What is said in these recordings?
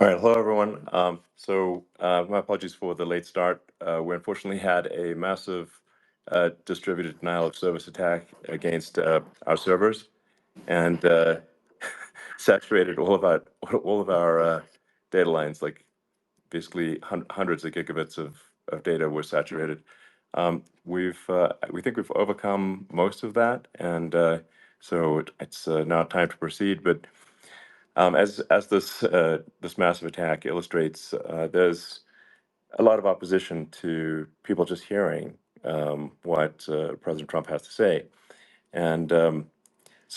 All right, hello everyone. My apologies for the late start. We unfortunately had a massive distributed denial of service attack against our servers, and saturated all of our data lines. Like basically hundreds of gigabits of data were saturated. We think we've overcome most of that, and it's now time to proceed. But as this massive attack illustrates, there's a lot of opposition to people just hearing what President Trump has to say, and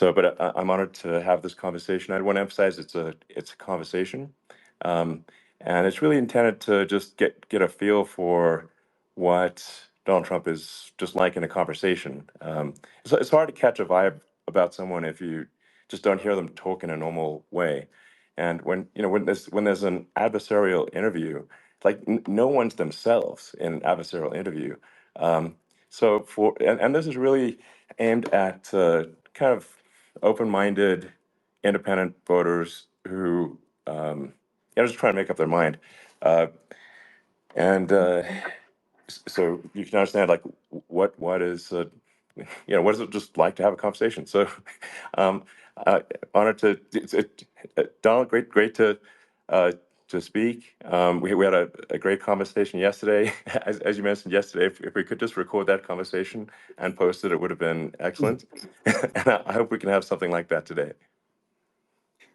but I'm honored to have this conversation. I want to emphasize it's a conversation, um, and it's really intended to just get a feel for what Donald Trump is just like in a conversation. It's hard to catch a vibe about someone if you just don't hear them talk in a normal way. And when there's an adversarial interview, like no one's themselves in an adversarial interview. Um, and this is really aimed at kind of open-minded, independent voters who just trying to make up their mind. Uh, and so you can understand like what is what is it just like to have a conversation. So um, honored to Donald, great uh, to speak. We had a great conversation yesterday. As you mentioned yesterday, if we could just record that conversation and post it, it would have been excellent. And I hope we can have something like that today.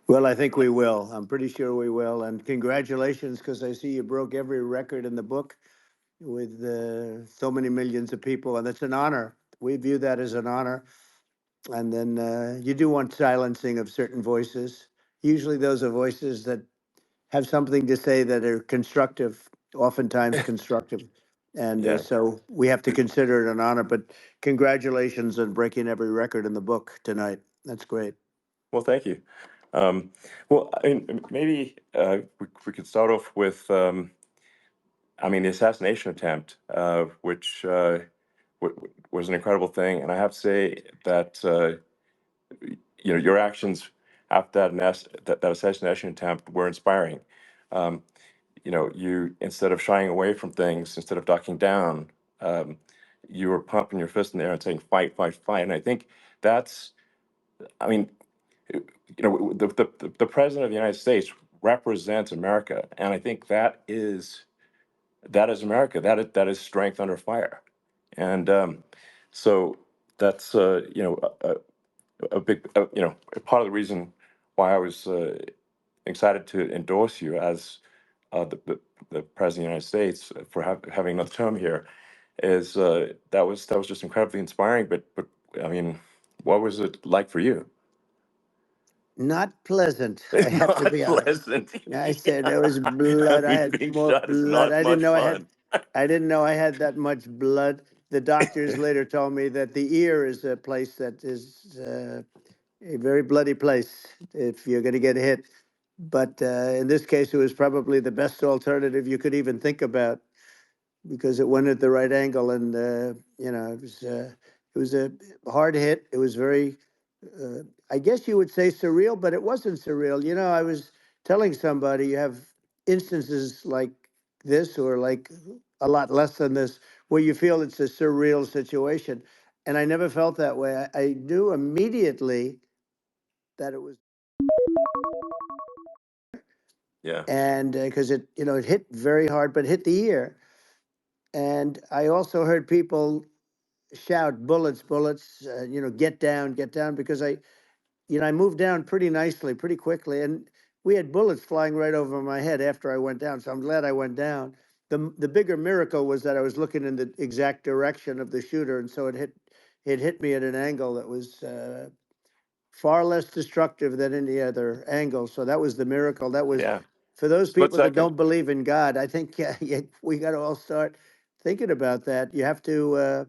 Well, I think we will. I'm pretty sure we will. And congratulations, because I see you broke every record in the book with so many millions of people, and it's an honor. We view that as an honor. And then you do want silencing of certain voices. Usually, those are voices that have something to say that are constructive, oftentimes constructive. And Yeah. so we have to consider it an honor. But congratulations on breaking every record in the book tonight. That's great. Well, thank you. Um, I mean, maybe we could start off with, the assassination attempt, which was an incredible thing. And I have to say that, your actions after that assassination attempt were inspiring. Um, you, instead of shying away from things, instead of ducking down, um, you were pumping your fist in the air and saying, fight, fight, fight. And I think that's, I mean, the president of the United States represents America, and I think that is America. That is strength under fire, and so that's a big a part of the reason why I was excited to endorse you as the president of the United States for having another term here is that was just incredibly inspiring. But I mean, what was it like for you? Not pleasant, I It's have to not be honest. pleasant. I said there Yeah. was I blood. I mean, had being more shot is blood. not I didn't much know fun. I didn't know I had that much blood. The doctors later told me that the ear is a place that is a very bloody place if you're going to get hit. But in this case, it was probably the best alternative you could even think about because it went at the right angle, and it was a hard hit. It was very, uh, I guess you would say surreal, but it wasn't surreal. I was telling somebody you have instances like this, or like a lot less than this, where you feel it's a surreal situation, and I never felt that way. I knew immediately that it was, Yeah. and because it hit very hard, but hit the ear. And I also heard people shout, bullets, bullets, get down, because I moved down pretty nicely, pretty quickly, and we had bullets flying right over my head after I went down. So I'm glad I went down. The bigger miracle was that I was looking in the exact direction of the shooter, and so it hit me at an angle that was far less destructive than any other angle. So that was the miracle. That was Yeah. for those Split people that second. don't believe in God. I think yeah, we got to all start thinking about that. You have to.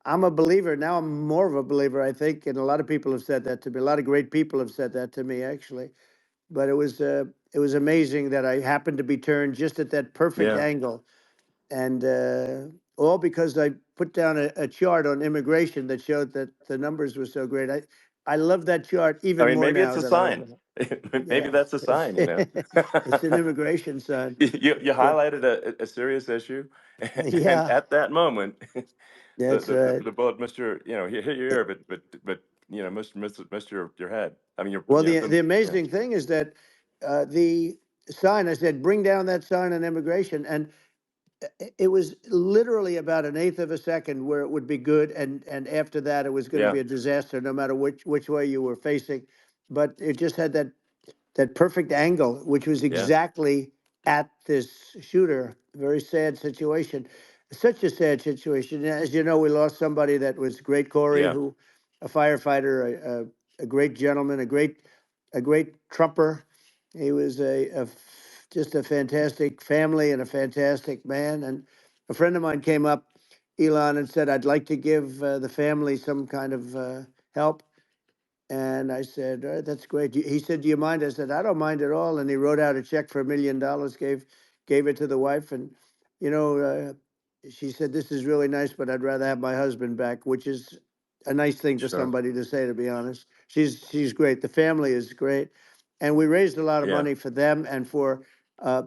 I'm a believer now. I'm more of a believer, I think, and a lot of people have said that to me. A lot of great people have said that to me, actually. But it was amazing that I happened to be turned just at that perfect Yeah. angle, and all because I put down a chart on immigration that showed that the numbers were so great. I love that chart I even mean, more maybe it's now a that I sign. open it. Maybe Yeah, that's a sign, you know. it's an immigration sign. You But highlighted a serious issue, and yeah, at that moment, that's right. the bullet missed your, you know, hit your ear, but you know, missed your head. I mean, your, Well, you know, the couldn't, yeah, amazing thing is that the sign, I said, bring down that sign on immigration. And it was literally about an eighth of a second where it would be good. And after that, it was going to yeah, be a disaster, no matter which way you were facing. But it just had that perfect angle, which was yeah, exactly at this shooter. Very sad situation. Such a sad situation. As you know, we lost somebody that was great, Corey, yeah, who a firefighter, a great gentleman, a great trumper. He was just a fantastic family and a fantastic man. And a friend of mine came up, Elon, and said, "I'd like to give the family some kind of help." And I said, "That's great." He said, "Do you mind?" I said, "I don't mind at all." And he wrote out a check for $1 million, gave it to the wife. And, you know, she said, "This is really nice, but I'd rather have my husband back," which is a nice thing for sure, somebody to say, to be honest. She's great. The family is great. And we raised a lot of yeah, money for them and for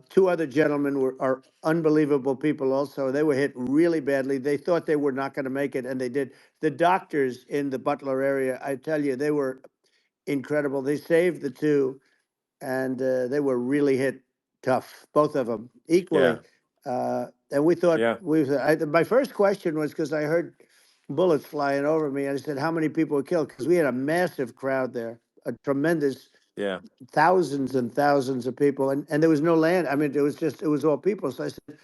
two other gentlemen are unbelievable people also. They were hit really badly. They thought they were not going to make it, and they did. The doctors in the Butler area, I tell you, they were incredible. They saved the two, and they were really hit tough, both of them yeah, equally. And we thought yeah, my first question was because I heard bullets flying over me. And I said, "How many people were killed?" Because we had a massive crowd there, a tremendous yeah, thousands and thousands of people, and there was no land. I mean, it was all people. So I said,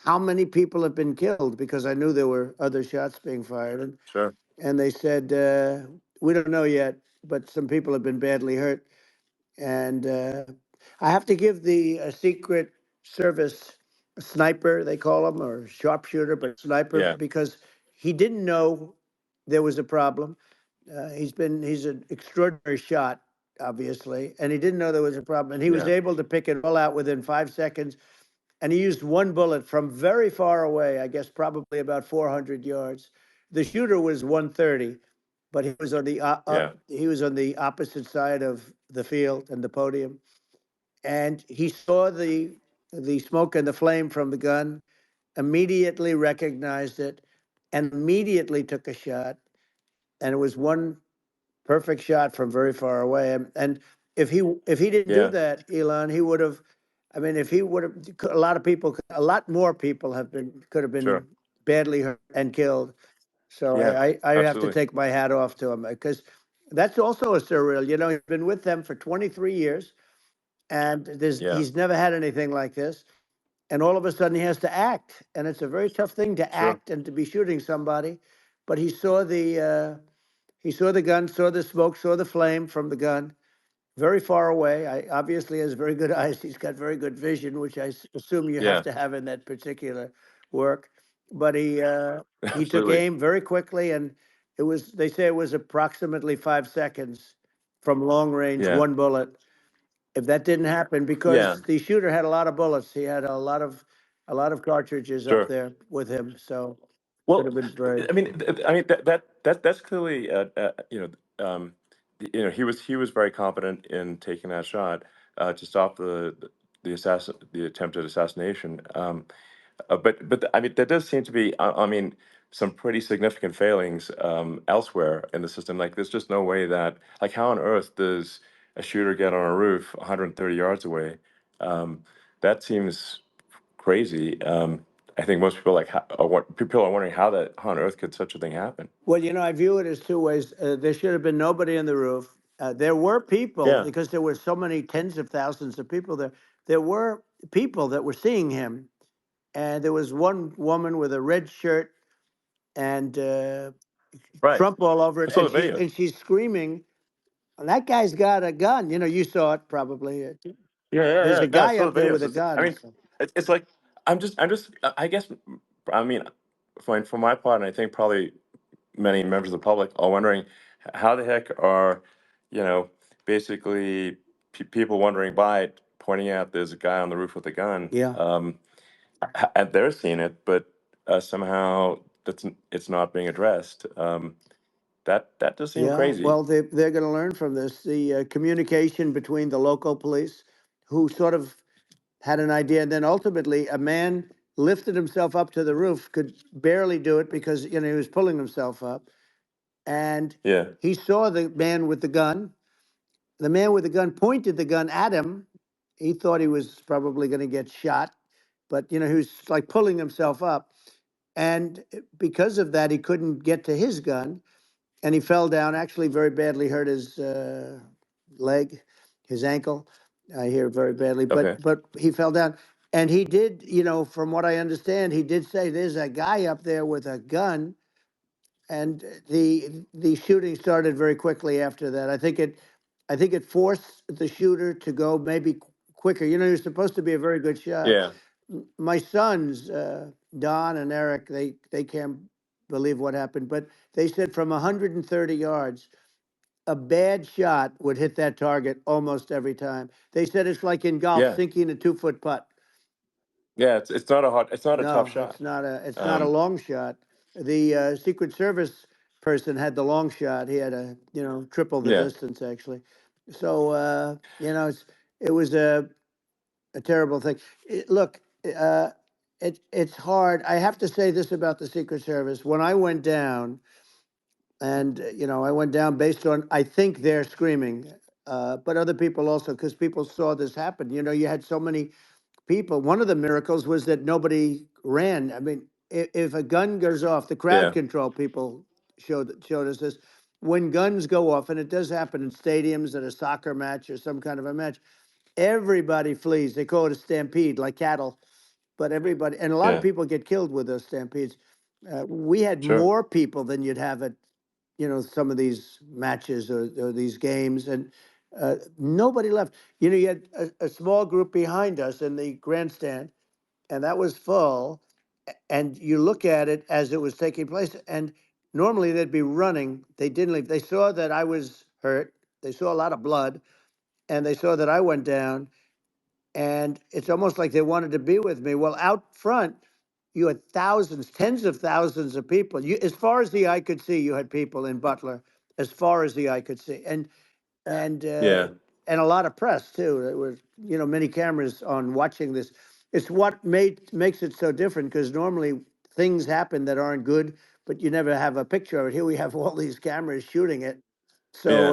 "How many people have been killed?" Because I knew there were other shots being fired, sure, and they said, "We don't know yet, but some people have been badly hurt." And I have to give the Secret Service sniper, they call him, or sharpshooter, but sniper, yeah, because he didn't know there was a problem. He's an extraordinary shot, obviously, and he didn't know there was a problem. And he was yeah, able to pick it all out within 5 seconds. And he used one bullet from very far away, I guess probably about 400 yards. The shooter was 130, but he was on yeah, he was on the opposite side of the field and the podium, and he saw the smoke and the flame from the gun, immediately recognized it, and immediately took a shot. And it was one perfect shot from very far away. And if he didn't do yeah, that, Elon, he would have. I mean, if he would have, a lot of people, a lot more people could have been sure, badly hurt and killed. So yeah, I have to absolutely, take my hat off to him because that's also a surreal. You know, he's been with them for 23 years, and yeah, he's never had anything like this. And all of a sudden, he has to act, and it's a very tough thing to sure, act and to be shooting somebody. But he saw the gun, saw the smoke, saw the flame from the gun very far away. I obviously has very good eyes. He's got very good vision, which assume you have yeah, to have in that particular work. But he took absolutely, aim very quickly, and they say it was approximately 5 seconds from long range, yeah, one bullet. If that didn't happen, yeah, because the shooter had a lot of bullets, he had a lot of cartridges up sure. there with him, so could Well, have been very. I mean that's clearly you know, he was very confident in taking that shot to stop the attempted assassination. But I mean, there does seem to be, I mean, some pretty significant failings elsewhere in the system. Like, there's just no way that, like, how on earth does a shooter get on a roof 130 yards away? Um, that seems crazy. I think most people people are wondering how on earth could such a thing happen? Well, you know, I view it as two ways. There should have been nobody on the roof. There were people, Yeah, because there were so many tens of thousands of people there. There were people that were seeing him, and there was one woman with a red shirt and right. Trump all over I it, saw and the video. she's screaming, "That guy's got a gun!" You know, you saw it probably. Yeah, yeah, There's yeah. a No, I guy saw up the there videos. with a I gun. mean, So, it's like I guess, I mean, for my part, and I think probably many members of the public are wondering how the heck are, you know, basically people wondering by it, pointing out there's a guy on the roof with a gun, yeah. and they're seeing it, but somehow it's not being addressed. That does seem Yeah, crazy. well, they're going to learn from this. The communication between the local police, who sort of had an idea, and then ultimately a man lifted himself up to the roof, could barely do it because he was pulling himself up, and Yeah, he saw the man with the gun. The man with the gun pointed the gun at him. He thought he was probably going to get shot, but he was like pulling himself up, and because of that, he couldn't get to his gun, and he fell down. Actually, very badly hurt his leg, his ankle. I hear very badly, but okay. he fell down, and he did. From what I understand, he did say there's a guy up there with a gun, and the shooting started very quickly after that. I think it forced the shooter to go maybe quicker. He was supposed to be a very good shot. Yeah, My sons, Don and Eric, they can't believe what happened, but they said from 130 yards, a bad shot would hit that target almost every time. They said it's like in golf, yeah, sinking a 2-foot putt. yeah. It's not a tough No, shot. it's not a Um, long shot. The Secret Service person had the long shot. He had a triple the yeah, distance actually. So it was a terrible thing. Look, uh, it's hard. I have to say this about the Secret Service. When I went down, and I went down based on I think they're screaming, but other people also, because people saw this happen. You had so many people. One of the miracles was that nobody ran. I mean, if a gun goes off, the crowd yeah, control people showed us this. When guns go off, and it does happen in stadiums at a soccer match or some kind of a match, everybody flees. They call it a stampede, like cattle. But everybody, and a lot of yeah. people get killed with those stampedes. We had Sure. more people than you'd have at some of these matches or these games, and nobody left. You had a small group behind us in the grandstand, and that was full. And you look at it as it was taking place, and normally they'd be running. They didn't leave. They saw that I was hurt. They saw a lot of blood, and they saw that I went down, and it's almost like they wanted to be with me. Well, out front, you had thousands, tens of thousands of people. As far as the eye could see, you had people in Butler, as far as the eye could see, and uh, Yeah, and a lot of press too. There were many cameras on watching this. It's what makes it so different, because normally things happen that aren't good, but you never have a picture of it. Here we have all these cameras shooting it, so yeah,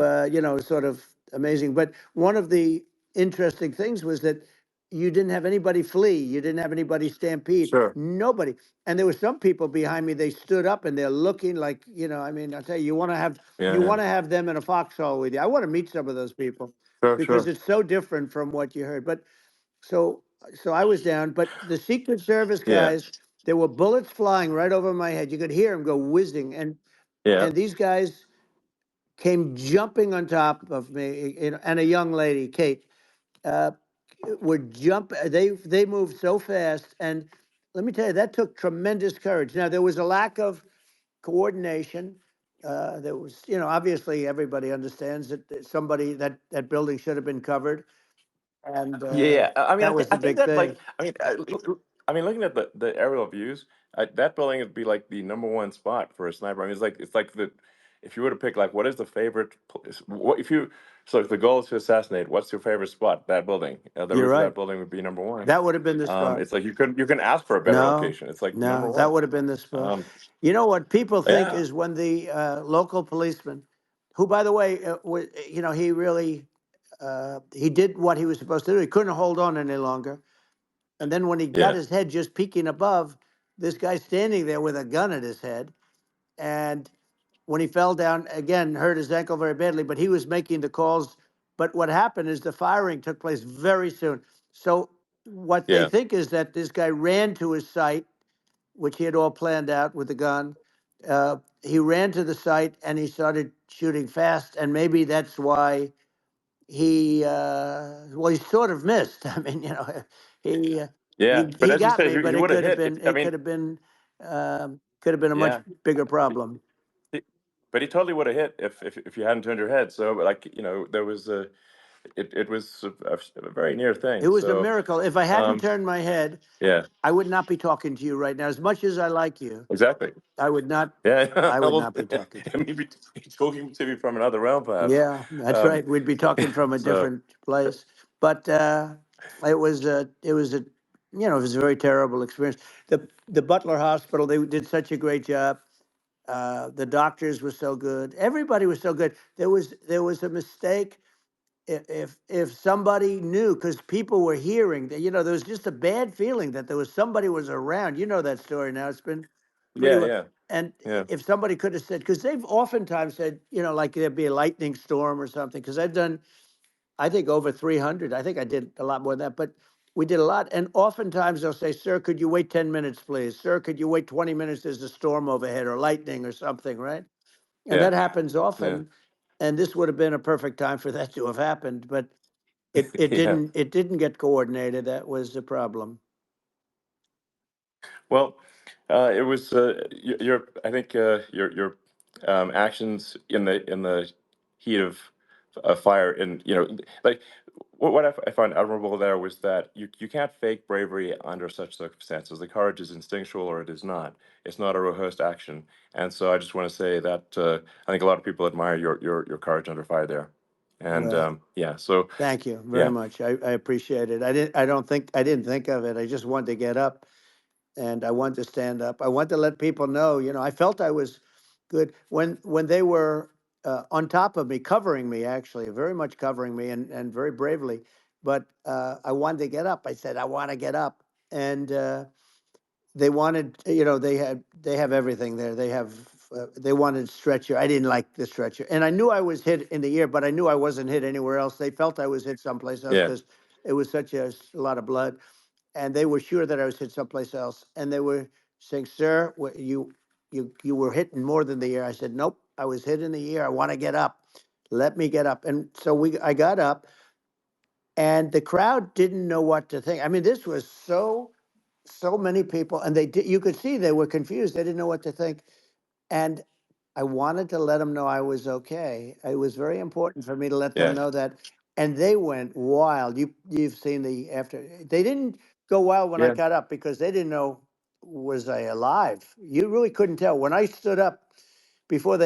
sort of amazing. But one of the interesting things was that you didn't have anybody flee, you didn't have anybody stampede, sure. nobody. And there were some people behind me. They stood up and they're looking like, I mean, I'll tell you, Yeah, you yeah. want to have them in a foxhole with you. I want to meet some of those people, Sure, because sure. it's so different from what you heard. But so I was down, but the Secret Service Yeah, guys, there were bullets flying right over my head. You could hear them go whizzing, yeah, and these guys came jumping on top of me, and a young lady, Kate, uh, would jump. They moved so fast, and let me tell you, that took tremendous courage. Now there was a lack of coordination. There was, obviously everybody understands that somebody that building should have been covered, and yeah. I mean, that was I the think big that thing. like, I mean, looking at the aerial views, that building would be like the number one spot for a sniper. I mean, it's like the if you were to pick like what is the favorite place, what if you so if the goal is to assassinate, what's your favorite spot? That building, the You're roof of right. that building would be number one. That would have been the spot. It's like you can ask for a better No, location. It's like number no, that one. would have been the spot. Um, What people think yeah, is when the local policeman, who, by the way, he really he did what he was supposed to do. He couldn't hold on any longer. And then when he got yeah, his head just peeking above, this guy standing there with a gun at his head. And when he fell down again, hurt his ankle very badly, but he was making the calls. But what happened is the firing took place very soon. So what they yeah, think is that this guy ran to his site, which he had all planned out with the gun. He ran to the site and he started shooting fast, and maybe that's why he sort of missed. I mean, he uh, yeah. But he as you got said, me, but he it would have could have hit. been I mean, a much yeah. bigger problem. He- But he totally would have hit if you hadn't turned your head. So like there was a it was a very near It thing. was a So, miracle. If I hadn't um, turned my head, yeah, I would not be talking to you right now. As much as I like you, exactly. I would not. Yeah, I would well, not be talking to you. maybe talking to me from another realm, perhaps. Yeah, that's Um, right. We'd be talking from a so different place. But it was a very terrible experience. The Butler Hospital, they did such a great job. The doctors were so good. Everybody was so good. There was a mistake. If somebody knew, because people were hearing that, there was just a bad feeling that there was somebody was around. You know that story now. It's been pretty yeah, well. yeah, And yeah, if somebody could have said, because they've oftentimes said, like there'd be a lightning storm or something. Because I've done, I think over 300. I think I did a lot more than that, but we did a lot. And oftentimes they'll say, "Sir, could you wait 10 minutes, please? Sir, could you wait 20 minutes? There's a storm overhead or lightning or something," right? And yeah, that happens yeah, often. And this would have been a perfect time for that to have happened, but it yeah. didn't get coordinated. That was the problem. Well, it was your. I think your actions in the heat of a fire, and like what I find admirable there was that you can't fake bravery under such circumstances. The courage is instinctual, or it is not. It's not a rehearsed action. And so I just want to say that I think a lot of people admire your courage under fire there. And Well, yeah, so thank you very yeah, much. I appreciate it. I didn't think of it. I just wanted to get up and I wanted to stand up. I wanted to let people know, I felt I was good when they were on top of me, covering me, actually, very much covering me and very bravely. But I wanted to get up. I said, I want to get up. And they wanted, they have everything there. They wanted stretcher. I didn't like the stretcher. And I knew I was hit in the ear, but I knew I wasn't hit anywhere else. They felt I was hit someplace else yeah, because it was such a lot of blood, and they were sure that I was hit someplace else. And they were saying, "Sir, you were hit in more than the ear." I said, "Nope, I was hit in the ear. I want to get up. Let me get up." And so I got up, and the crowd didn't know what to think. I mean, this was so many people, and you could see they were confused. They didn't know what to think, and I wanted to let them know I was okay. It was very important for me to let them yeah, know that, and they went wild. You've seen the after. They didn't go wild when I yeah, got up because they didn't know, was I alive. You really couldn't tell when I stood up before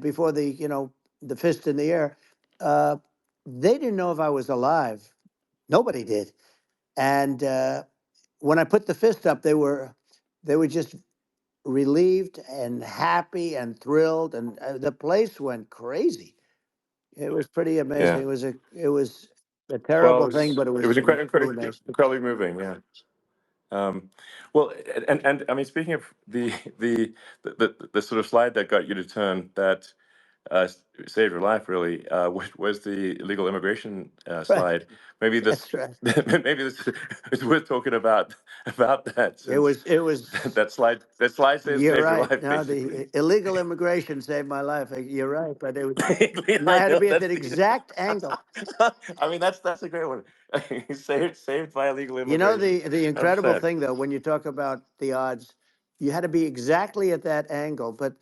before the fist in the air. Uh, they didn't know if I was alive. Nobody did. And when I put the fist up, they were just relieved and happy and thrilled, and the place went crazy. It was pretty amazing. yeah. It was a Well, terrible thing, but it it was was really nice. incredibly moving. Yeah. Um, well, and I mean, speaking of the sort of slide that got you to turn that saved your life, really, was the illegal immigration Right. slide. Maybe this, That's right. maybe this is worth talking about that, It since was. It was. that slide You're saved your right. life, No, basically. the illegal immigration saved my life. You're right, but and I I had to know be at that's that the. exact angle. I mean, that's a great one. Saved by illegal You know, immigration. the incredible 100%. thing though, when you talk about the odds, you had to be exactly at that angle. But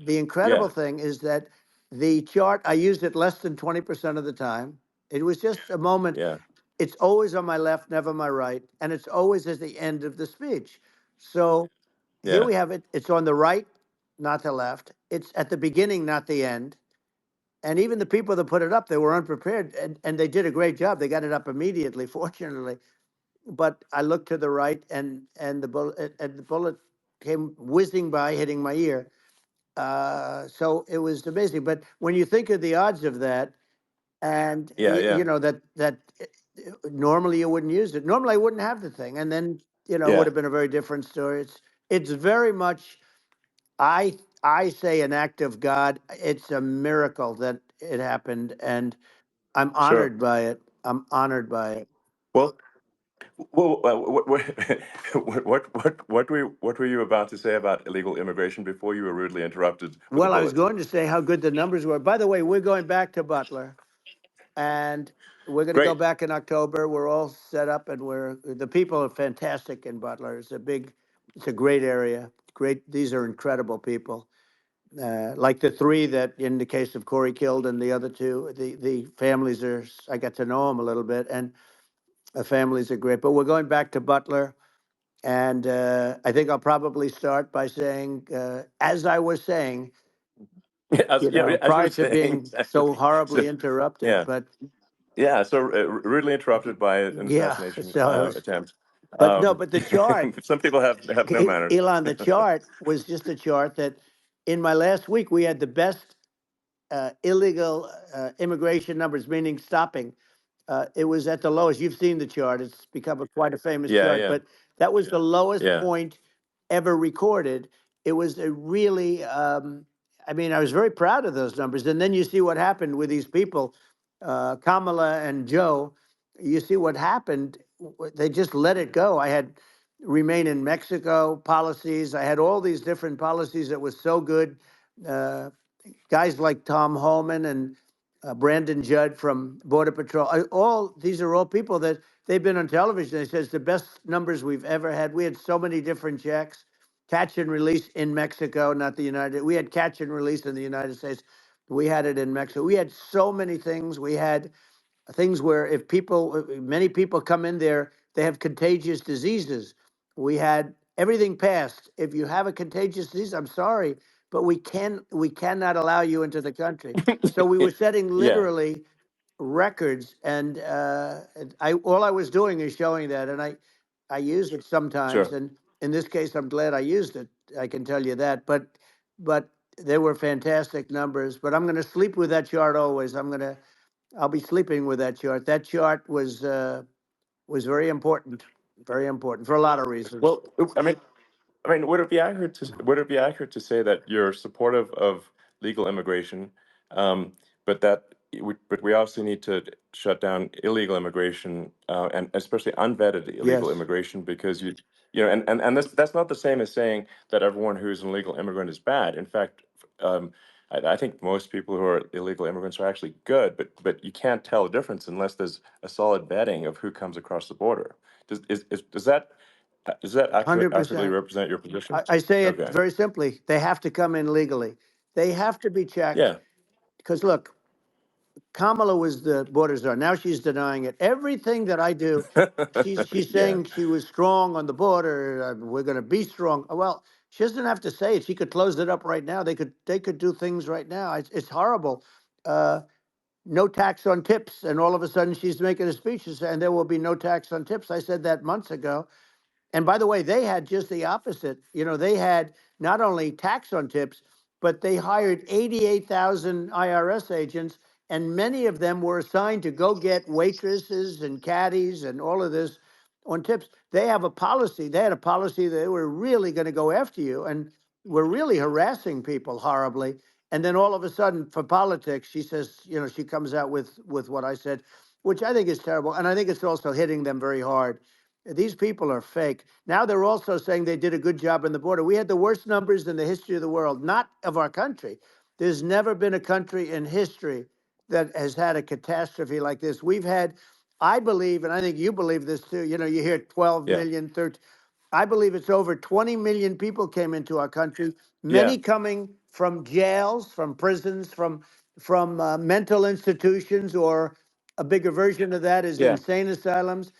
the incredible Yeah, thing is that the chart, I used it less than 20% of the time. It was just a moment. yeah, It's always on my left, never my right, and it's always at the end of the speech. So here yeah, we have it. It's on the right, not the left. It's at the beginning, not the end. And even the people that put it up, they were unprepared, and they did a great job. They got it up immediately, fortunately. But I looked to the right, and the bullet came whizzing by, hitting my ear. So it was amazing. But when you think of the odds of that, and yeah, yeah, normally you wouldn't use it. Normally I wouldn't have the thing, and then it would yeah, have been a very different story. It's very much, I I say, an act of God. It's a miracle that it happened, and I'm sure. honored by it. I'm honored by it. Well, what were you about to say about illegal immigration before you were rudely interrupted with a Well, I was bullet? going to say how good the numbers were. By the way, we're going back to Butler, and we're going to go Great. back in October. We're all set up, and the people are fantastic in Butler. It's a great area. Great. These are incredible people. like the three that, in the case of Corey killed, and the other two, the families are. I got to know them a little bit, and the families are great. But we're going back to Butler, and I think I'll probably start by saying, as I was saying, Yeah, as you were prior to saying, being exactly. so horribly So, interrupted. yeah, But yeah. So rudely interrupted by an yeah, assassination so attempt. but no, but the chart, Some people have no manners. Elon, the chart was just a chart that in my last week we had the best illegal immigration numbers, meaning stopping. It was at the lowest. You've seen the chart. It's become quite a famous Yeah, chart, yeah, but that was the lowest yeah. point ever recorded. It was a really, I mean, I was very proud of those numbers. And then you see what happened with these people, Kamala and Joe. You see what happened. They just let it go. I had remain in Mexico policies. I had all these different policies that was so good. Uh, Guys like Tom Homan and Brandon Judd from Border Patrol. All these are all people that they've been on television. They said it's the best numbers we've ever had. We had so many different checks, catch and release in Mexico, not the United. We had catch and release in the United States. We had it in Mexico. We had so many things. We had things where if people, many people come in there, they have contagious diseases. We had everything passed. If you have a contagious disease, I'm sorry, but we cannot allow you into the country. So we were setting Yeah, literally records, and I all I was doing is showing that, and I use it sometimes, sure. and in this case, I'm glad I used it. I can tell you that, but they were fantastic numbers. But I'm going to sleep with that chart always. I'll be sleeping with that chart. That chart was very important for a lot of reasons. Well, I mean, would it be accurate to say that you're supportive of legal immigration, but we also need to shut down illegal immigration, and especially unvetted illegal Yes, immigration, because and that's not the same as saying that everyone who's an illegal immigrant is bad. In fact, I think most people who are illegal immigrants are actually good, but you can't tell the difference unless there's a solid vetting of who comes across the border. Does that accurately 100%. represent your position? I say it Okay. very simply. They have to come in legally. They have to be checked Yeah. because look, Kamala was the border czar. Now she's denying it. Everything that I do, she's Yeah. saying she was strong on the border. We're going to be strong. Well, she doesn't have to say it. She could close it up right now. They could do things right now. It's horrible. Uh, no tax on tips, and all of a sudden she's making a speech and there will be no tax on tips. I said that months ago. And by the way, they had just the opposite. They had not only tax on tips, but they hired 88,000 IRS agents, and many of them were assigned to go get waitresses and caddies and all of this on tips. They have a policy. They had a policy that they were really going to go after you and were really harassing people horribly. And then all of a sudden, for politics, she says, she comes out with what I said, which I think is terrible, and I think it's also hitting them very hard. These people are fake. Now they're also saying they did a good job on the border. We had the worst numbers in the history of the world, not of our country. There's never been a country in history that has had a catastrophe like this. We've had, I believe, and I think you believe this too. You hear 12 Yeah. million, 13. I believe it's over 20 million people came into our country, Yeah. many coming from jails, from prisons, from mental institutions, or a bigger version of that is Yeah. insane asylums,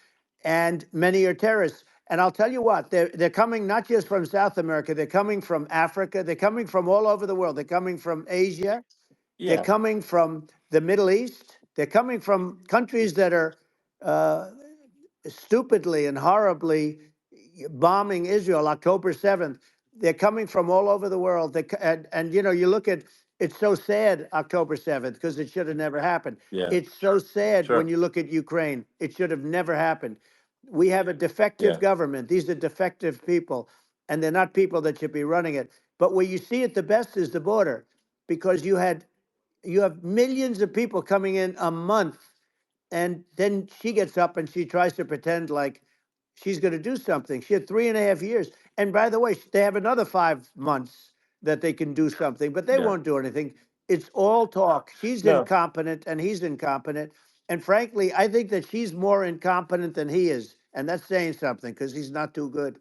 and many are terrorists. And I'll tell you what, they're coming not just from South America, they're coming from Africa, they're coming from all over the world. They're coming from Asia, they're Yeah. coming from the Middle East, they're coming from countries that are uh, stupidly and horribly bombing Israel October 7th. They're coming from all over the world. And you look at it's so sad October 7th because it should have never happened. Yeah. It's so sad when Sure. you look at Ukraine. It should have never happened. We have a defective Yeah. government. These are defective people, and they're not people that should be running it. But where you see it the best is the border, because you have millions of people coming in a month, and then she gets up and she tries to pretend like she's going to do something. She had 3.5 years. And by the way, they have another 5 months that they can do something, but they Yeah. won't do anything. It's all talk. She's No. incompetent and he's incompetent. And frankly, I think that she's more incompetent than he is. And that's saying something because he's not too good.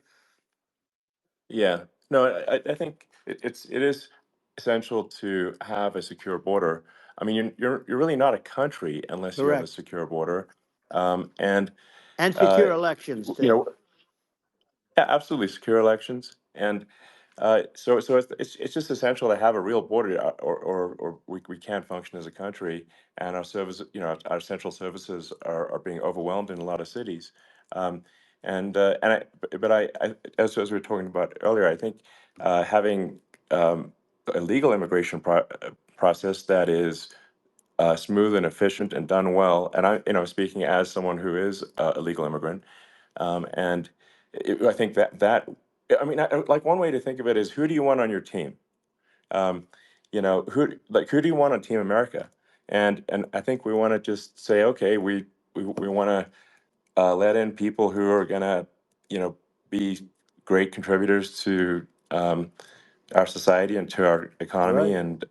Yeah. No. I think it is. essential to have a secure border. I mean, you're really not a country unless you have a Correct. secure border, and And uh, secure elections you too. know, yeah, absolutely secure elections, and so it's just essential to have a real border, or we can't function as a country, and our service, our central services are being overwhelmed in a lot of cities, um, and as we were talking about earlier, I think having a legal immigration process that is smooth and efficient and done well, and speaking as someone who is a legal immigrant, and I think I mean, like one way to think of it is, who do you want on your team? Um, who do you want on Team America? And I think we want to just say, okay, we want to let in people who are gonna, be great contributors to our society and to our economy, Right. and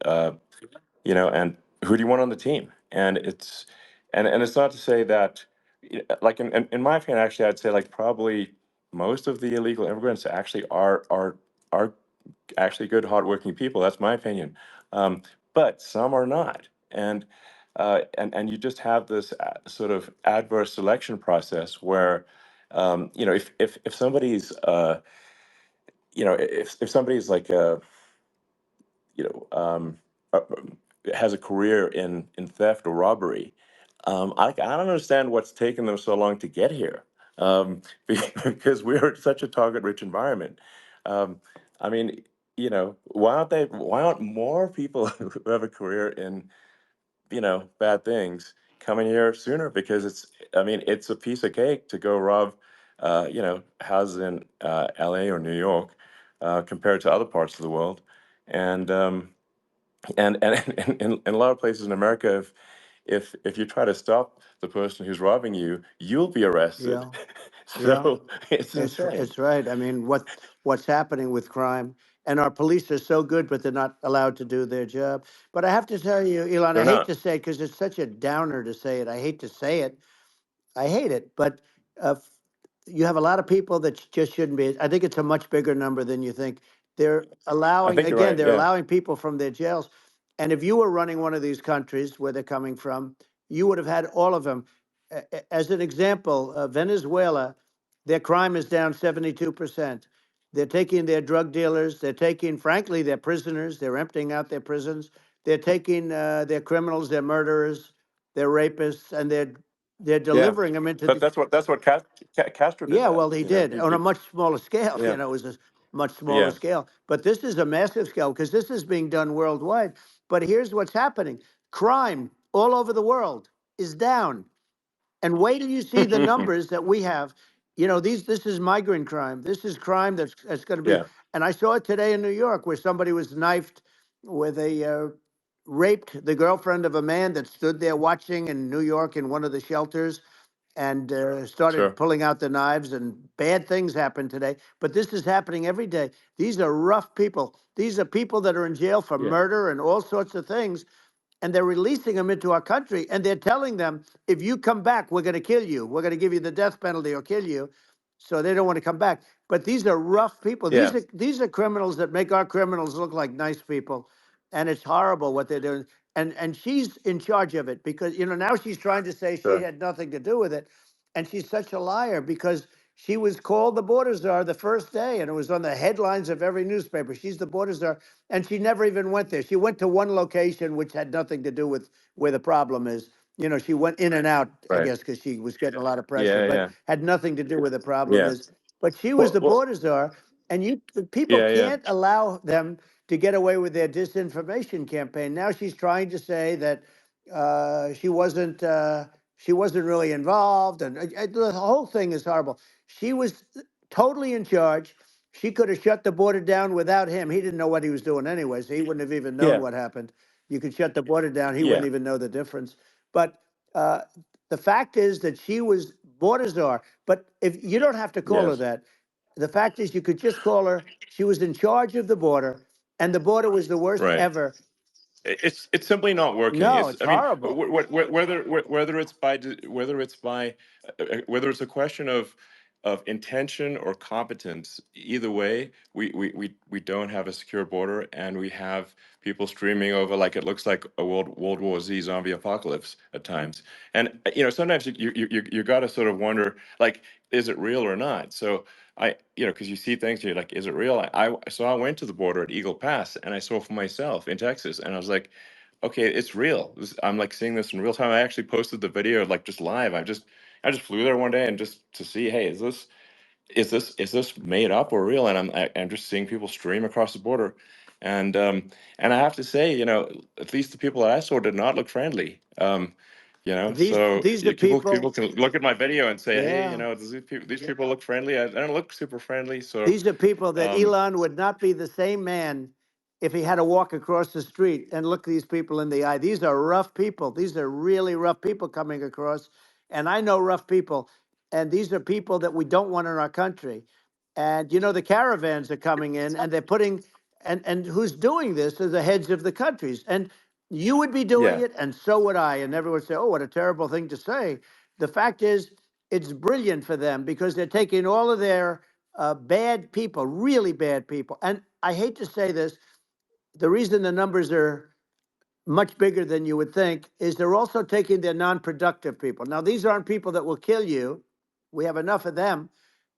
who do you want on the team? And it's not to say that, like in my opinion, actually, I'd say like probably most of the illegal immigrants actually are actually good, hardworking people. That's my opinion. But some are not, and you just have this sort of adverse selection process where, if somebody's, if somebody's like you know, um, uh, has a career in theft or robbery. I don't understand what's taken them so long to get here, because we're in such a target-rich environment. Um, I mean, why aren't more people who have a career in, bad things coming here sooner? Because I mean, it's a piece of cake to go rob, houses in LA or New York, compared to other parts of the world. And, in a lot of places in America, if you try to stop the person who's robbing you, you'll be arrested. Yeah. Yeah. So it's insane. It's right. I mean, what's happening with crime, and our police are so good, but they're not allowed to do their job. But I have to tell you, Elon, I They're hate not. to say it because it's such a downer to say it. I hate to say it. I hate it, but f- you have a lot of people that just shouldn't be. I think it's a much bigger number than you think. They're I allowing, think you're again, right. they're Yeah. allowing people from their jails. And if you were running one of these countries where they're coming from, you would have had all of them. As an example, Venezuela, their crime is down 72%. They're taking their drug dealers, they're taking, frankly, their prisoners, they're emptying out their prisons, they're taking their criminals, their murderers, their rapists, and they're Yeah. delivering them into But the. that's what Castro did. Yeah, That well, he did on a much smaller scale. yeah, It was a much smaller yeah. scale. But this is a massive scale because this is being done worldwide. But here's what's happening: crime all over the world is down. And wait till you see the numbers that we have. This is migrant crime. This is crime that's going to be. Yeah. And I saw it today in New York where somebody was knifed, where they raped the girlfriend of a man that stood there watching in New York in one of the shelters, and started Sure. pulling out the knives, and bad things happen today. But this is happening every day. These are rough people. These are people that are in jail for Yeah. murder and all sorts of things, and they're releasing them into our country, and they're telling them, if you come back, we're going to kill you. We're going to give you the death penalty or kill you. So they don't want to come back. But these are rough people. Yeah. These are criminals that make our criminals look like nice people, and it's horrible what they're doing. And she's in charge of it because now she's trying to say she Sure. had nothing to do with it, and she's such a liar because she was called the border czar the first day, and it was on the headlines of every newspaper. She's the border czar, and she never even went there. She went to one location which had nothing to do with where the problem is. She went in and out, I Right. guess, because she was getting a lot of pressure, Yeah. but Yeah. had nothing to do with the problem Yeah. is. But she was Well. the border czar, and the people Yeah. Yeah. can't allow them to get away with their disinformation campaign. Now she's trying to say that she wasn't. She wasn't really involved, and the whole thing is horrible. She was totally in charge. She could have shut the border down without him. He didn't know what he was doing anyway, so he wouldn't have even known Yeah. what happened. You could shut the border down; he wouldn't Yeah. even know the difference. But uh, the fact is that she was border czar. But if you don't have to call her Yes. that, the fact is you could just call her. She was in charge of the border, and the border was the worst Right. ever. It's simply not working. No, it's I mean, horrible. whether it's by whether it's a question of of intention or competence, either way, we don't have a secure border, and we have people streaming over like it looks like a World War Z zombie apocalypse at times. And sometimes you got to sort of wonder, like, is it real or not? So because you see things, you're like, is it real? So I went to the border at Eagle Pass, and I saw for myself in Texas, and I was like, okay, it's real. I'm like seeing this in real time. I actually posted the video like just live. I just flew there one day and just to see, hey, is this made up or real? And I'm just seeing people stream across the border, and I have to say, at least the people that I saw did not look friendly. So These are people people. can look at my video and say, hey, Yeah. does these people look friendly? I don't look super friendly. So These are people that um, Elon would not be the same man if he had to walk across the street and look these people in the eye. These are rough people. These are really rough people coming across. And I know rough people. And these are people that we don't want in our country. And the caravans are coming in and they're putting, and who's doing this are the heads of the countries. And you would be doing yeah, it, and so would I. And everyone would say, oh, what a terrible thing to say. The fact is, it's brilliant for them because they're taking all of their bad people, really bad people. And I hate to say this, the reason the numbers are much bigger than you would think is they're also taking their non-productive people. Now, these aren't people that will kill you. We have enough of them,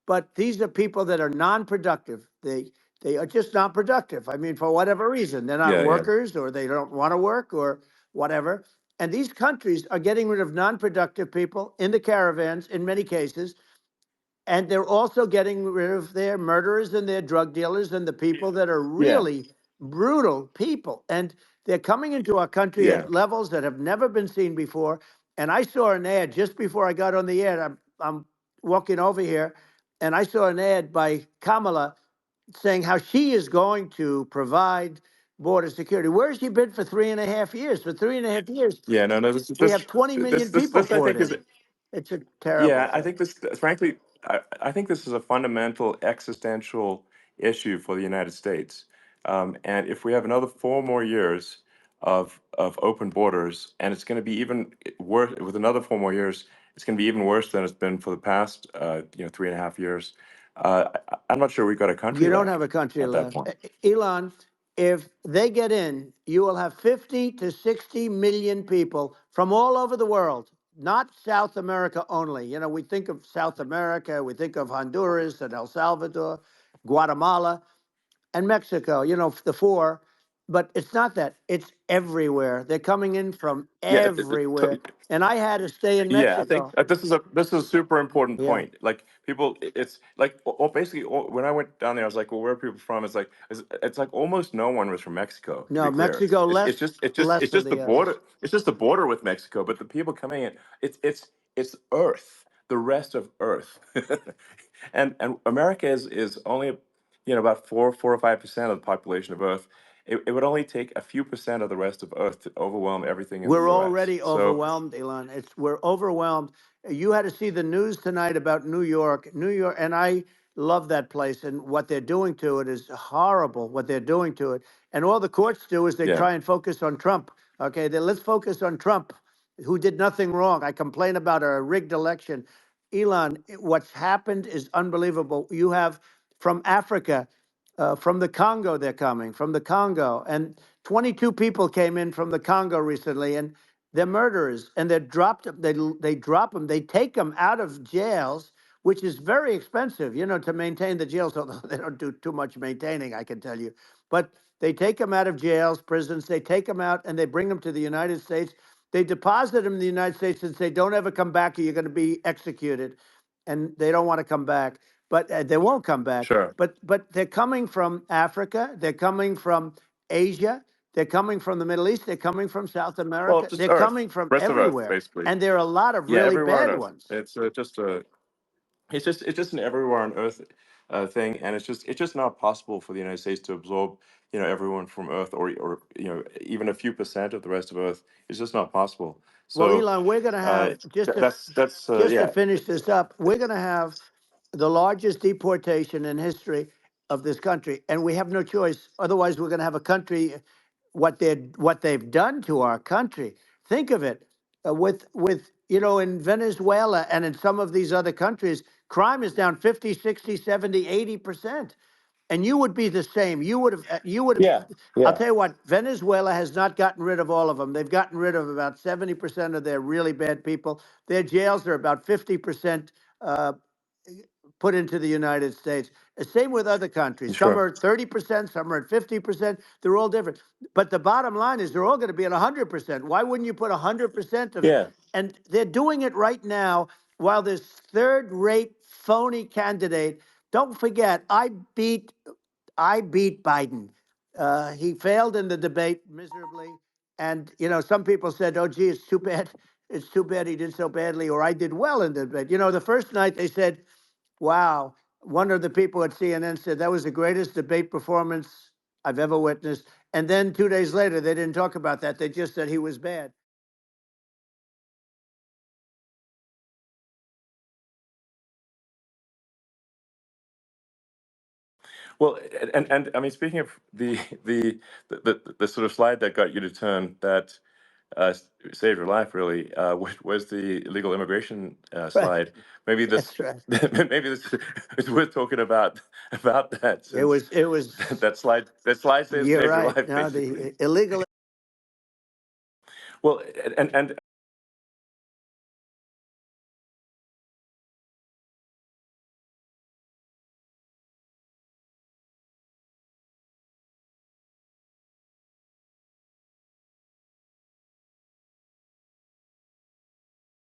but these are people that are non-productive. They are just not productive. I mean, for whatever reason, they're not yeah. workers or they don't want to work or whatever. And these countries are getting rid of non-productive people in the caravans in many cases, and they're also getting rid of their murderers and their drug dealers and the people that are Yeah, really brutal people. And they're coming into our country yeah, at levels that have never been seen before. And I saw an ad just before I got on the air. I'm walking over here, and I saw an ad by Kamala saying how she is going to provide border security. Where has she been for 3.5 years? For 3.5 years, yeah. No, no. This we have 20 million people I poured think in. is It's a terrible Yeah, I thing. think this, frankly, I think this is a fundamental existential issue for the United States. And if we have another 4 more years of open borders, and it's going to be even worse with another 4 more years, it's going to be even worse than it's been for the past, 3.5 years. I'm not sure we've got a country You don't have left a country at that left. point. Elon, if they get in, you will have 50 to 60 million people from all over the world, not South America only. We think of South America, we think of Honduras and El Salvador, Guatemala, and Mexico, the four. But it's not that. It's everywhere. They're coming in from Yeah, everywhere. And I had to stay in yeah, I think Mexico. this is a super important Yeah. point. Like people, it's like basically when I went down there, I was like, well, where are people from? It's like almost no one was from Mexico, to be No, clear. Mexico It's it's less, just it's just less it's than just the the others. border. It's just the border with Mexico, but the people coming in, it's Earth, the rest of Earth, and America is only about 4 or 5% of the population of Earth. It would only take a few percent of the rest of Earth to overwhelm everything in the We're U.S. already So overwhelmed, Elon. We're overwhelmed. You had to see the news tonight about New York. New York, and I love that place, and what they're doing to it is horrible, what they're doing to it. And all the courts do is they yeah, try and focus on Trump. Okay, let's focus on Trump, who did nothing wrong. I complain about a rigged election. Elon, what's happened is unbelievable. You have from Africa, from the Congo, they're coming from the Congo, and 22 people came in from the Congo recently, and they're murderers, and they're dropped. They drop them. They take them out of jails, which is very expensive, to maintain the jails. Although they don't do too much maintaining, I can tell you. But they take them out of jails, prisons. They take them out, and they bring them to the United States. They deposit them in the United States and say, "Don't ever come back, or you're going to be executed." And they don't want to come back, but they won't come back. sure. But they're coming from Africa. They're coming from Asia. They're coming from the Middle East. They're coming from South Well, America. just They're Earth, coming from rest of Earth, everywhere. basically. And there are a lot of Yeah, really everywhere on bad Earth. ones. It's just a, it's just an everywhere on Earth thing, and it's just not possible for the United States to absorb, everyone from Earth, or even a few percent of the rest of Earth. It's just not possible. Well, So Elon, we're going to have that's just to yeah, finish this up. We're going to have the largest deportation in history of this country, and we have no choice. Otherwise, we're going to have a country. What they've done to our country. Think of it, with in Venezuela and in some of these other countries. Crime is down 50, 60, 70, 80%. And you would be the same. You would have, Yeah, I'll yeah, tell you what, Venezuela has not gotten rid of all of them. They've gotten rid of about 70% of their really bad people. Their jails are about 50% uh, put into the United States. The same with other countries. Some sure. are 30%, some are at 50%. They're all different. But the bottom line is they're all going to be at 100%. Why wouldn't you put 100% of, Yeah. and they're doing it right now while this third rate phony candidate, don't forget, I beat Biden. He failed in the debate miserably. And, some people said, oh, gee, it's too bad. It's too bad he did so badly, or I did well in the debate. The first night they said, wow, one of the people at CNN said that was the greatest debate performance I've ever witnessed. And then 2 days later, they didn't talk about that. They just said he was bad. Well, and I mean, speaking of the sort of slide that got you to turn that saved your life really was the illegal immigration Right. slide. Maybe this That's right. maybe this is worth talking about that It since was, it was, that slide you're saved your right. life No, basically. the illegal Well, and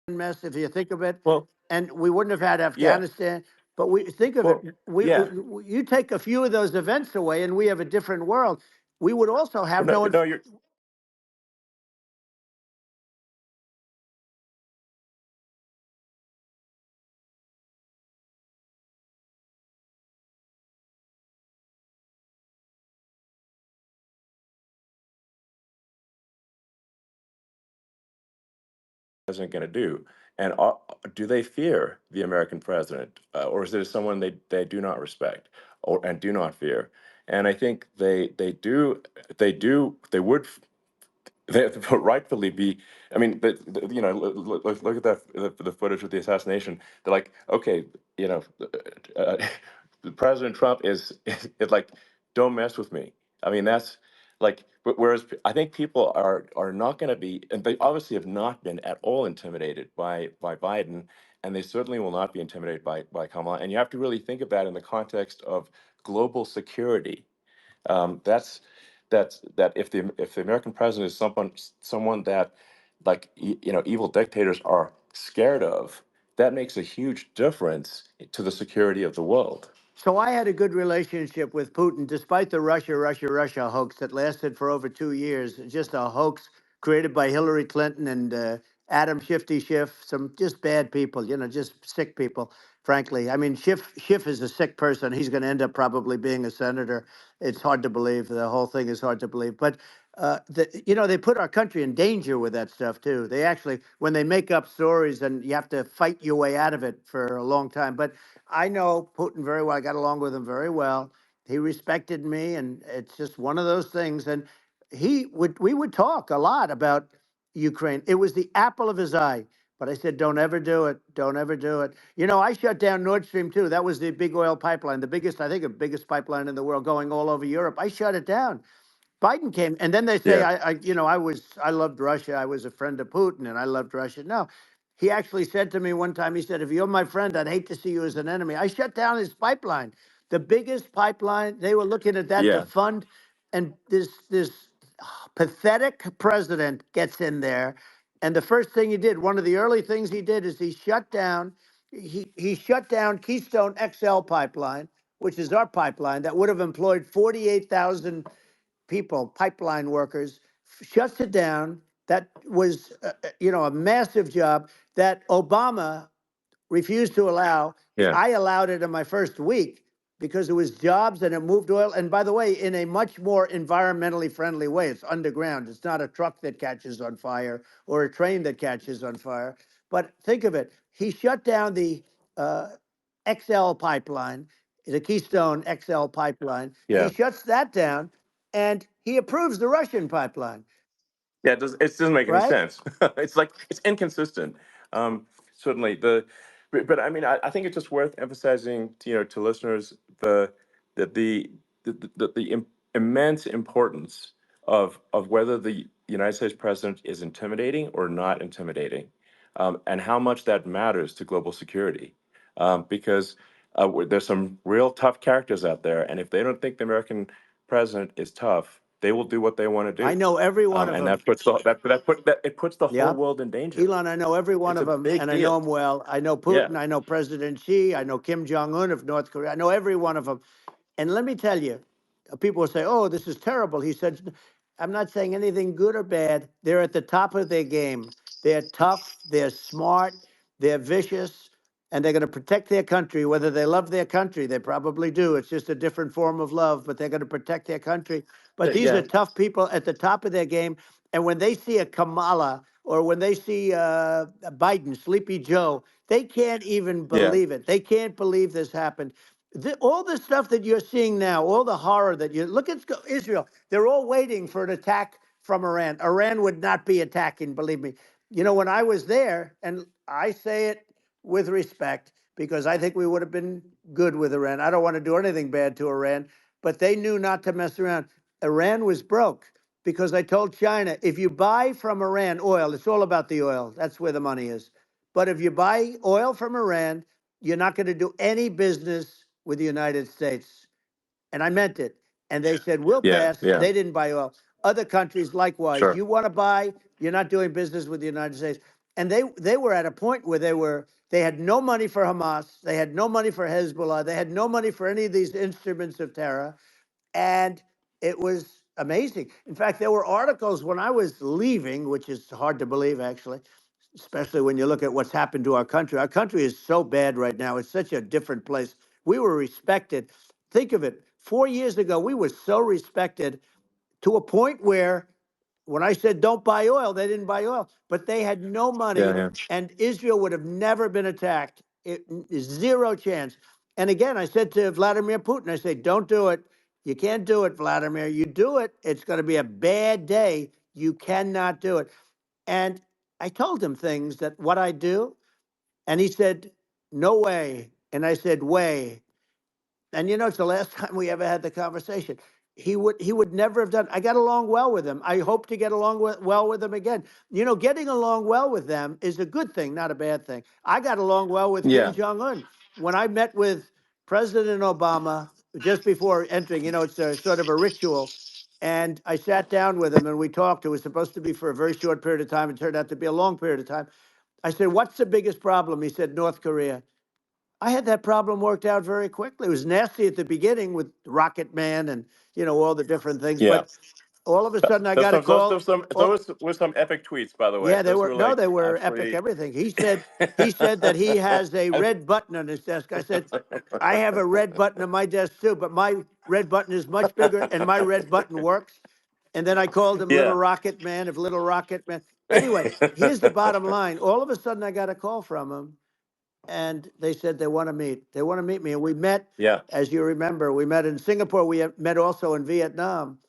mess, if you think of it, well, and we wouldn't have had yeah, Afghanistan. But we think of it, well, yeah. you take a few of those events away, and we have a different world. We would also have No, no. no, you're president going to do? And do they fear the American president, or is there someone they do not respect or and do not fear? And I think they would they rightfully be. I mean, look at the footage of the assassination. They're like, okay, you know, uh, President Trump is like, don't mess with me. I mean, that's like, whereas I think people are not going to be, and they obviously have not been at all intimidated by Biden, and they certainly will not be intimidated by Kamala. And you have to really think of that in the context of global security. That if the American president is someone that like evil dictators are scared of, that makes a huge difference to the security of the world. So I had a good relationship with Putin, despite the Russia hoax that lasted for over 2 years. Just a hoax created by Hillary Clinton and Adam Shifty Schiff, some just bad people, just sick people. Frankly, I mean, Schiff is a sick person. He's going to end up probably being a senator. It's hard to believe. The whole thing is hard to believe. But they put our country in danger with that stuff too. They actually, when they make up stories, and you have to fight your way out of it for a long time. But I know Putin very well. I got along with him very well. He respected me, and it's just one of those things. And we would talk a lot about Ukraine. It was the apple of his eye. But I said, don't ever do it. Don't ever do it. I shut down Nord Stream 2. That was the big oil pipeline, the biggest, I think, the biggest pipeline in the world going all over Europe. I shut it down. Biden came, and then they say, Yeah, I loved Russia. I was a friend of Putin, and I loved Russia. No, he actually said to me one time, he said, if you're my friend, I'd hate to see you as an enemy. I shut down his pipeline, the biggest pipeline. They were looking at that to yeah, fund, and this pathetic president gets in there, and the first thing he did, one of the early things he did, is he shut down Keystone XL pipeline, which is our pipeline that would have employed 48,000 people, pipeline workers, shuts it down. That was, a massive job that Obama refused to allow. yeah, I allowed it in my first week because it was jobs and it moved oil. And by the way, in a much more environmentally friendly way. It's underground. It's not a truck that catches on fire or a train that catches on fire. But think of it. He shut down the uh, XL pipeline, the Keystone XL pipeline. He yeah. shuts that down and he approves the Russian pipeline, It doesn't make any right? sense. It's like it's inconsistent. Certainly, the But I mean, I think it's just worth emphasizing, to listeners that the immense importance of whether the United States president is intimidating or not intimidating, and how much that matters to global security, because there's some real tough characters out there, and if they don't think the American president is tough, they will do what they want to I do, know every one of and them. it puts the whole Yeah. world in danger. Elon, I know every one It's of a them, big and I know deal. them well. I know Yeah. Putin. I know President Xi. I know Kim Jong Un of North Korea. I know every one of them. And let me tell you, people will say, "Oh, this is terrible." He said, "I'm not saying anything good or bad. They're at the top of their game. They're tough. They're smart. They're vicious, and they're going to protect their country. Whether they love their country, they probably do. It's just a different form of love, but they're going to protect their country. But these are Yeah. tough people at the top of their game. And when they see a Kamala or when they see Biden, Sleepy Joe, they can't even Yeah. believe it. They can't believe this happened. All the stuff that you're seeing now, all the horror that you look at Israel, they're all waiting for an attack from Iran. Iran would not be attacking, believe me. You know, when I was there, and I say it with respect because I think we would have been good with Iran. I don't want to do anything bad to Iran, but they knew not to mess around. Iran was broke because I told China, if you buy from Iran oil, it's all about the oil. That's where the money is. But if you buy oil from Iran, you're not going to do any business with the United States. And I meant it. And they said, we'll Yeah. pass. Yeah. They didn't buy oil. Other countries, likewise, Sure. you want to buy, you're not doing business with the United States. And they were at a point where they had no money for Hamas. They had no money for Hezbollah. They had no money for any of these instruments of terror. And it was amazing. In fact, there were articles when I was leaving, which is hard to believe, actually, especially when you look at what's happened to our country. Our country is so bad right now. It's such a different place. We were respected. Think of it. 4 years ago, we were so respected to a point where when I said don't buy oil, they didn't buy oil, but they had no Yeah. money Yeah. and Israel would have never been attacked. Zero chance. And again, I said to Vladimir Putin, I said, don't do it. You can't do it, Vladimir. You do it, it's going to be a bad day. You cannot do it. And I told him things that what I do. And he said, no way. And I said, way. And you know, it's the last time we ever had the conversation. He would never have done. I got along well with him. I hope to get along well with him again. You know, getting along well with them is a good thing, not a bad thing. I got along well with Kim Yeah. Jong Un. When I met with President Obama just before entering, you know, it's a sort of a ritual. And I sat down with him and we talked. It was supposed to be for a very short period of time. It turned out to be a long period of time. I said, "What's the biggest problem?" He said, "North Korea." I had that problem worked out very quickly. It was nasty at the beginning with Rocket Man and you know all the different things, Yeah. but all of a sudden I got a call. Oh, Those were some epic tweets, by the way. yeah, they Those were were no, like they were epic. absolutely. Everything he said that he has a And- red button on his desk. I said, I have a red button on my desk too, but my red button is much bigger, and my red button works. And then I called him Little yeah. Rocket Man of Little Rocket Man. Anyway, here's the bottom line. All of a sudden I got a call from him and they said they want to meet. They want to meet me. And we met, Yeah. as you remember, we met in Singapore. We met also in Vietnam.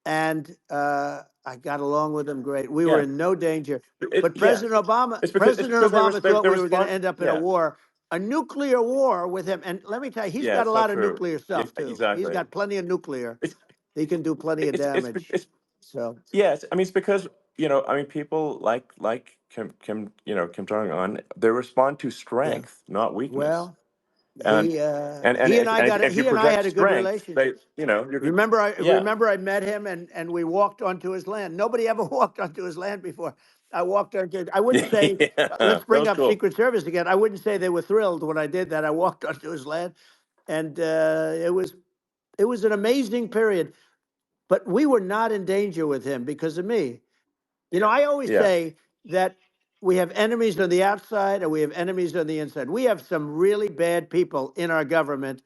And I got along with them great. We were Yeah. in no danger. But Yeah. President Obama, It's President because Obama thought they we were going to respond. end up in Yeah. a nuclear war with him. And let me tell you, he's Yeah. got a It's not lot of true. nuclear Yeah, stuff too. He's exactly. got plenty of nuclear. It's He can do plenty of damage. it's So, yes. I mean, it's because I mean, people like Kim Jong Un. They respond to yeah. strength, not weakness. Well, And if you he and I project had a good strength, relationship. you're good. Remember, I Yeah. remember I met him and we walked onto his land. Nobody ever walked onto his land before. I walked onto. I wouldn't say. Yeah. Let's That bring was up cool. Secret Service again. I wouldn't say they were thrilled when I did that. I walked onto his land, and it was an amazing period. But we were not in danger with him because of me. You know, I always Yeah. say that we have enemies on the outside and we have enemies on the inside. We have some really bad people in our government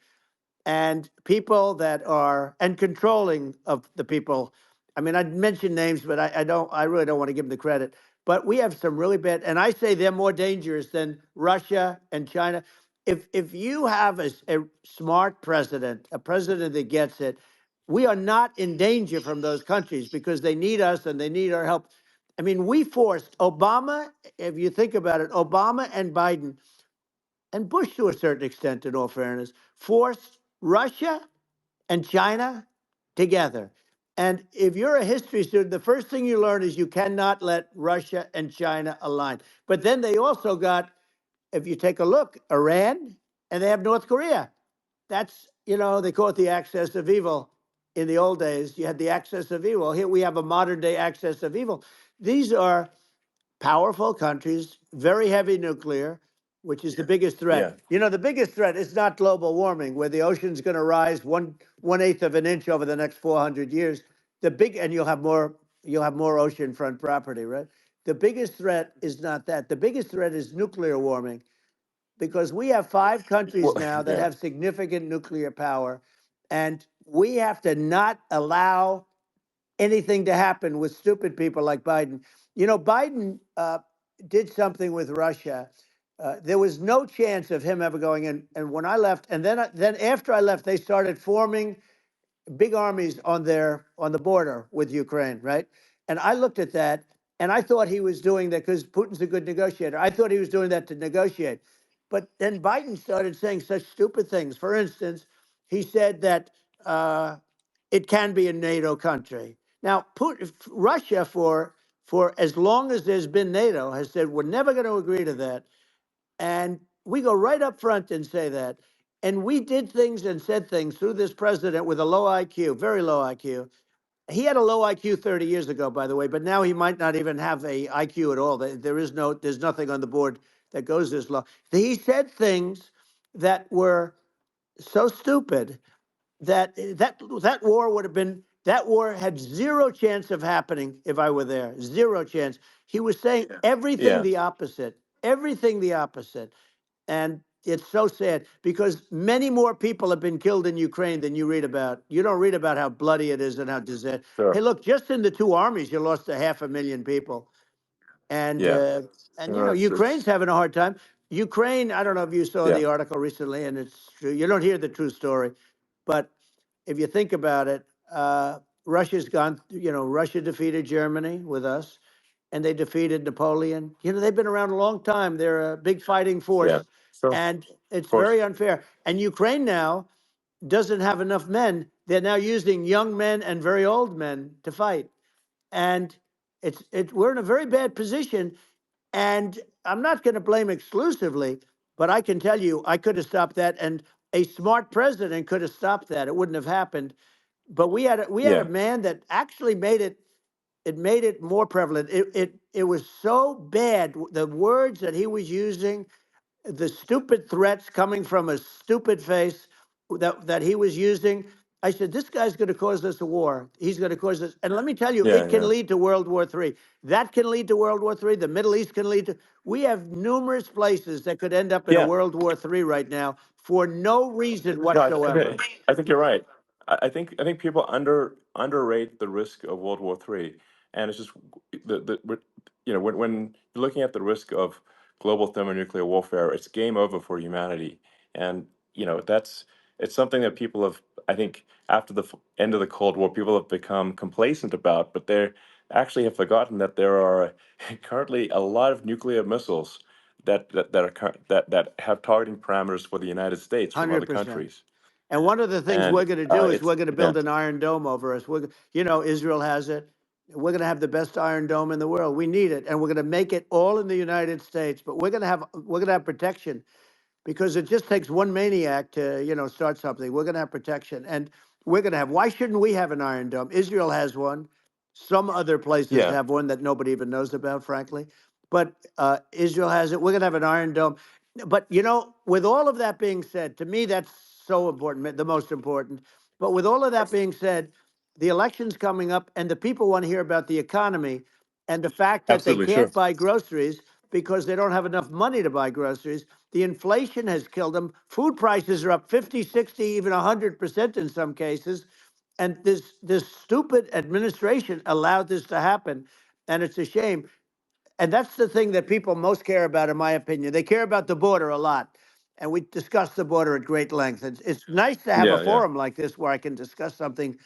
and people that are and controlling of the people. I mean, I'd mention names, but I really don't want to give them the credit. But we have some really bad, and I say they're more dangerous than Russia and China. If you have a smart president, a president that gets it, we are not in danger from those countries because they need us and they need our help. I mean, we forced Obama, if you think about it, Obama and Biden and Bush to a certain extent, in all fairness, forced Russia and China together. And if you're a history student, the first thing you learn is you cannot let Russia and China align. But then they also got, if you take a look, Iran, and they have North Korea. That's, they call it the axis of evil. In the old days, you had the axis of evil. Here we have a modern day axis of evil. These are powerful countries, very heavy nuclear, which is the biggest Yeah. threat. The biggest threat is not global warming, where the ocean's going to rise one eighth of an inch over the next 400 years. And you'll have more oceanfront property, right? The biggest threat is not that. The biggest threat is nuclear warming, because we have 5 countries Well, now that yeah. have significant nuclear power, and we have to not allow anything to happen with stupid people like Biden. Biden did something with Russia. There was no chance of him ever going in. And when I left, and then after I left, they started forming big armies on the border with Ukraine, right? And I looked at that, and I thought he was doing that because Putin's a good negotiator. I thought he was doing that to negotiate. But then Biden started saying such stupid things. For instance, he said that it can be a NATO country. Now, Russia, for as long as there's been NATO, has said we're never going to agree to that. And we go right up front and say that. And we did things and said things through this president with a low IQ, very low IQ. He had a low IQ 30 years ago, by the way, but now he might not even have a IQ at all. There's nothing on the board that goes this low. He said things that were so stupid that war had zero chance of happening if I were there. Zero chance. He was saying everything Yeah. the opposite. Everything the opposite. And it's so sad because many more people have been killed in Ukraine than you read about. You don't read about how bloody it is and how disaster. Hey, Sure. look, just in the 2 armies, you lost 500,000 people. And Yeah. Ukraine's It's having a hard time. Ukraine, I don't know if you saw yeah. the article recently, and it's true. You don't hear the true story, but if you think about it, Russia's gone. Russia defeated Germany with us, and they defeated Napoleon. They've been around a long time. They're a big fighting Yeah. force, Sure. Of and it's course. very unfair. And Ukraine now doesn't have enough men. They're now using young men and very old men to fight, and we're in a very bad position. And I'm not going to blame exclusively, but I can tell you I could have stopped that, and a smart president could have stopped that. It wouldn't have happened. But we had a Yeah. man that actually made it more prevalent. It was so bad, the words that he was using, the stupid threats coming from a stupid face that he was using. I said, this guy's going to cause us a war. He's going to cause us. And let me tell you, Yeah. it can Yeah. lead to World War III. That can lead to World War III. The Middle East can lead to. We have numerous places that could end up in a Yeah. World War III right now for no reason No, whatsoever. I think you're right. I think people underrate the risk of World War III, and it's just when you're looking at the risk of global thermonuclear warfare, it's game over for humanity, and it's something that people have, I think, after the end of the Cold War, people have become complacent about, but they actually have forgotten that there are currently a lot of nuclear missiles that have targeting parameters for the United States from other 100%. countries. And one of the things And we're going to do is it's we're going to yeah, build an iron dome over us. Israel has it. We're going to have the best iron dome in the world. We need it, and we're going to make it all in the United States. But we're going to have protection, because it just takes one maniac to start something. We're going to have protection, and we're going to have. Why shouldn't we have an iron dome? Israel has one. Some other places yeah, have one that nobody even knows about, frankly. But Israel has it. We're going to have an iron dome. But with all of that being said, to me that's so important, the most important. But with all of that being said, the election's coming up, and the people want to hear about the economy and the fact that they absolutely, sure. can't buy groceries because they don't have enough money to buy groceries. The inflation has killed them. Food prices are up 50, 60, even 100% in some cases. And this stupid administration allowed this to happen. And it's a shame. And that's the thing that people most care about, in my opinion. They care about the border a lot. And we discuss the border at great length. It's nice to have a Yeah, yeah, forum like this where I can discuss something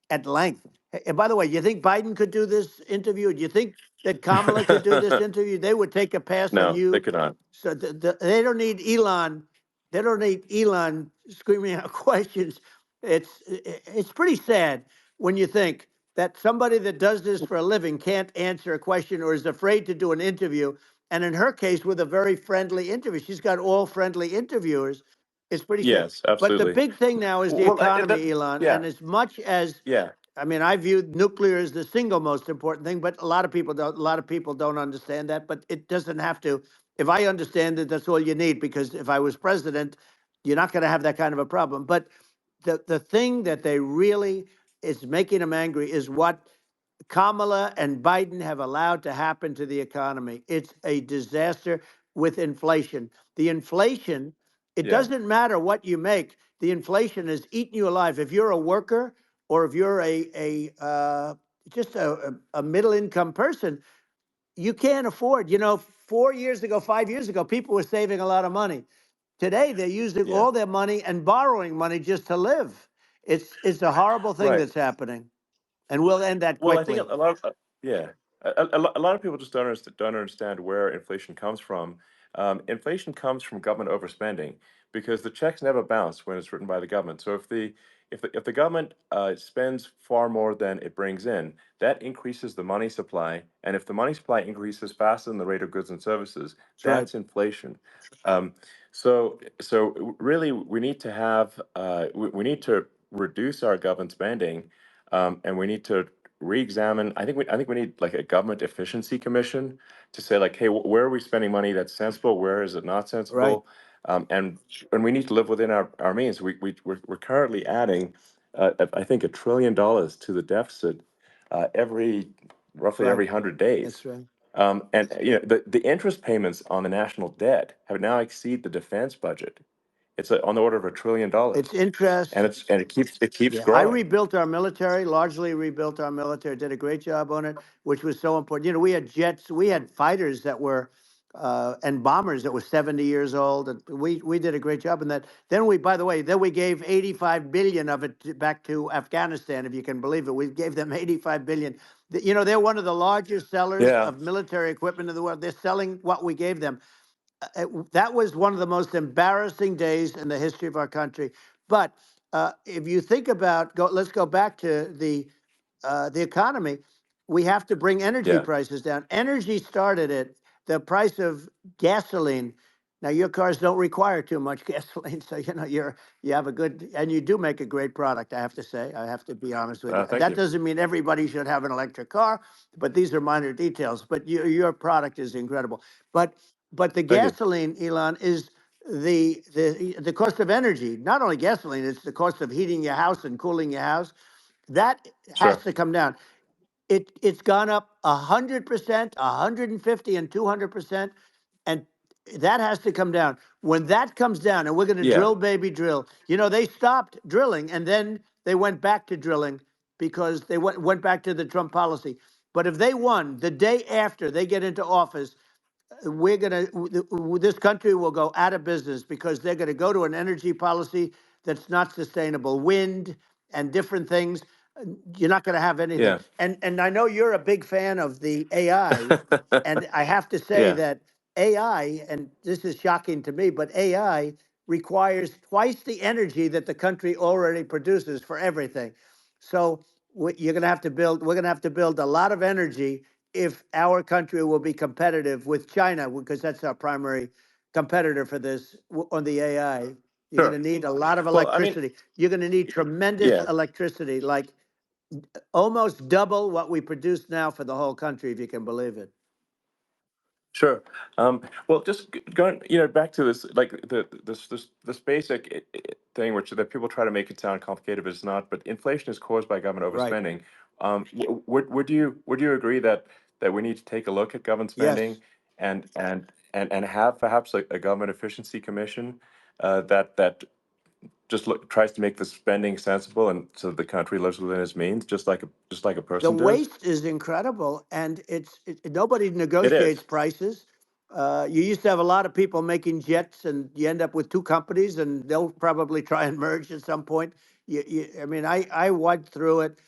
at length. And by the way, you think Biden could do this interview? Do you think that Kamala could do this interview? They would take a pass on No, they you. could not. So they don't need Elon. They don't need Elon screaming out questions. It's pretty sad when you think that somebody that does this for a living can't answer a question or is afraid to do an interview. And in her case, with a very friendly interview, she's got all friendly interviewers. It's pretty sad. Yes, But the absolutely. big thing now is the Well, economy, Elon. yeah, And as much as yeah, I mean, I view nuclear as the single most important thing, but a lot of people don't. A lot of people don't understand that. But it doesn't have to. If I understand it, that's all you need. Because if I was president, you're not going to have that kind of a problem. But the thing that they really is making them angry is what Kamala and Biden have allowed to happen to the economy. It's a disaster with inflation. The inflation, it yeah, doesn't matter what you make. The inflation has eaten you alive. If you're a worker or if you're just a middle income person, you can't afford. 4 years ago, 5 years ago, people were saving a lot of money. Today, they're using yeah. all their money and borrowing money just to live. It's a horrible thing Right. that's happening, and we'll end that Well, I think quickly. a lot of yeah, a lot of people just don't understand where inflation comes from. Inflation comes from government overspending because the checks never bounce when it's written by the government. So if the government spends far more than it brings in, that increases the money supply, and if the money supply increases faster than the rate of goods and services, That's right. that's inflation. Um, so really, we need to have we need to reduce our government spending, and we need to re-examine. I think we need like a government efficiency commission to say like, hey, where are we spending money that's sensible? Where is it not Right. sensible? And we need to live within our means. We're currently adding, I think, $1 trillion to the deficit every That's roughly right. every 100 days. That's right. And the interest payments on the national debt have now exceed the defense budget. It's on the order of $1 trillion, It's interest. and it keeps Yeah, I growing. rebuilt our military, largely rebuilt our military, did a great job on it, which was so important. We had jets, we had fighters that were, and bombers that were 70 years old. And we did a great job in that. Then by the way, then we gave 85 billion of it back to Afghanistan, if you can believe it. We gave them 85 billion. They're one of the largest sellers Yeah, of military equipment in the world. They're selling what we gave them. That was one of the most embarrassing days in the history of our country. But if you think about, let's go back to the economy. We have to bring energy yeah, prices down. Energy started at the price of gasoline. Now your cars don't require too much gasoline, so you have a good, and you do make a great product. I have to say, I have to be honest with you. thank That you. doesn't mean everybody should have an electric car, but these are minor details. But your product is incredible. But the Thank you. gasoline, Elon, is the cost of energy. Not only gasoline, it's the cost of heating your house and cooling your house. That has Sure. to come down. It's gone up 100%, 150, and 200%, and that has to come down. When that comes down, and we're going to Yeah. drill, baby, drill. They stopped drilling, and then they went back to drilling because they went back to the Trump policy. But if they won the day after they get into office, this country will go out of business because they're going to go to an energy policy that's not sustainable. Wind and different things. You're not going to have anything. Yeah. And I know you're a big fan of the AI, and I have to say Yeah. that AI, and this is shocking to me, but AI requires twice the energy that the country already produces for everything. So you're going to have to build. We're going to have to build a lot of energy if our country will be competitive with China, because that's our primary competitor for this on the AI. You're going Sure. to need a lot of Well, I mean, electricity. You're going to need tremendous yeah. electricity, like almost double what we produce now for the whole country, if you can believe it. Sure. Well, just going, back to this, like this basic thing, which that people try to make it sound complicated, but it's not. But inflation is caused by government Right. overspending. Would you agree that we need to take a look at government Yes. spending and have perhaps a government efficiency commission that just tries to make the spending sensible and so the country lives within its means, just like a The person does. waste is incredible, and nobody It negotiates is. prices. You used to have a lot of people making jets, and you end up with two companies, and they'll probably try and merge at some point. I mean, I went through it.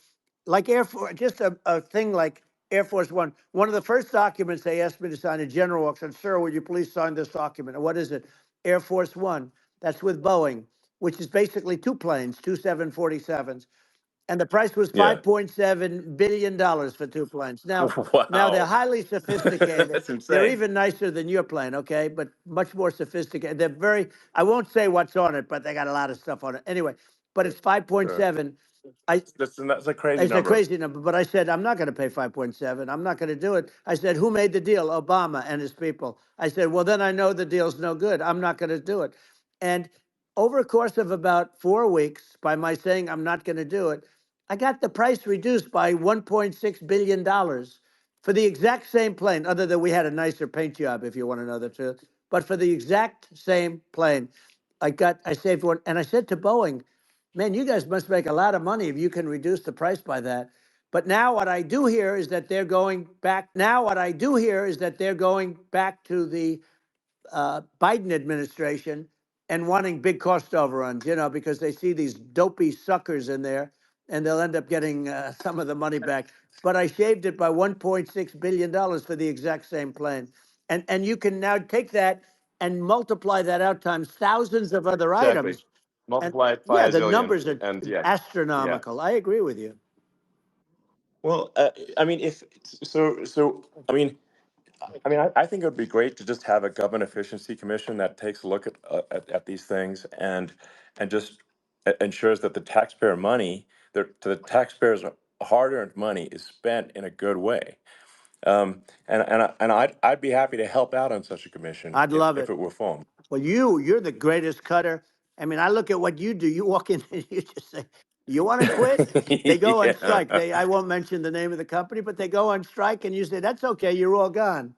like Air Force, just a thing like Air Force One. One of the first documents they asked me to sign, a general walks in, sir, would you please sign this document? And what is it? Air Force One. That's with Boeing, which is basically two planes, two 747s. And the price was Yeah. $5.7 billion for two planes. Now they're Wow. highly sophisticated. That's They're insane. even nicer than your plane, okay? But much more sophisticated. They're very. I won't say what's on it, but they got a lot of stuff on it. Anyway, but it's Sure. 5.7. I That's a crazy It's a number. crazy number, but I said, I'm not going to pay 5.7. I'm not going to do it. I said, who made the deal? Obama and his people. I said, well, then I know the deal's no good. I'm not going to do it. And over a course of about 4 weeks, by my saying I'm not going to do it, I got the price reduced by $1.6 billion for the exact same plane, other than we had a nicer paint job, if you want to know the truth. But for the exact same plane, I saved one. And I said to Boeing, man, you guys must make a lot of money if you can reduce the price by that. But now what I do hear is that they're going back. Now what I do hear is that they're going back to the Biden administration and wanting big cost overruns, because they see these dopey suckers in there, and they'll end up getting some of the money back. But I shaved it by $1.6 billion for the exact same plane, and you can now take that and multiply that out times thousands of other Exactly. items, and Multiply it by yeah, a the zillion, numbers are and yeah, yeah. astronomical. I agree with you. Well, I mean, if so, I think it would be great to just have a government efficiency commission that takes a look at these things and just ensures that the taxpayer money, the taxpayers' hard-earned money, is spent in a good way. I'd be happy to help out on such a commission I'd love if it. it were formed. Well, you're the greatest cutter. I mean, I look at what you do. You walk in and you just say, "You want to quit?" They go on Yeah, strike. I won't mention the name of the company, but they go on strike, and you say, "That's okay. You're all gone.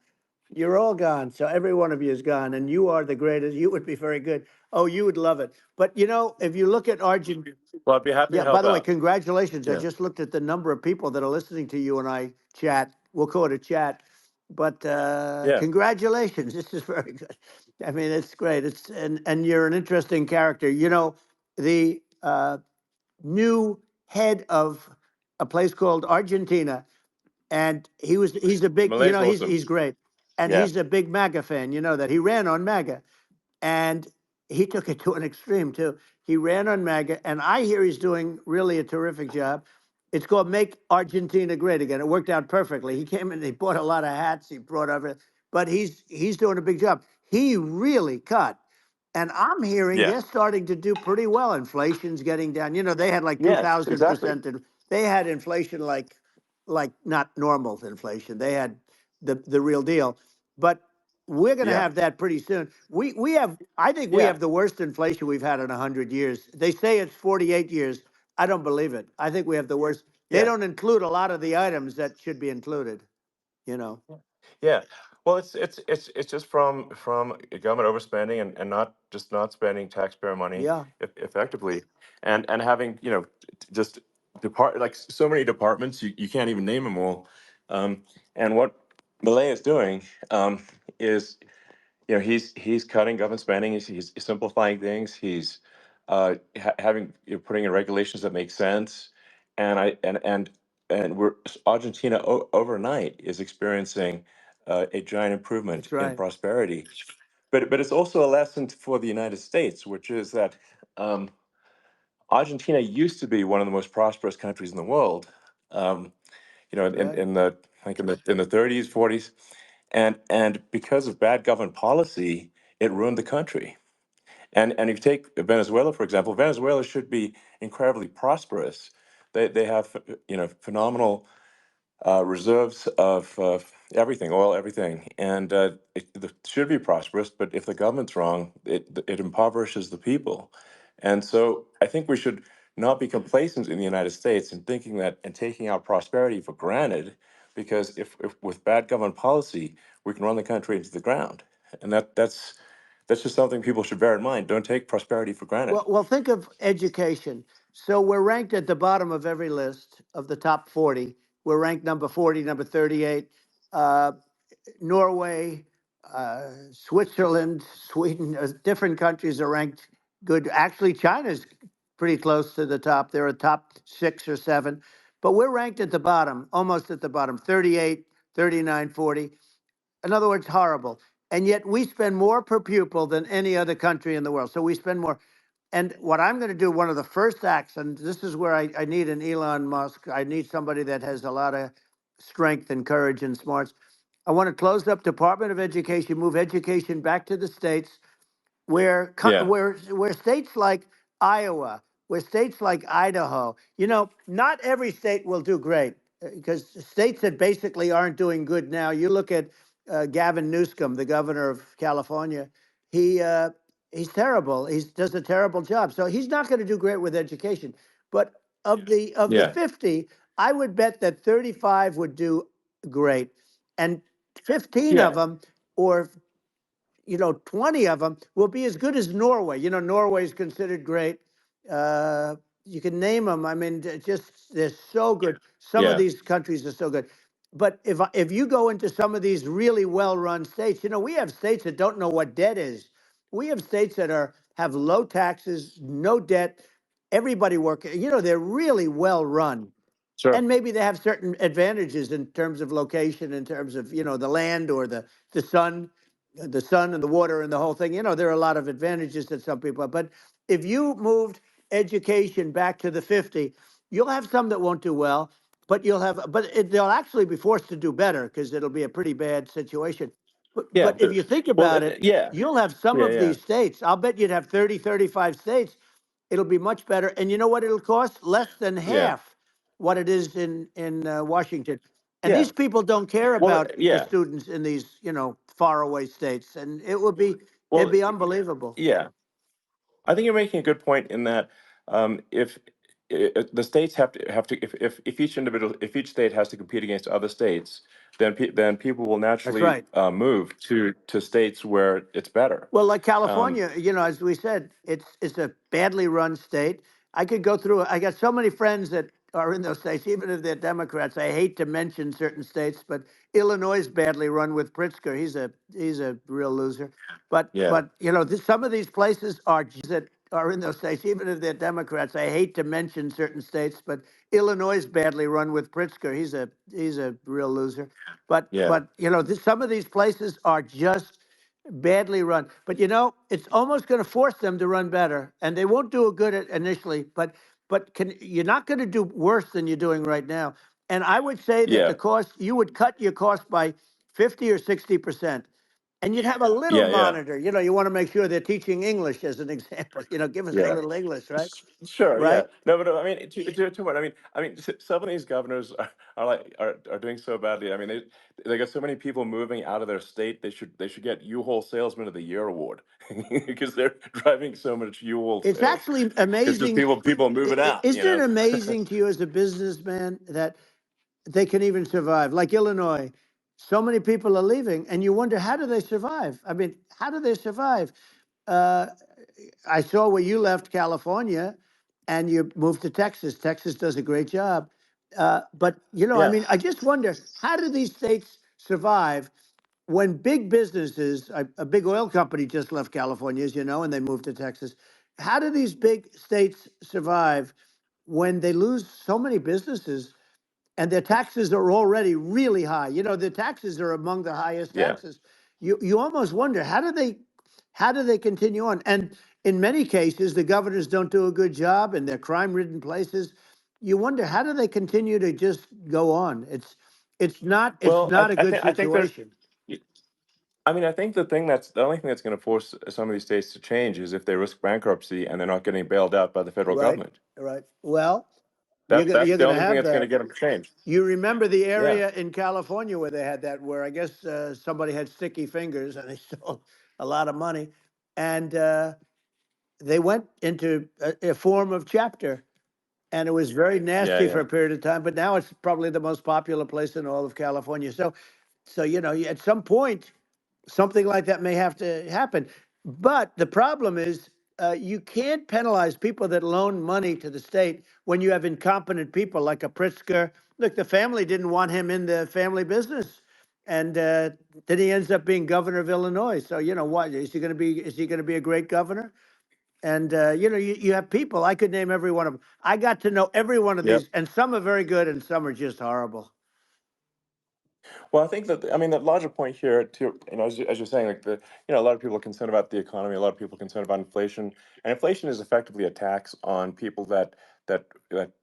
You're all gone." So every one of you is gone, and you are the greatest. You would be very good. Oh, you would love it. But if you look at Argentina. well, I'd be happy to Yeah, by help the way, out. congratulations. I Yeah, just looked at the number of people that are listening to you and I chat. We'll call it a chat. But yeah. congratulations. This is very good. I mean, it's great. And you're an interesting character. The new head of a place called Argentina, and he's a big, Malay's awesome. he's great. And Yeah, he's a big MAGA fan, that he ran on MAGA. And he took it to an extreme too. He ran on MAGA, and I hear he's doing really a terrific job. It's called Make Argentina Great Again. It worked out perfectly. He came in, he bought a lot of hats, he brought everything, but he's doing a big job. He really cut. And I'm hearing yeah, they're starting to do pretty well. Inflation's getting down. They had like yes, exactly. 2,000%. They had inflation like not normal inflation. They had the real deal. But we're going to Yeah, have that pretty soon. We have, I think we yeah, have the worst inflation we've had in 100 years. They say it's 48 years. I don't believe it. I think we have the worst. They yeah. don't include a lot of the items that should be included. You know. Yeah. Well, it's just from government overspending and not spending taxpayer money Yeah, effectively, and having just like so many departments you can't even name them all. And what Malay is doing is he's cutting government spending. He's simplifying things. He's having putting in regulations that make sense, and I and we're Argentina overnight is experiencing a giant improvement that's in right. prosperity. But it's also a lesson for the United States, which is that um, Argentina used to be one of the most prosperous countries in the world. Um, That's right. in the like in the 30s, 40s, and because of bad government policy, it ruined the country. And if you take Venezuela, for example, Venezuela should be incredibly prosperous. They have phenomenal reserves of everything, oil, everything, and it should be prosperous. But if the government's wrong, it impoverishes the people. And so I think we should not be complacent in the United States in thinking that and taking our prosperity for granted, because if with bad government policy, we can run the country into the ground, and that's just something people should bear in mind. Don't take prosperity for granted. Well, think of education. So we're ranked at the bottom of every list of the top 40. We're ranked number 40, number 38. Uh, Norway, Switzerland, Sweden, different countries are ranked good. Actually, China's pretty close to the top. They're a top 6 or 7. but we're ranked at the bottom, almost at the bottom, 38, 39, 40. In other words, horrible. And yet we spend more per pupil than any other country in the world. So we spend more. And what I'm going to do, one of the first acts, and this is where I need an Elon Musk, I need somebody that has a lot of strength and courage and smarts. I want to close up Department of Education, move education back to the states, where Yeah. where states like Iowa, where states like Idaho, not every state will do great, because states that basically aren't doing good now. You look at Gavin Newsom, the governor of California. He he's terrible. He does a terrible job. So he's not going to do great with education. But of the Yeah. 50, I would bet that 35 would do great, and 15 of Yeah. them, or 20 of them will be as good as Norway. Norway is considered great. Uh, you can name them. I mean, just they're so good. Some of Yeah. these countries are so good. But if you go into some of these really well-run states, we have states that don't know what debt is. We have states that have low taxes, no debt, everybody working. They're really well run, Sure. and maybe they have certain advantages in terms of location, in terms of the land, or the sun, and the water and the whole thing. There are a lot of advantages that some people have. But if you moved education back to the 50, you'll have some that won't do well, but they'll actually be forced to do better, because it'll be a pretty bad situation. Yeah. But if you think Well, about it, yeah. you'll have some Yeah. of Yeah. these states. I'll bet you'd have 30, 35 states. It'll be much better. And you know what it'll cost? Less than Yeah. half what it is in Washington. And Yeah. these people don't care Well, about the yeah. students in these, faraway states. And it'd Well, be unbelievable. yeah. I think you're making a good point in that if the states have to if each state has to compete against other states, then people will That's naturally right. move to states where it's better. Well, like Um, California, as we said, it's a badly run state. I could go through. I got so many friends that are in those states, even if they're Democrats. I hate to mention certain states, but Illinois is badly run with Pritzker. He's a real loser. But yeah. but some of these places that are in those states, even if they're Democrats. I hate to mention certain states, but Illinois is badly run with Pritzker. He's a real loser. Yeah. Some of these places are just badly run. But it's almost going to force them to run better, and they won't do a good at initially. But you're not going to do worse than you're doing right now. And I would say that Yeah. the cost you would cut your cost by 50 or 60%. And you'd have a little Yeah. Yeah. monitor. You want to make sure they're teaching English as an example. Give us a Yeah. little English, right? Sure, yeah. Right? No, but I mean, to what? Some of these governors are doing so badly. I mean, they got so many people moving out of their state. They should get U-Haul Salesman of the Year award because they're driving so much U-Haul It's sales. actually Because just amazing. people moving out. Isn't it amazing to you as a businessman that they can even survive? Like Illinois, so many people are leaving, and you wonder, how do they survive? I mean, how do they survive? Uh, I saw where you left California and you moved to Texas. Texas does a great job. But, I Yeah, mean, I just wonder, how do these states survive when big businesses, a big oil company just left California, as you know, and they moved to Texas? How do these big states survive when they lose so many businesses and their taxes are already really high? The taxes are among the highest yeah. taxes. You almost wonder, how do they continue on? And in many cases, the governors don't do a good job, and they're crime-ridden places. You wonder, how do they continue to just go on? It's Well, not a good I think there's. situation. I think the only thing that's going to force some of these states to change is if they risk bankruptcy and they're not getting bailed out by the federal Right, government. right. Well, That's you're the gonna only thing have that's going to that. get them to change. You remember the Yeah, area in California where they had that, where I guess somebody had sticky fingers and they stole a lot of money, and they went into a form of chapter, and it was very yeah, nasty for yeah. a period of time. But now it's probably the most popular place in all of California. So at some point, something like that may have to happen. But the problem is, you can't penalize people that loan money to the state when you have incompetent people like a Pritzker. Look, the family didn't want him in the family business, and then he ends up being governor of Illinois. So what is he going to be? Is he going to be a great governor? And you have people. I could name every one of them. I got to know every one of Yep. these, and some are very good, and some are just horrible. Well, I think that, I mean, the larger point here, too, as you're saying, like a lot of people are concerned about the economy, a lot of people are concerned about inflation, and inflation is effectively a tax on people that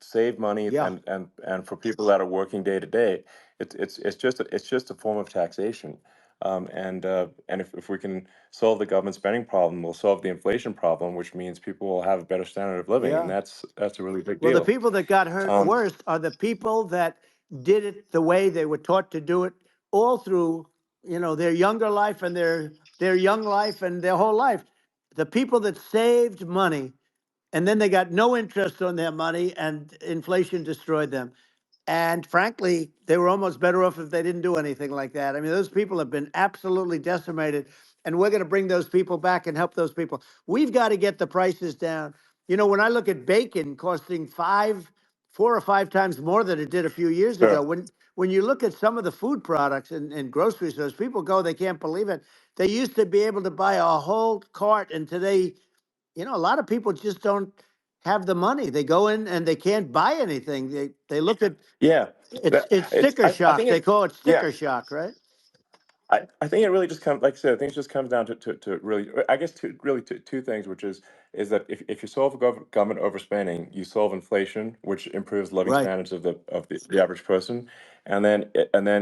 save money, Yeah, and for people that are working day to day, it's just a form of taxation. And if we can solve the government spending problem, we'll solve the inflation problem, which means people will have a better standard of living, and yeah. that's a really big Well, the deal. people that got hurt Um, worst are the people that did it the way they were taught to do it all through, their younger life and their young life and their whole life. The people that saved money and then they got no interest on their money and inflation destroyed them. And frankly, they were almost better off if they didn't do anything like that. I mean, those people have been absolutely decimated, and we're going to bring those people back and help those people. We've got to get the prices down. When I look at bacon costing 4 or 5 times more than it did a few years ago, sure. when you look at some of the food products in grocery stores, people go, they can't believe it. They used to be able to buy a whole cart, and today, a lot of people just don't have the money. They go in and they can't buy anything. They look at Yeah, it's it's. sticker I think shock. They it. call it Yeah, sticker shock, right? I think it really just comes, like I said, I think it just comes down to really, I guess, two things, which is that if you solve government overspending, you solve inflation, which improves living Right. standards of the average person, and then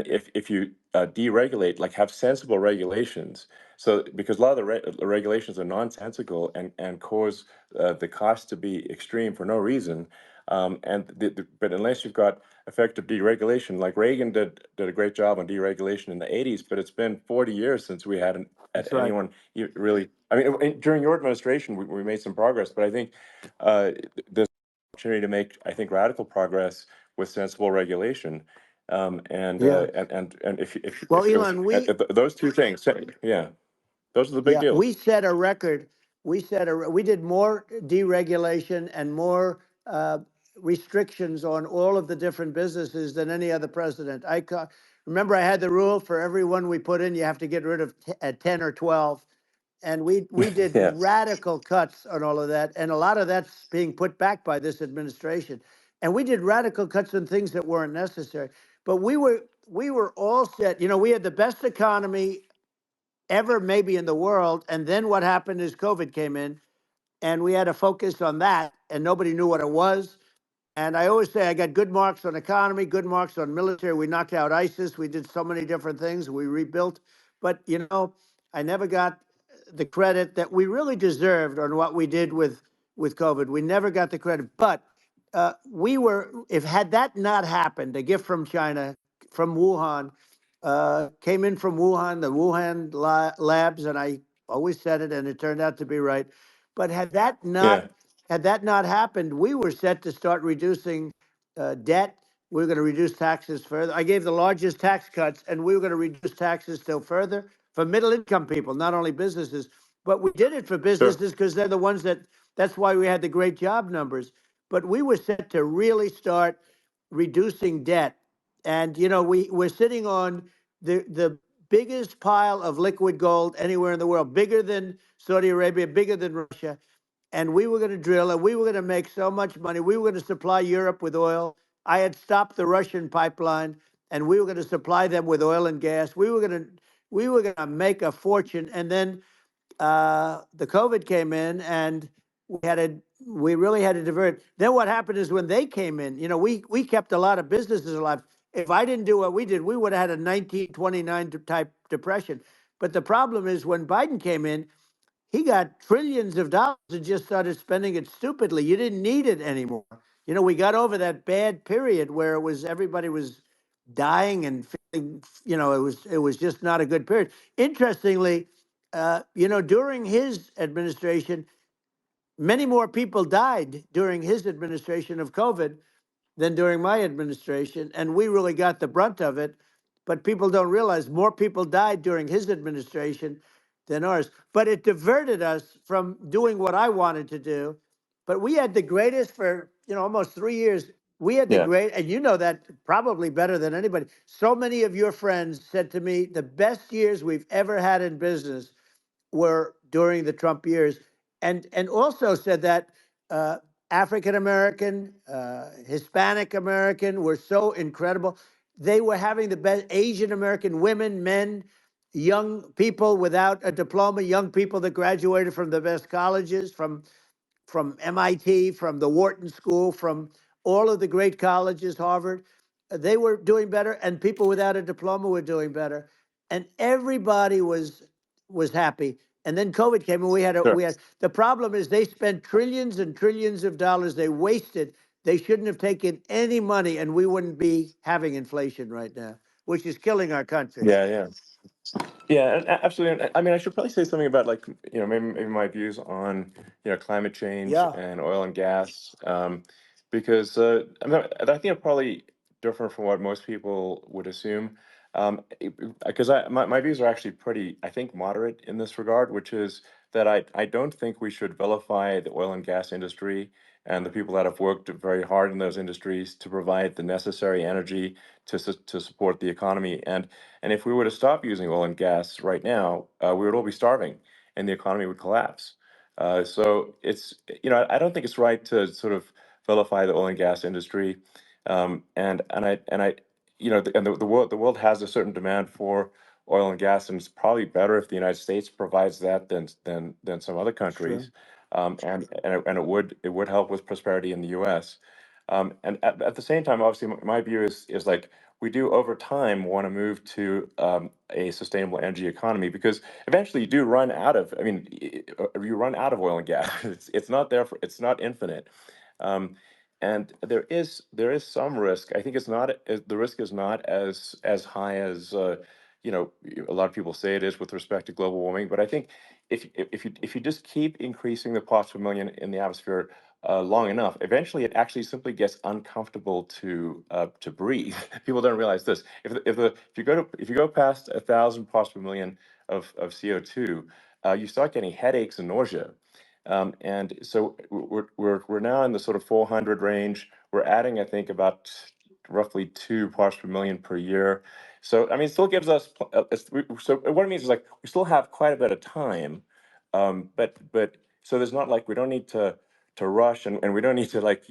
if you deregulate, like have sensible regulations, so because a lot of the regulations are nonsensical and cause the cost to be extreme for no reason, but unless you've got effective deregulation, like Reagan did a great job on deregulation in the 80s, but it's been 40 years since we had That's right. anyone really. I mean, during your administration, we made some progress, but I think uh, there's an opportunity to make, I think, radical progress with sensible regulation. Yeah. And Well, if Elon, those two things, yeah, those are the big yeah, deals. we set a record. We did more deregulation and more restrictions on all of the different businesses than any other president. Remember, I had the rule for everyone we put in, you have to get rid of 10 or 12. And we did Yes. radical cuts on all of that, and a lot of that's being put back by this administration. And we did radical cuts on things that weren't necessary. But we were all set. We had the best economy ever, maybe in the world. And then what happened is COVID came in, and we had to focus on that, and nobody knew what it was. And I always say I got good marks on economy, good marks on military. We knocked out ISIS. We did so many different things. We rebuilt. But, I never got the credit that we really deserved on what we did with COVID. We never got the credit. But if had that not happened, a gift from China, from Wuhan, came in from Wuhan, the Wuhan labs, and I always said it, and it turned out to be right. But Yeah. had that not happened, we were set to start reducing debt. We were going to reduce taxes further. I gave the largest tax cuts, and we were going to reduce taxes still further for middle income people, not only businesses. But we did it for Sure. businesses because they're the ones that's why we had the great job numbers. But we were set to really start reducing debt. And, we're sitting on the biggest pile of liquid gold anywhere in the world, bigger than Saudi Arabia, bigger than Russia. And we were going to drill, and we were going to make so much money. We were going to supply Europe with oil. I had stopped the Russian pipeline, and we were going to supply them with oil and gas. We were going to make a fortune. And then the COVID came in, and we really had to divert. Then what happened is when they came in, we kept a lot of businesses alive. If I didn't do what we did, we would have had a 1929 type depression. But the problem is when Biden came in, he got trillions of dollars and just started spending it stupidly. You didn't need it anymore. We got over that bad period where everybody was dying and feeling, it was just not a good period. Interestingly, during his administration, many more people died during his administration of COVID than during my administration, and we really got the brunt of it. But people don't realize more people died during his administration than ours. But it diverted us from doing what I wanted to do. But we had the greatest for almost 3 years. We had the Yeah. great, and you know that probably better than anybody. So many of your friends said to me, the best years we've ever had in business were during the Trump years. and also said that African American, Hispanic American were so incredible. They were having the best Asian American women, men, young people without a diploma, young people that graduated from the best colleges, from MIT, from the Wharton School, from all of the great colleges, Harvard. They were doing better, and people without a diploma were doing better, and everybody was happy. And then COVID came, and Sure. we had the problem is they spent trillions and trillions of dollars. They wasted. They shouldn't have taken any money, and we wouldn't be having inflation right now, which is killing our country. Yeah, yeah. Yeah, absolutely. I mean, I should probably say something about like, maybe my views on, climate change Yeah, and oil and gas, because I think I'm probably different from what most people would assume. Because my views are actually pretty, I think, moderate in this regard, which is that I don't think we should vilify the oil and gas industry and the people that have worked very hard in those industries to provide the necessary energy to support the economy. And if we were to stop using oil and gas right now, we would all be starving, and the economy would collapse. So it's I don't think it's right to sort of vilify the oil and gas industry, and I the world has a certain demand for oil and gas, and it's probably better if the United States provides that than some other sure. countries, and it would help with prosperity in the U.S. And at the same time, obviously, my view is like we do over time want to move to a sustainable energy economy because eventually you do run out of. I mean, you run out of oil and gas. It's not there for. It's not infinite. Um, and there is some risk. I think the risk is not as high as a lot of people say it is with respect to global warming. But I think if you just keep increasing the parts per million in the atmosphere long enough, eventually it actually simply gets uncomfortable to breathe. People don't realize this. If you go past 1,000 parts per million of CO2, you start getting headaches and nausea. And so we're now in the sort of 400 range. We're adding, I think, about roughly 2 parts per million per year. So I mean, it still gives us. So what it means is like we still have quite a bit of time, but so there's not like we don't need to rush, and we don't need to like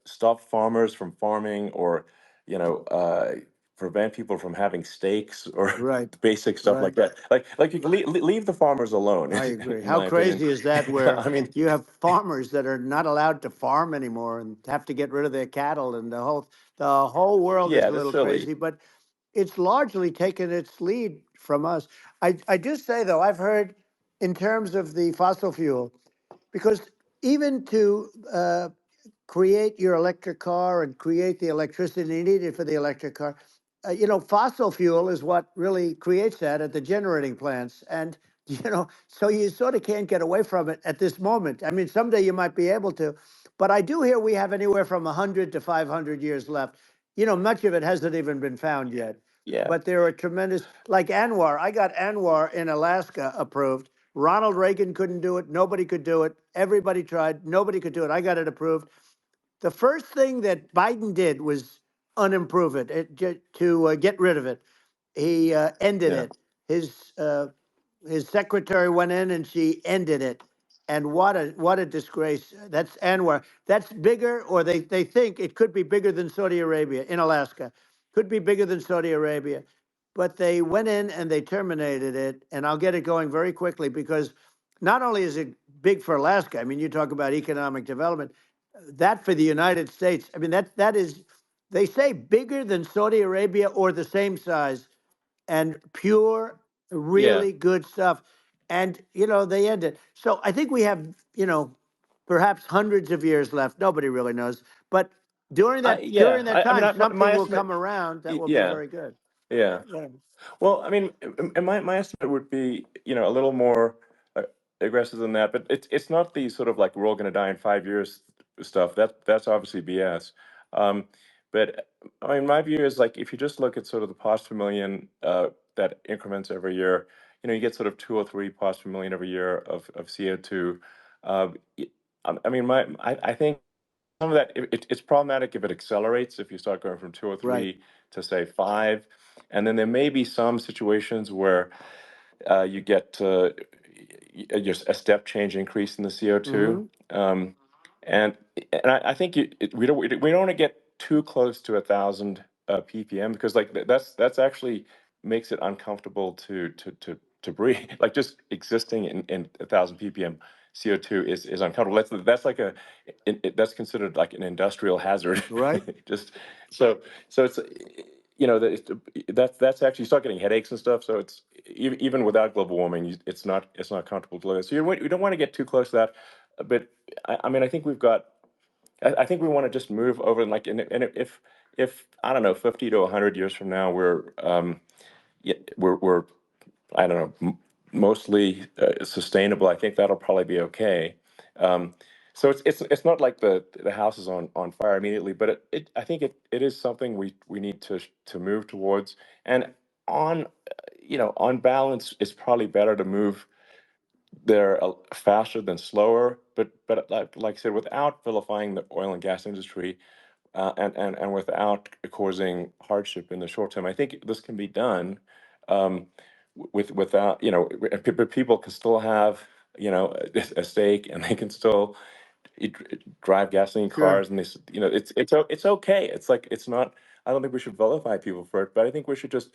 stop farmers from farming or you know uh, prevent people from having steaks or Right, basic stuff like right. that. Like you can leave the farmers alone, I agree. in How my opinion. crazy is that where I mean, you have farmers that are not allowed to farm anymore and have to get rid of their cattle and the whole world is yeah, a that's little silly. crazy, but it's largely taken its lead from us. I do say though, I've heard in terms of the fossil fuel, because even to create your electric car and create the electricity needed for the electric car. Fossil fuel is what really creates that at the generating plants. And, so you sort of can't get away from it at this moment. I mean, someday you might be able to, but I do hear we have anywhere from 100 to 500 years left. Much of it hasn't even been found yet. Yeah, But there are tremendous, like Anwar. I got Anwar in Alaska approved. Ronald Reagan couldn't do it. Nobody could do it. Everybody tried. Nobody could do it. I got it approved. The first thing that Biden did was unimprove to get rid of it. He ended yeah, it. His secretary went in and she ended it. And what a disgrace. That's Anwar. That's bigger, or they think it could be bigger than Saudi Arabia in Alaska. Could be bigger than Saudi Arabia. But they went in and they terminated it. And I'll get it going very quickly because not only is it big for Alaska, I mean, you talk about economic development, that for the United States, I mean, that is, they say bigger than Saudi Arabia or the same size, and pure, yeah. really good stuff. And, they end it. So I think we have, perhaps hundreds of years left. Nobody really knows. But during I that yeah. during that I mean, time, my something will estimate. come around that will be Yeah, very good. yeah. Yeah. Well, I mean, and my estimate would be, a little more aggressive than that, but it's not the sort of like we're all going to die in 5 years stuff. That's obviously BS. Um, but I mean, my view is like if you just look at sort of the parts per million that increments every year, you get sort of 2 or 3 parts per million every year of CO2. Uh, y- I mean, I think some of that it's problematic if it accelerates if you start going from two or Right. three to say five, and then there may be some situations where you get just a step change increase in the CO2. Mm-hmm. And I think we don't want to get too close to 1,000 ppm, because like that's actually makes it uncomfortable to breathe. Like just existing in 1,000 ppm CO2 is uncomfortable. That's like that's considered like an industrial hazard. Right. Just so it's that's actually, you start getting headaches and stuff. So it's even without global warming, it's not comfortable to live in. So you don't want to get too close to that. But I mean, I think we've got. I think we want to just move over, and like, and if I don't know, 50 to 100 years from now, we're I don't know, mostly sustainable. I think that'll probably be okay. Um, so it's not like the house is on fire immediately, but I think it is something we need to move towards. And on on balance, it's probably better to move there faster than slower. But like I said, without vilifying the oil and gas industry, and without causing hardship in the short term. I think this can be done, without, but people can still have, a stake, and they can still drive gasoline Sure. cars, and it's okay. It's like, it's not. I don't think we should vilify people for it, but I think we should just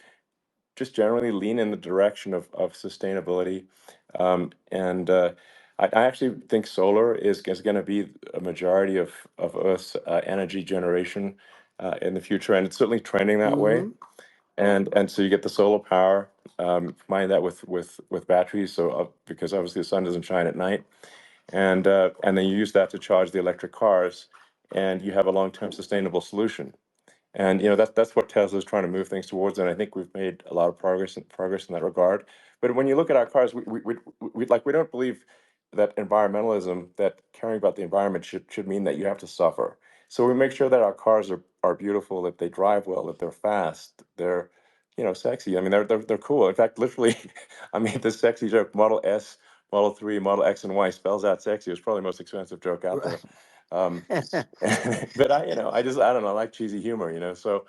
generally lean in the direction of sustainability. And I actually think solar is going to be a majority of Earth's energy generation in the future, and it's certainly trending that way. Mm-hmm. And so you get the solar power, combine that with batteries, so because obviously the sun doesn't shine at night, and then you use that to charge the electric cars, and you have a long-term sustainable solution. And that's what Tesla is trying to move things towards, and I think we've made a lot of progress in that regard. But when you look at our cars, we don't believe that environmentalism, that caring about the environment, should mean that you have to suffer. So we make sure that our cars are beautiful, that they drive well, that they're fast, they're sexy. I mean, they're cool. In fact, literally, I made this sexy joke: Model S, Model 3, Model X, and Y spells out sexy. It's probably the most expensive joke out there. Right. Um, but I don't know, I like cheesy humor, so,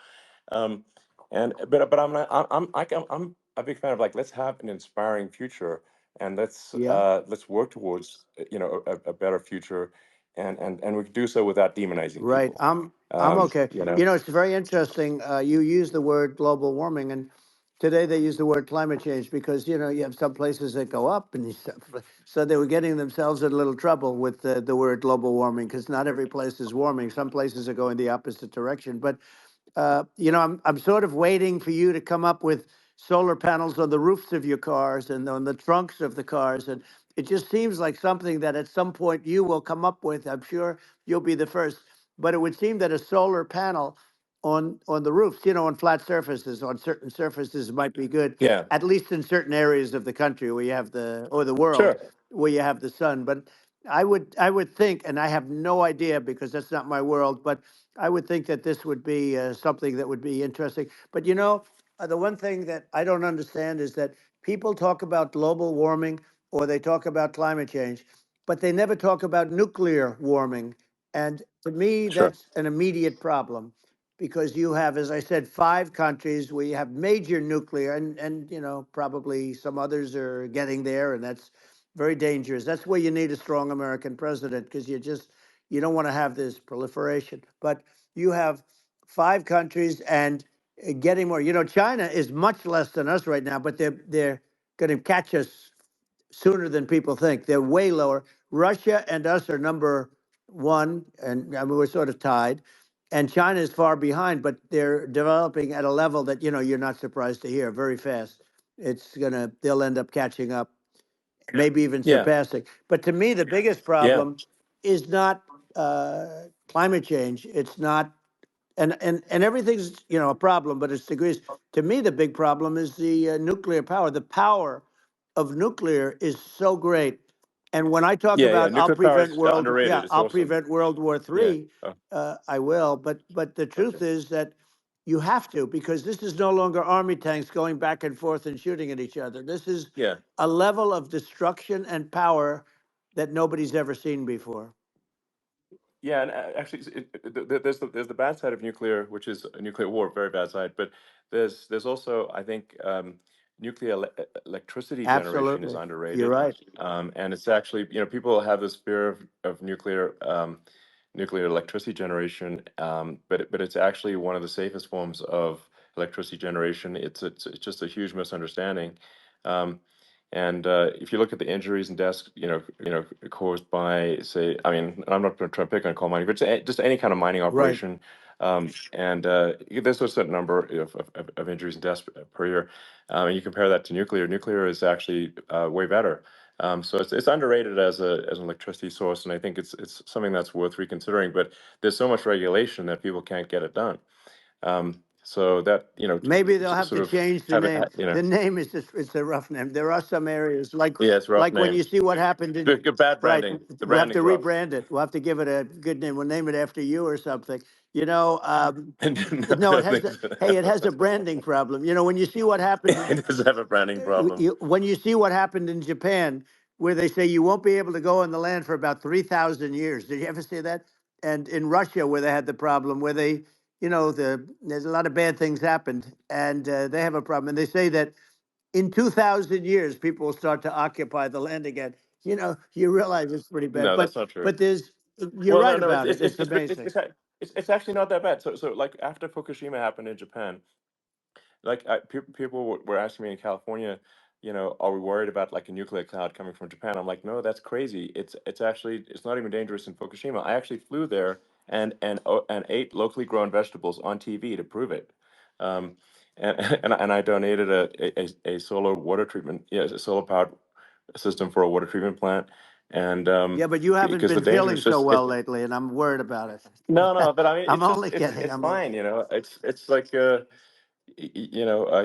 um, but I'm not, I'm a big fan of, like, let's have an inspiring future, and Yeah. let's work towards, a better future, and we can do so without demonizing Right. people. I'm okay. You know, It's very interesting. You use the word global warming, and today they use the word climate change because you have some places that go up, and so they were getting themselves in a little trouble with the word global warming because not every place is warming. Some places are going the opposite direction. But I'm sort of waiting for you to come up with solar panels on the roofs of your cars and on the trunks of the cars, and it just seems like something that at some point you will come up with. I'm sure you'll be the first, but it would seem that a solar panel on the roofs, on flat surfaces, on certain surfaces might be good, yeah, at least in certain areas of the country where you have the world sure, where you have the sun. But I would think, and I have no idea because that's not my world, but I would think that this would be something that would be interesting. But the one thing that I don't understand is that people talk about global warming or they talk about climate change, but they never talk about nuclear warming. And to me, sure, that's an immediate problem because you have, as I said, 5 countries where you have major nuclear, and probably some others are getting there, and that's very dangerous. That's where you need a strong American president because you don't want to have this proliferation. But you have 5 countries and getting more. China is much less than us right now, but they're going to catch us sooner than people think. They're way lower. Russia and us are number one, and I mean, we're sort of tied. And China is far behind, but they're developing at a level that you're not surprised to hear very fast. They'll end up catching up, maybe even yeah, surpassing. But to me, the biggest yeah, problem is not climate change. It's not, and everything's a problem, but it's degrees. To me, the big problem is the nuclear power. The power of nuclear is so great. And when I talk yeah. about Nuclear power is underrated. It's I'll awesome. prevent World War Yeah. III, Oh, I will. But the okay. truth is that you have to because this is no longer army tanks going back and forth and shooting at each other. This is Yeah. a level of destruction and power that nobody's ever seen before. Yeah, and actually, there's the bad side of nuclear, which is a nuclear war, very bad side. But there's also, I think, nuclear electricity generation is Absolutely. You're underrated. right. And it's actually, people have this fear of nuclear electricity generation, but it's actually one of the safest forms of electricity generation. It's just a huge misunderstanding. Um, and if you look at the injuries and deaths, caused by, say, I mean, I'm not going to try to pick on coal mining, but just any kind of mining Right. operation, and there's a certain number of injuries and deaths per year. And you compare that to nuclear. Nuclear is actually way better. So it's underrated as an electricity source, and I think it's something that's worth reconsidering. But there's so much regulation that people can't get it done. So that Maybe they'll have sort to of change the have it, name. The name is just, it's a rough name. There are some areas yeah, it's a rough like when name. you see what happened in, Good bad right, branding. The we'll have to branding's rough. rebrand it. We'll have to give it a good name. We'll name it after you or something. You know, No, no, I it don't has think a, so. hey, it has a branding problem. You know, when you see what happened It does have a branding problem. when you see what happened in Japan, where they say you won't be able to go on the land for about 3,000 years. Did you ever see that? And in Russia, where they had the problem, where they, there's a lot of bad things happened, and they have a problem. And they say that in 2,000 years, people will start to occupy the land again. You realize it's pretty bad. No, But that's not true. but you're Well, no, right no, about it. It's amazing. it's actually not that bad. So like after Fukushima happened in Japan, like people were asking me in California, are we worried about like a nuclear cloud coming from Japan? I'm like, no, that's crazy. It's actually it's not even dangerous in Fukushima. I actually flew there and ate locally grown vegetables on TV to prove it. Um, and and I donated a solar water treatment, a solar powered system for a water treatment plant, and Yeah, but you haven't because the been danger feeling is so just well lately, and I'm worried about no, it. no, but I mean, I'm it's just only kidding. it's I'm only fine, kidding. It's like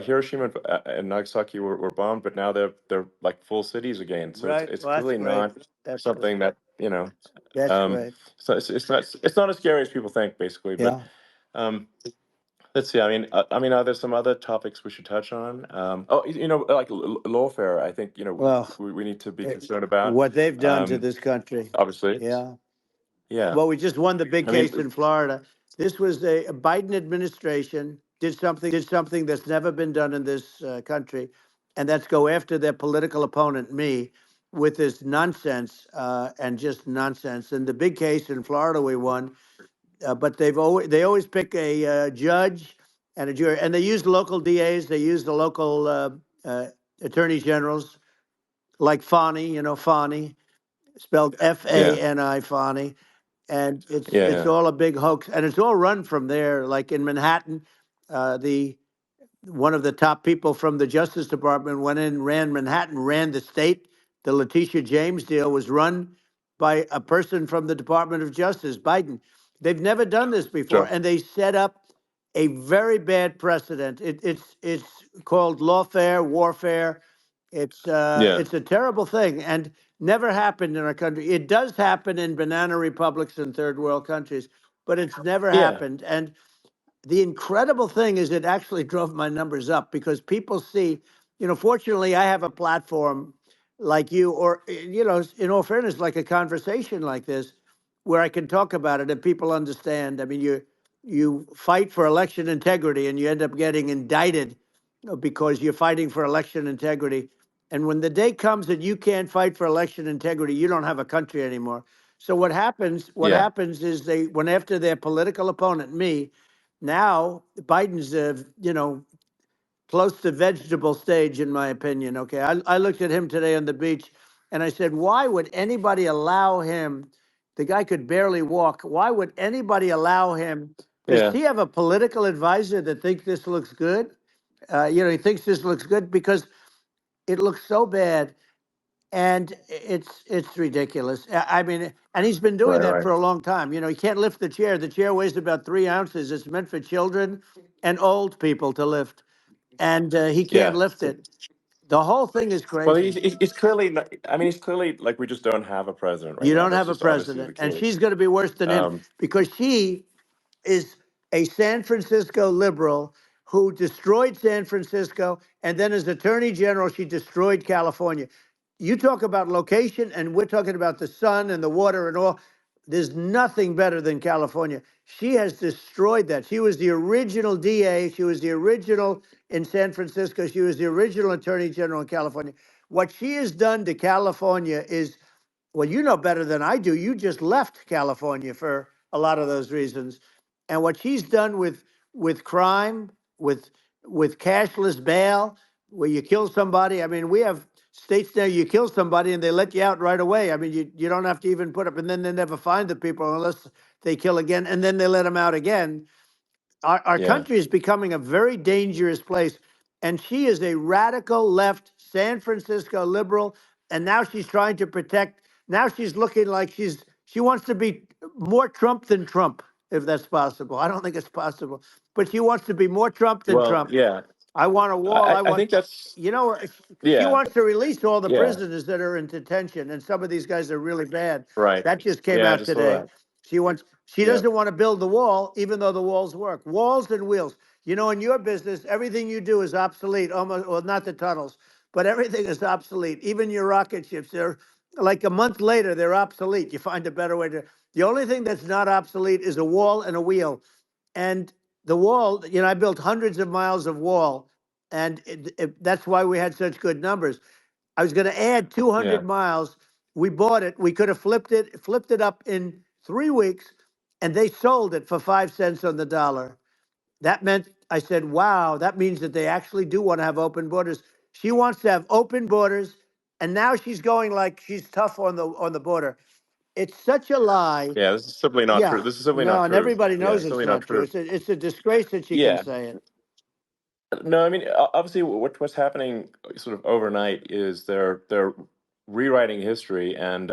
Hiroshima and Nagasaki were bombed, but now they're like full cities again. So Right. it's Well, that's clearly great. not That's great. something that That's um, great. so it's not as scary as people think, basically. But Yeah. um, let's see. I mean, are there some other topics we should touch on? Oh, like lawfare. I think Well, we need to be eh, concerned about. what they've done to Um, this country. obviously, Yeah. yeah. Well, we just won the big I mean, case in Florida. This was a Biden administration did something that's never been done in this country, and that's go after their political opponent, me, with this nonsense and just nonsense. And the big case in Florida we won, but they always pick a judge and a jury, and they use local DAs. They use the local attorney generals like Fani, Fani, spelled yeah, Fani, Fani, and yeah, it's yeah. all a big hoax, and it's all run from there. Like in Manhattan, the one of the top people from the Justice Department went in, ran Manhattan, ran the state. The Letitia James deal was run by a person from the Department of Justice, Biden. They've never done this before, Sure. and they set up a very bad precedent. It's called lawfare, warfare. Yeah, It's a terrible thing, and never happened in our country. It does happen in banana republics and third world countries, but it's never yeah, happened. And the incredible thing is it actually drove my numbers up because people see, fortunately I have a platform like you, or in all fairness, like a conversation like this where I can talk about it and people understand. I mean, you fight for election integrity and you end up getting indicted because you're fighting for election integrity. And when the day comes that you can't fight for election integrity, you don't have a country anymore. So what yeah, happens is they went after their political opponent, me. Now Biden's, close to vegetable stage, in my opinion. Okay, I looked at him today on the beach, and I said, why would anybody allow him? The guy could barely walk. Why would anybody allow him? Does yeah, he have a political advisor that thinks this looks good? He thinks this looks good because it looks so bad, and it's ridiculous. I mean, and he's been doing right, that right. for a long time. He can't lift the chair. The chair weighs about 3 ounces. It's meant for children and old people to lift, and he can't Yeah. lift it. The whole thing is Well, crazy. he's clearly not, I mean, he's clearly like we just don't have a president right You now. don't That's have a just obviously the president, and case. she's going to be worse than him Um, because she is a San Francisco liberal who destroyed San Francisco, and then as Attorney General, she destroyed California. You talk about location, and we're talking about the sun and the water and all. There's nothing better than California. She has destroyed that. She was the original DA. She was the original in San Francisco. She was the original Attorney General in California. What she has done to California is, well, you know better than I do. You just left California for a lot of those reasons. And what she's done with crime, with cashless bail, where you kill somebody. I mean, we have states now you kill somebody and they let you out right away. I mean, you don't have to even put up, and then they never find the people unless they kill again, and then they let them out again. Our Yeah. country is becoming a very dangerous place. And she is a radical left San Francisco liberal. And now she's trying to protect. Now she's looking like she wants to be more Trump than Trump, if that's possible. I don't think it's possible, but she wants to be more Trump than Well, Trump. yeah. I want a wall. I I want, think that's you know, she yeah. wants to release all the Yeah. prisoners that are in detention, and some of these guys are really bad. Right. That just came Yeah, I out just saw today. that. She Yeah. doesn't want to build the wall, even though the walls work. Walls and wheels. You know, in your business, everything you do is obsolete. Almost, well, not the tunnels, but everything is obsolete. Even your rocket ships, they're like a month later, they're obsolete. You find a better way to. The only thing that's not obsolete is a wall and a wheel. And the wall, you know, I built hundreds of miles of wall, and that's why we had such good numbers. I was going to add Yeah. 200 miles. We bought it. We could have flipped it up in 3 weeks, and they sold it for 5 cents on the dollar. That meant I said, "Wow, that means that they actually do want to have open borders." She wants to have open borders, and now she's going like she's tough on the border. It's such a lie. Yeah, this is simply not true. Yeah, This is simply not no, and true. everybody Yeah, knows it's it's simply not not true. true. It's a disgrace that she can Yeah. say it. No, I mean, obviously, what's happening sort of overnight is they're rewriting history and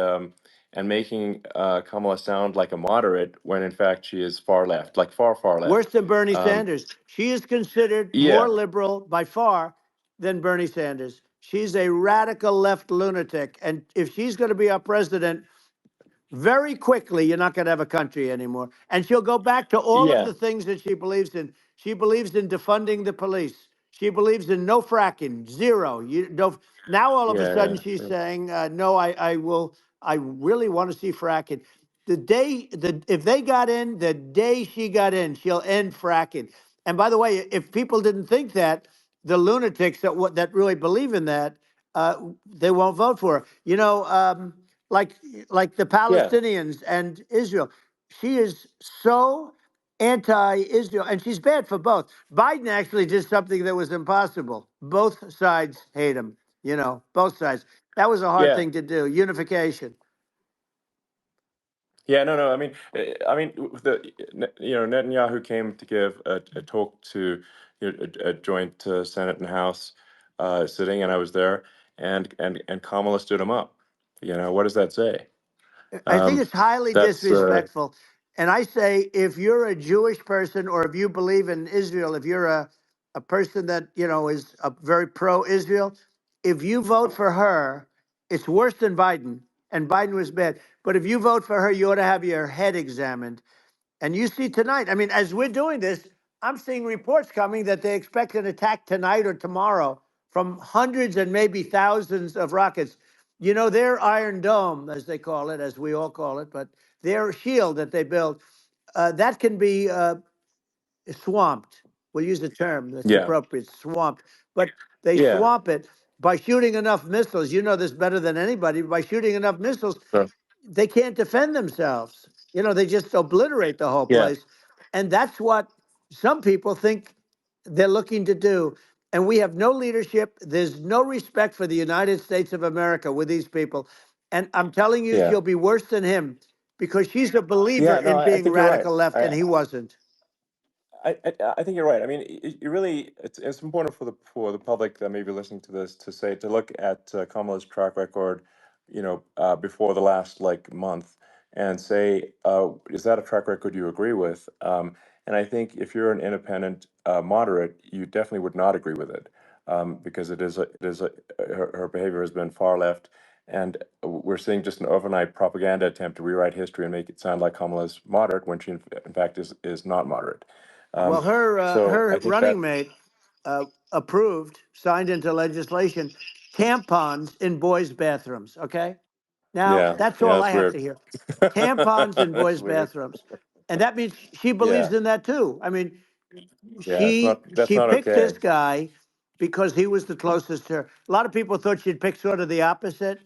making Kamala sound like a moderate when in fact she is far left, like far Worse left. than Bernie Um, Sanders. She is considered more yeah, liberal by far than Bernie Sanders. She's a radical left lunatic. And if she's going to be our president, very quickly, you're not going to have a country anymore. And she'll go back to all of yeah, the things that she believes in. She believes in defunding the police. She believes in no fracking, zero. You no. Now all of a sudden she's yeah. saying, no, I will. I really want to see fracking. If they got in, the day she got in, she'll end fracking. And by the way, if people didn't think that, the lunatics that really believe in that, they won't vote for her. You know, like like the Yeah. Palestinians and Israel. She is so anti-Israel, and she's bad for both. Biden actually did something that was impossible. Both sides hate him. You know, both sides. That was a hard Yeah. thing to do. Unification. Yeah, no. I mean, Netanyahu came to give a talk to a joint Senate and House sitting, and I was there, and Kamala stood him up. What does that say? I think Um, it's highly that's disrespectful. And I say, if you're a Jewish person or if you believe in Israel, if you're a person that, you know, is a very pro-Israel, if you vote for her, it's worse than Biden. And Biden was bad. But if you vote for her, you ought to have your head examined. And you see tonight, I mean, as we're doing this, I'm seeing reports coming that they expect an attack tonight or tomorrow from hundreds and maybe thousands of rockets. You know, their Iron Dome, as they call it, as we all call it, but their shield that they build, that can be swamped. We'll use the term that's yeah, appropriate, swamped. But they yeah, swamp it by shooting enough missiles. You know this better than anybody. By shooting enough missiles, sure. they can't defend themselves. You know, they just obliterate the whole Yeah, place. And that's what some people think they're looking to do. And we have no leadership. There's no respect for the United States of America with these people. And I'm telling you, yeah, she'll be worse than him because she's a believer yeah. No, in I being think you're right. radical left, and he wasn't. I think you're right. I mean, you really, it's important for the public that may be listening to this to look at Kamala's track record, before the last like month, and say, is that a track record you agree with? And I think if you're an independent moderate, you definitely would not agree with it, because her behavior has been far left, and we're seeing just an overnight propaganda attempt to rewrite history and make it sound like Kamala's moderate when she in fact is not moderate. Well, Um, so I her think that, running mate approved, signed into legislation, tampons in boys' bathrooms. Okay, Now, Yeah, that's yeah, all that's I have weird. to hear. Tampons in That's boys' weird. bathrooms. And that means she Yeah, believes in that too. I mean, yeah, it's not. That's she not picked okay. this guy because he was the closest to her. A lot of people thought she'd pick sort of the opposite,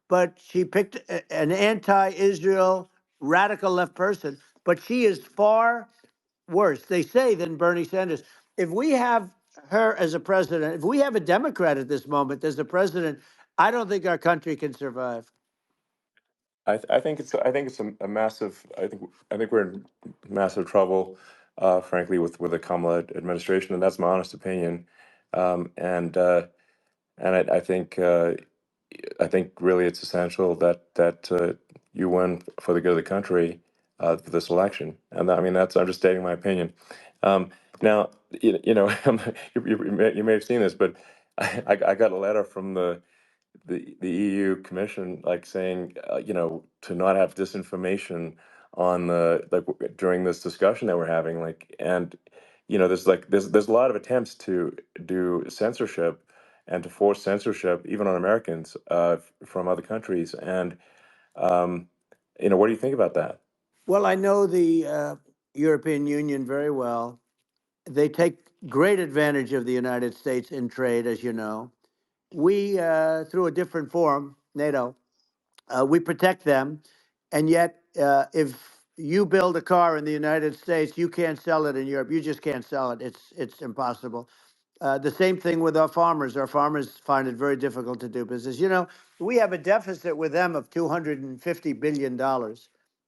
but she picked an anti-Israel radical left person. But she is far worse, they say, than Bernie Sanders. If we have her as a president, if we have a Democrat at this moment as the president, I don't think our country can survive. I think it's a massive. I think we're in massive trouble, frankly, with the Kamala administration, and that's my honest opinion. Um, and uh, and I think really it's essential that you win for the good of the country for this election. And I mean that's I'm just stating my opinion. Now you know you may have seen this, but I got a letter from the EU Commission, like saying, to not have disinformation on the during this discussion that we're having, and there's a lot of attempts to do censorship and to force censorship even on Americans from other countries, and um, what do you think about that? Well, I know the European Union very well. They take great advantage of the United States in trade, as you know. We, through a different forum, NATO, we protect them. And yet, if you build a car in the United States, you can't sell it in Europe. You just can't sell it. It's impossible. The same thing with our farmers. Our farmers find it very difficult to do business. You know, we have a deficit with them of $250 billion,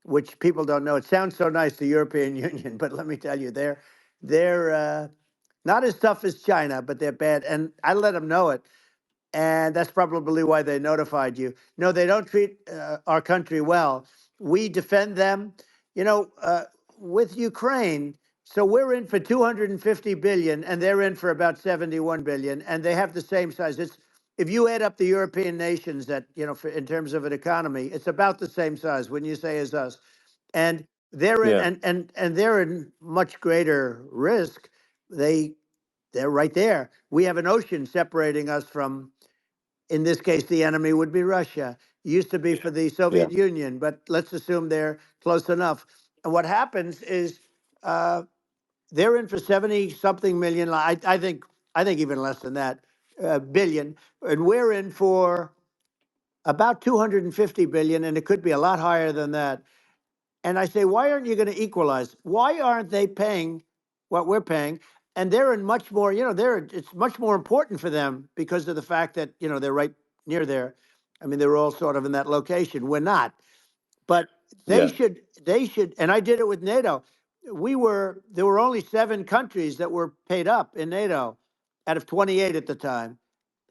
which people don't know. It sounds so nice, the European Union, but let me tell you, they're not as tough as China, but they're bad. And I let them know it, and that's probably why they notified you. No, they don't treat our country well. We defend them, you know, with Ukraine. So we're in for 250 billion, and they're in for about 71 billion, and they have the same size. It's if you add up the European nations that in terms of an economy, it's about the same size. When you say as us, and they're in, Yeah, and they're in much greater risk. They they're right there. We have an ocean separating us from, in this case, the enemy would be Russia. It used to be for the yeah, Soviet Union, but let's assume they're close enough. And what happens is uh, they're in for 70 something million. I think even less than that, billion, and we're in for about 250 billion, and it could be a lot higher than that. And I say, why aren't you going to equalize? Why aren't they paying what we're paying? And they're in much more, it's much more important for them because of the fact that, they're right near there. I mean, they're all sort of in that location. We're not. But yeah, they should, and I did it with NATO. There were only 7 countries that were paid up in NATO out of 28 at the time.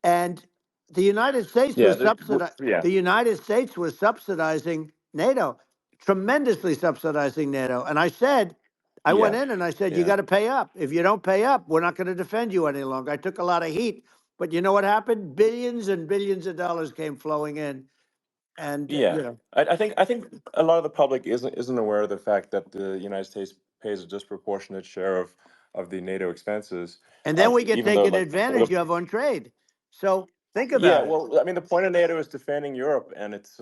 And the United States yeah, was the United States was subsidizing NATO, tremendously subsidizing NATO. And I said, I went yeah, in and I said, you yeah, got to pay up. If you don't pay up, we're not going to defend you any longer. I took a lot of heat, but you know what happened? Billions and billions of dollars came flowing in, and yeah. I think a lot of the public isn't aware of the fact that the United States pays a disproportionate share of the NATO expenses, and then we get even though taken advantage of on trade. So think yeah, about it. well, I mean, the point of NATO is defending Europe, and it's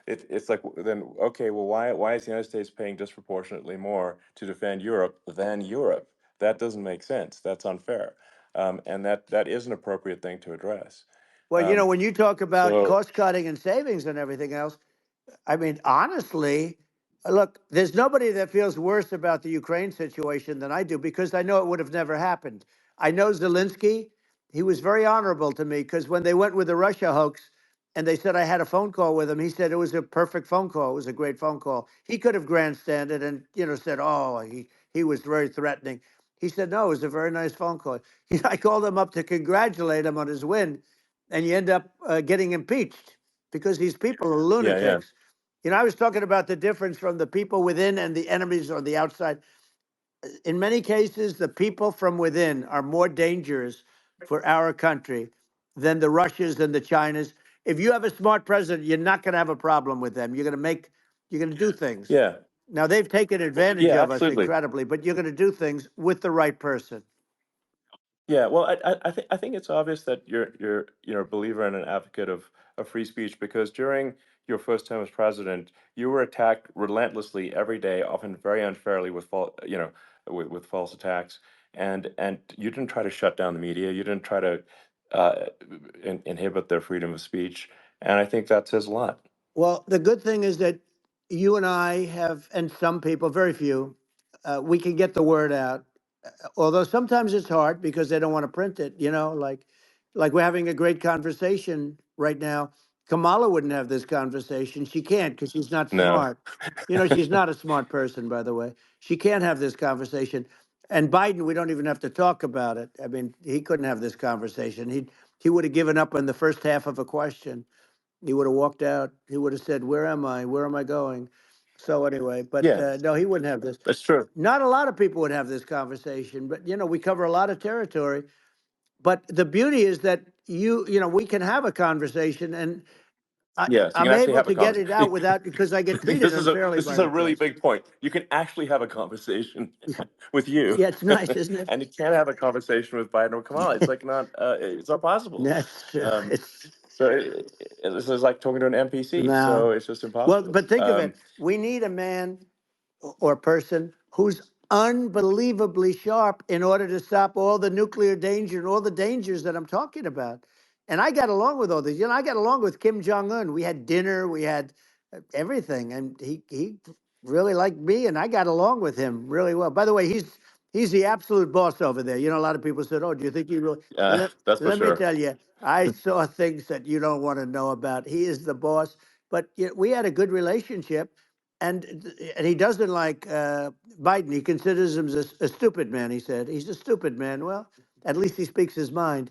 it's like then okay, well, why is the United States paying disproportionately more to defend Europe than Europe? That doesn't make sense. That's unfair, and that is an appropriate thing to address. Well, Um, when you talk about so cost cutting and savings and everything else, I mean, honestly, look, there's nobody that feels worse about the Ukraine situation than I do because I know it would have never happened. I know Zelensky. He was very honorable to me because when they went with the Russia hoax and they said I had a phone call with him, he said it was a perfect phone call. It was a great phone call. He could have grandstanded and, said, oh, he was very threatening. He said, no, it was a very nice phone call. I called him up to congratulate him on his win, and you end up getting impeached because these people are yeah, yeah, lunatics. I was talking about the difference from the people within and the enemies on the outside. In many cases, the people from within are more dangerous for our country than the Russias and the Chinas. If you have a smart president, you're not going to have a problem with them. You're going to do things. yeah, Now they've taken advantage yeah, of us absolutely. incredibly, but you're going to do things with the right person. Yeah, well, I think it's obvious that you're a believer and an advocate of free speech, because during your first term as president, you were attacked relentlessly every day, often very unfairly with with false attacks, and you didn't try to shut down the media. You didn't try to uh, inhibit their freedom of speech, and I think that says a lot. Well, the good thing is that you and I have, and some people, very few, we can get the word out. Although sometimes it's hard because they don't want to print it. Like we're having a great conversation right now. Kamala wouldn't have this conversation. She can't because she's not No. smart. She's not a smart person, by the way. She can't have this conversation. And Biden, we don't even have to talk about it. I mean, he couldn't have this conversation. He would have given up on the first half of a question. He would have walked out. He would have said, "Where am I? Where am I going?" So anyway, but Yeah, no, he wouldn't have this. that's true. Not a lot of people would have this conversation, but we cover a lot of territory. But the beauty is that we can have a conversation, and Yes, you can I'm actually able have a to get it out conversation. without because I get treated unfairly This by is the a really press. big point. You can actually have a conversation with you, Yeah, it's nice, isn't it? and you can't have a conversation with Biden or Kamala. It's like not it's not possible. That's true. Um, so this is like talking to an NPC. No. So it's just Well, impossible. but think of it. We need a man or person who's unbelievably sharp in order to stop all the nuclear danger and all the dangers that I'm talking about. And I got along with all these. I got along with Kim Jong Un. We had dinner, we had everything, and he really liked me, and I got along with him really well. By the way, he's the absolute boss over there. A lot of people said, "Oh, do you think he really?" That's for Let me sure. tell you, I saw things that you don't want to know about. He is the boss. But we had a good relationship, and he doesn't like Biden. He considers him a stupid man. He said he's a stupid man. Well, at least he speaks his mind.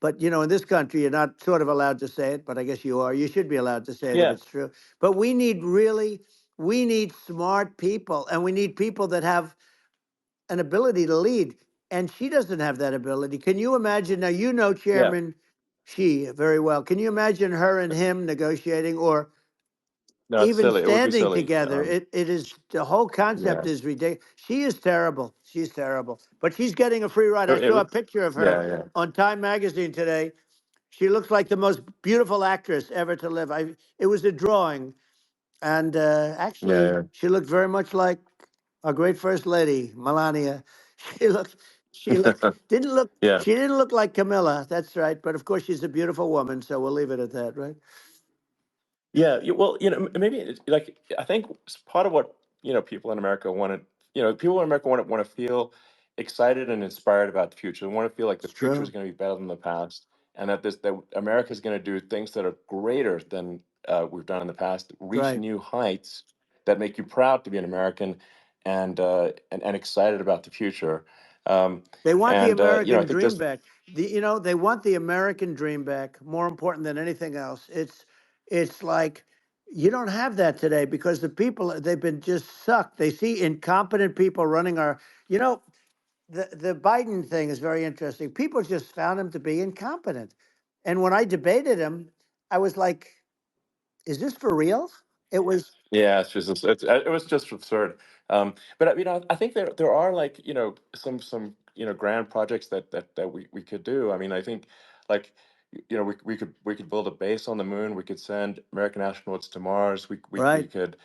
But in this country, you're not sort of allowed to say it, but I guess you are. You should be allowed to say it if Yeah, it's true. But we need smart people, and we need people that have an ability to lead. And she doesn't have that ability. Can you imagine? Now, yeah. Chairman Xi very well. Can you imagine her and him negotiating or No, it's even silly. It would be standing silly. together? It is the whole Yeah. concept is ridiculous. She is terrible. She's terrible. But she's getting a free ride. I It saw a would. picture of her Yeah, yeah, on Time Magazine today. She looks like the most beautiful actress ever to live. It was a drawing, and yeah, actually, yeah. she looked very much like our great first lady, Melania. She looked, she looked, didn't look, Yeah. she didn't look like Camilla. That's right. But of course, she's a beautiful woman, so we'll leave it at that, right? Yeah, well, maybe like I think part of what people in America want to, people in America want to feel excited and inspired about the future. They want to feel like the It's future is true. going to be better than the past, and that America is going to do things that are greater than we've done in the past, That's reach right. new heights that make you proud to be an American, and excited about the future. Um, They want the and I American think dream this, back. They want the American dream back. More important than anything else. It's like you don't have that today because the people they've been just sucked. They see incompetent people running our. You know, the Biden thing is very interesting. People just found him to be incompetent, and when I debated him, I was like, "Is this for real?" It was yeah, it was just absurd. But I think there are like some grand projects that we could do. I mean, I think like we could build a base on the moon. We could send American astronauts to Mars. We right. could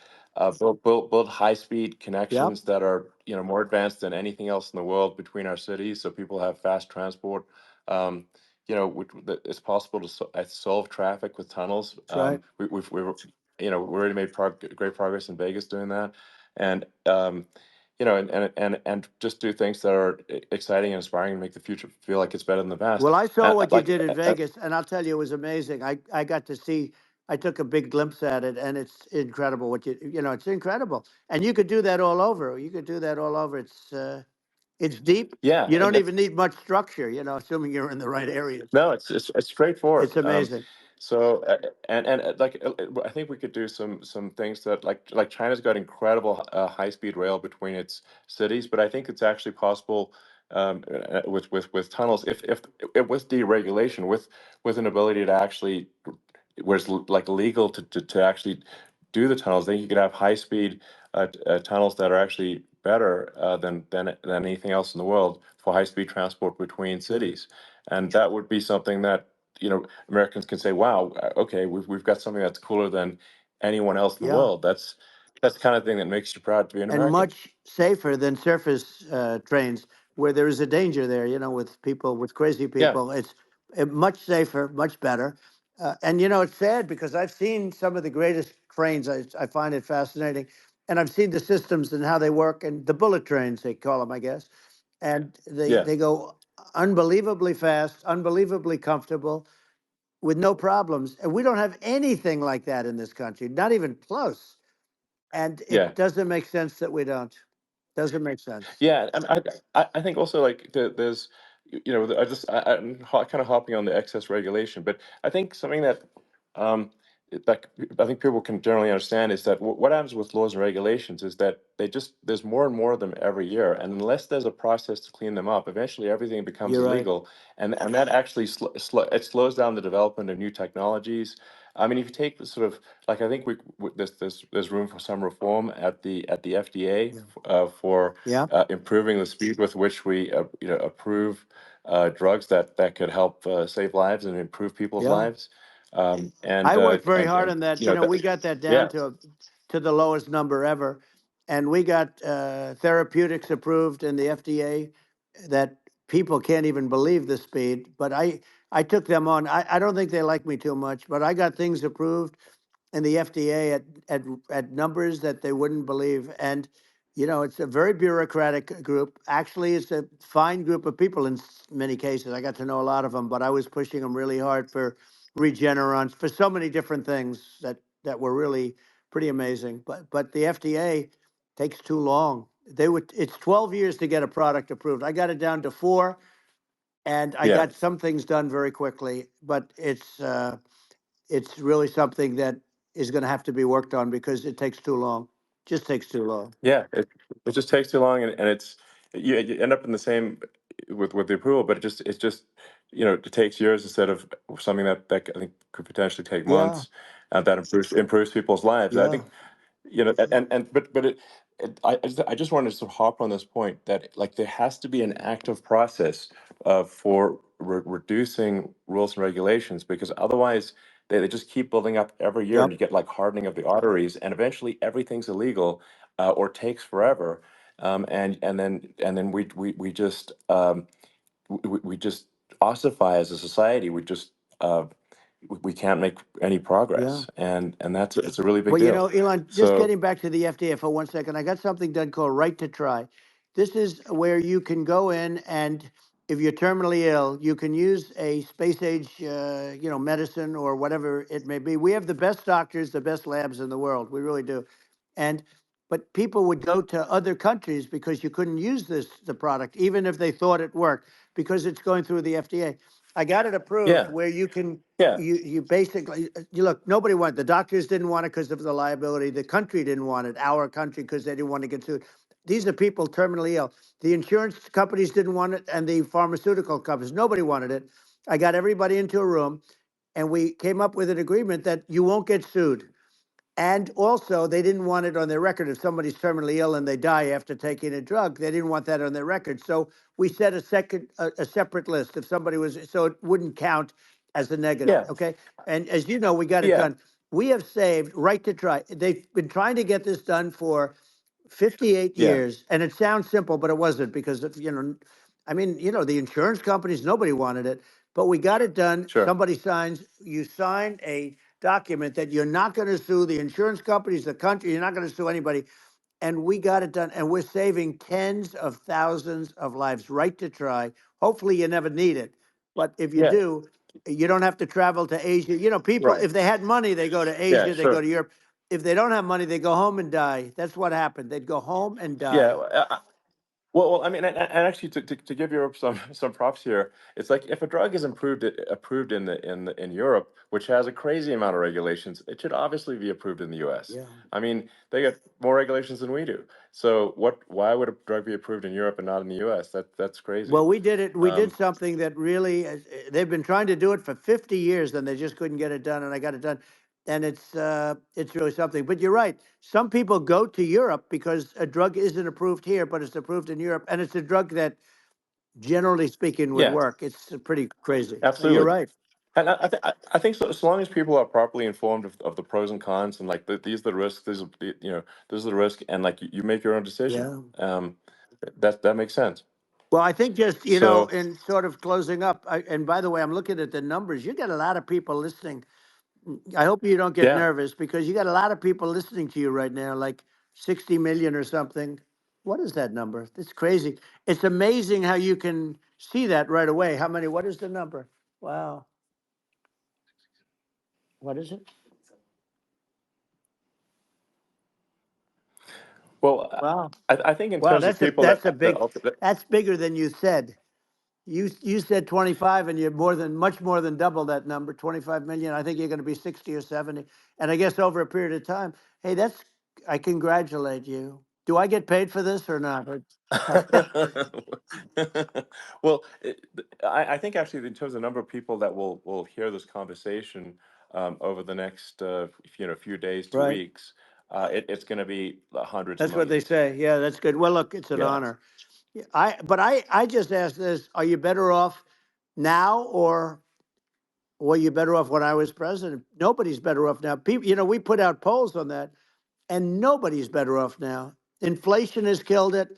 build high speed Yep, connections that are more advanced than anything else in the world between our cities, so people have fast transport. Um, it's possible to solve traffic with tunnels. that's right. We already made great progress in Vegas doing that, and and just do things that are exciting and inspiring and make the future feel like it's better than the past. Well, I saw And what you did in Vegas, and I'll tell you, it was amazing. I got to see. I took a big glimpse at it, and it's incredible. It's incredible, and you could do that all over. You could do that all over. It's deep. yeah, You and don't even need much structure. Assuming you're in the right areas. no, it's It's straightforward. amazing. So I think we could do some things that like China's got incredible high speed rail between its cities, but I think it's actually possible with tunnels if with deregulation with an ability to actually where it's like legal to actually do the tunnels. Then you could have high speed tunnels that are actually better than anything else in the world for high-speed transport between Yeah. cities. And that would be something that, Americans can say, wow, okay, we've got something that's cooler than anyone else in the Yeah. world. That's the kind of thing that makes you proud to be an And American. much safer than surface trains, where there is a danger there. With people, with crazy Yeah, people, it's much safer, much better. And it's sad because I've seen some of the greatest trains. I find it fascinating, and I've seen the systems and how they work, and the bullet trains they call them, I guess. And they yeah, they go unbelievably fast, unbelievably comfortable, with no problems. And we don't have anything like that in this country, not even close. And yeah. it doesn't make sense that we don't. Doesn't make sense. Yeah, and I think also like there's I'm kind of hopping on the excess regulation, but I think something that um that I think people can generally understand is that what happens with laws and regulations is that there's more and more of them every year, and unless there's a process to clean them up, eventually everything becomes You're right. illegal, and that actually it slows down the development of new technologies. I mean, if you take the sort of like I think there's room for some reform at the FDA Yeah. for Yeah. improving the speed with which we approve drugs that could help save lives and improve people's Yeah. lives. I worked very hard And on that. We got that down yeah, to the lowest number ever, and we got therapeutics approved in the FDA that people can't even believe the speed. But I took them on. I don't think they like me too much, but I got things approved in the FDA at numbers that they wouldn't believe. And it's a very bureaucratic group. Actually, it's a fine group of people in many cases. I got to know a lot of them, but I was pushing them really hard for Regeneron, for so many different things that were really pretty amazing. But the FDA takes too long. It's 12 years to get a product approved. I got it down to 4, and I yeah. got some things done very quickly. But it's really something that is going to have to be worked on because it takes too long. Just takes too long. Yeah, it just takes too long, and it's you end up in the same with the approval, but it's just it takes years instead of something that I think could potentially take Yeah. months, that improves people's lives. I Yeah. think but I just wanted to sort of hop on this point that like there has to be an active process for reducing rules and regulations, because otherwise they just keep building up every year, and Yep. you get like hardening of the arteries, and eventually everything's illegal, or takes forever, and then we just we just ossify as a society. Uh, we can't make any Yeah. progress, and that's it's a really big Well, deal. Elon, just So getting back to the FDA for 1 second, I got something done called Right to Try. This is where you can go in, and if you're terminally ill, you can use a space age, medicine or whatever it may be. We have the best doctors, the best labs in the world. We really do. And but people would go to other countries because you couldn't use the product, even if they thought it worked, because it's going through the FDA. I got it approved yeah, where you can yeah, you basically you look, nobody wanted, the doctors didn't want it because of the liability, the country didn't want it, our country, because they didn't want to get sued. These are people terminally ill. The insurance companies didn't want it, and the pharmaceutical companies, nobody wanted it. I got everybody into a room, and we came up with an agreement that you won't get sued. And also, they didn't want it on their record. If somebody's terminally ill and they die after taking a drug, they didn't want that on their record. So we set a separate list if somebody was, so it wouldn't count as a negative. yeah, Okay. And as you know, we got it yeah, done. We have saved Right to Try. They've been trying to get this done for 58 yeah, years. And it sounds simple, but it wasn't, because I mean, the insurance companies, nobody wanted it, but we got it done. sure, Somebody signs, you sign a document that you're not going to sue the insurance companies, the country, you're not going to sue anybody. And we got it done. And we're saving tens of thousands of lives. Right to Try. Hopefully you never need it. But if you yeah, do, you don't have to travel to Asia. People, right, if they had money, they go to yeah, Asia, they go sure, to Europe. If they don't have money, they go home and die. That's what happened. They'd go home and yeah. die. Well, I mean, and actually, to give Europe some props here, it's like if a drug is approved in Europe, which has a crazy amount of regulations, it should obviously be approved in the U.S. Yeah. I mean, they get more regulations than we do. So why would a drug be approved in Europe and not in the U.S.? That's crazy. Well, we did it. We did Um, something that really, they've been trying to do it for 50 years, and they just couldn't get it done. And I got it done. and it's really something. But you're right. Some people go to Europe because a drug isn't approved here, but it's approved in Europe, and it's a drug that, generally speaking, would Yeah, work. It's pretty crazy. You're absolutely. right. And I think so, as long as people are properly informed of the pros and cons and like these are the risks, these are this is the risk, and like you make your own decision. Yeah. That makes sense. Well, I think just, So in sort of closing up, and by the way, I'm looking at the numbers. You got a lot of people listening. I hope you don't get yeah. nervous because you got a lot of people listening to you right now, like 60 million or something. What is that number? It's crazy. It's amazing how you can see that right away. How many? What is the number? Wow. What is it? Well, Wow. I think in Wow. terms of people That's a that big. That's bigger than you said. You said 25, and you're much more than double that number, 25 million. I think you're going to be 60 or 70. And I guess over a period of time, hey, I congratulate you. Do I get paid for this or not? well, I think actually in terms of the number of people that will hear this conversation over the next few days to Right. weeks, it's going to be hundreds of That's what they millions. say. Yeah, that's good. Well, look, it's an Yeah. honor. Yeah, I just asked this, are you better off now, or were you better off when I was president? Nobody's better off now. People, we put out polls on that, and nobody's better off now. Inflation has killed it.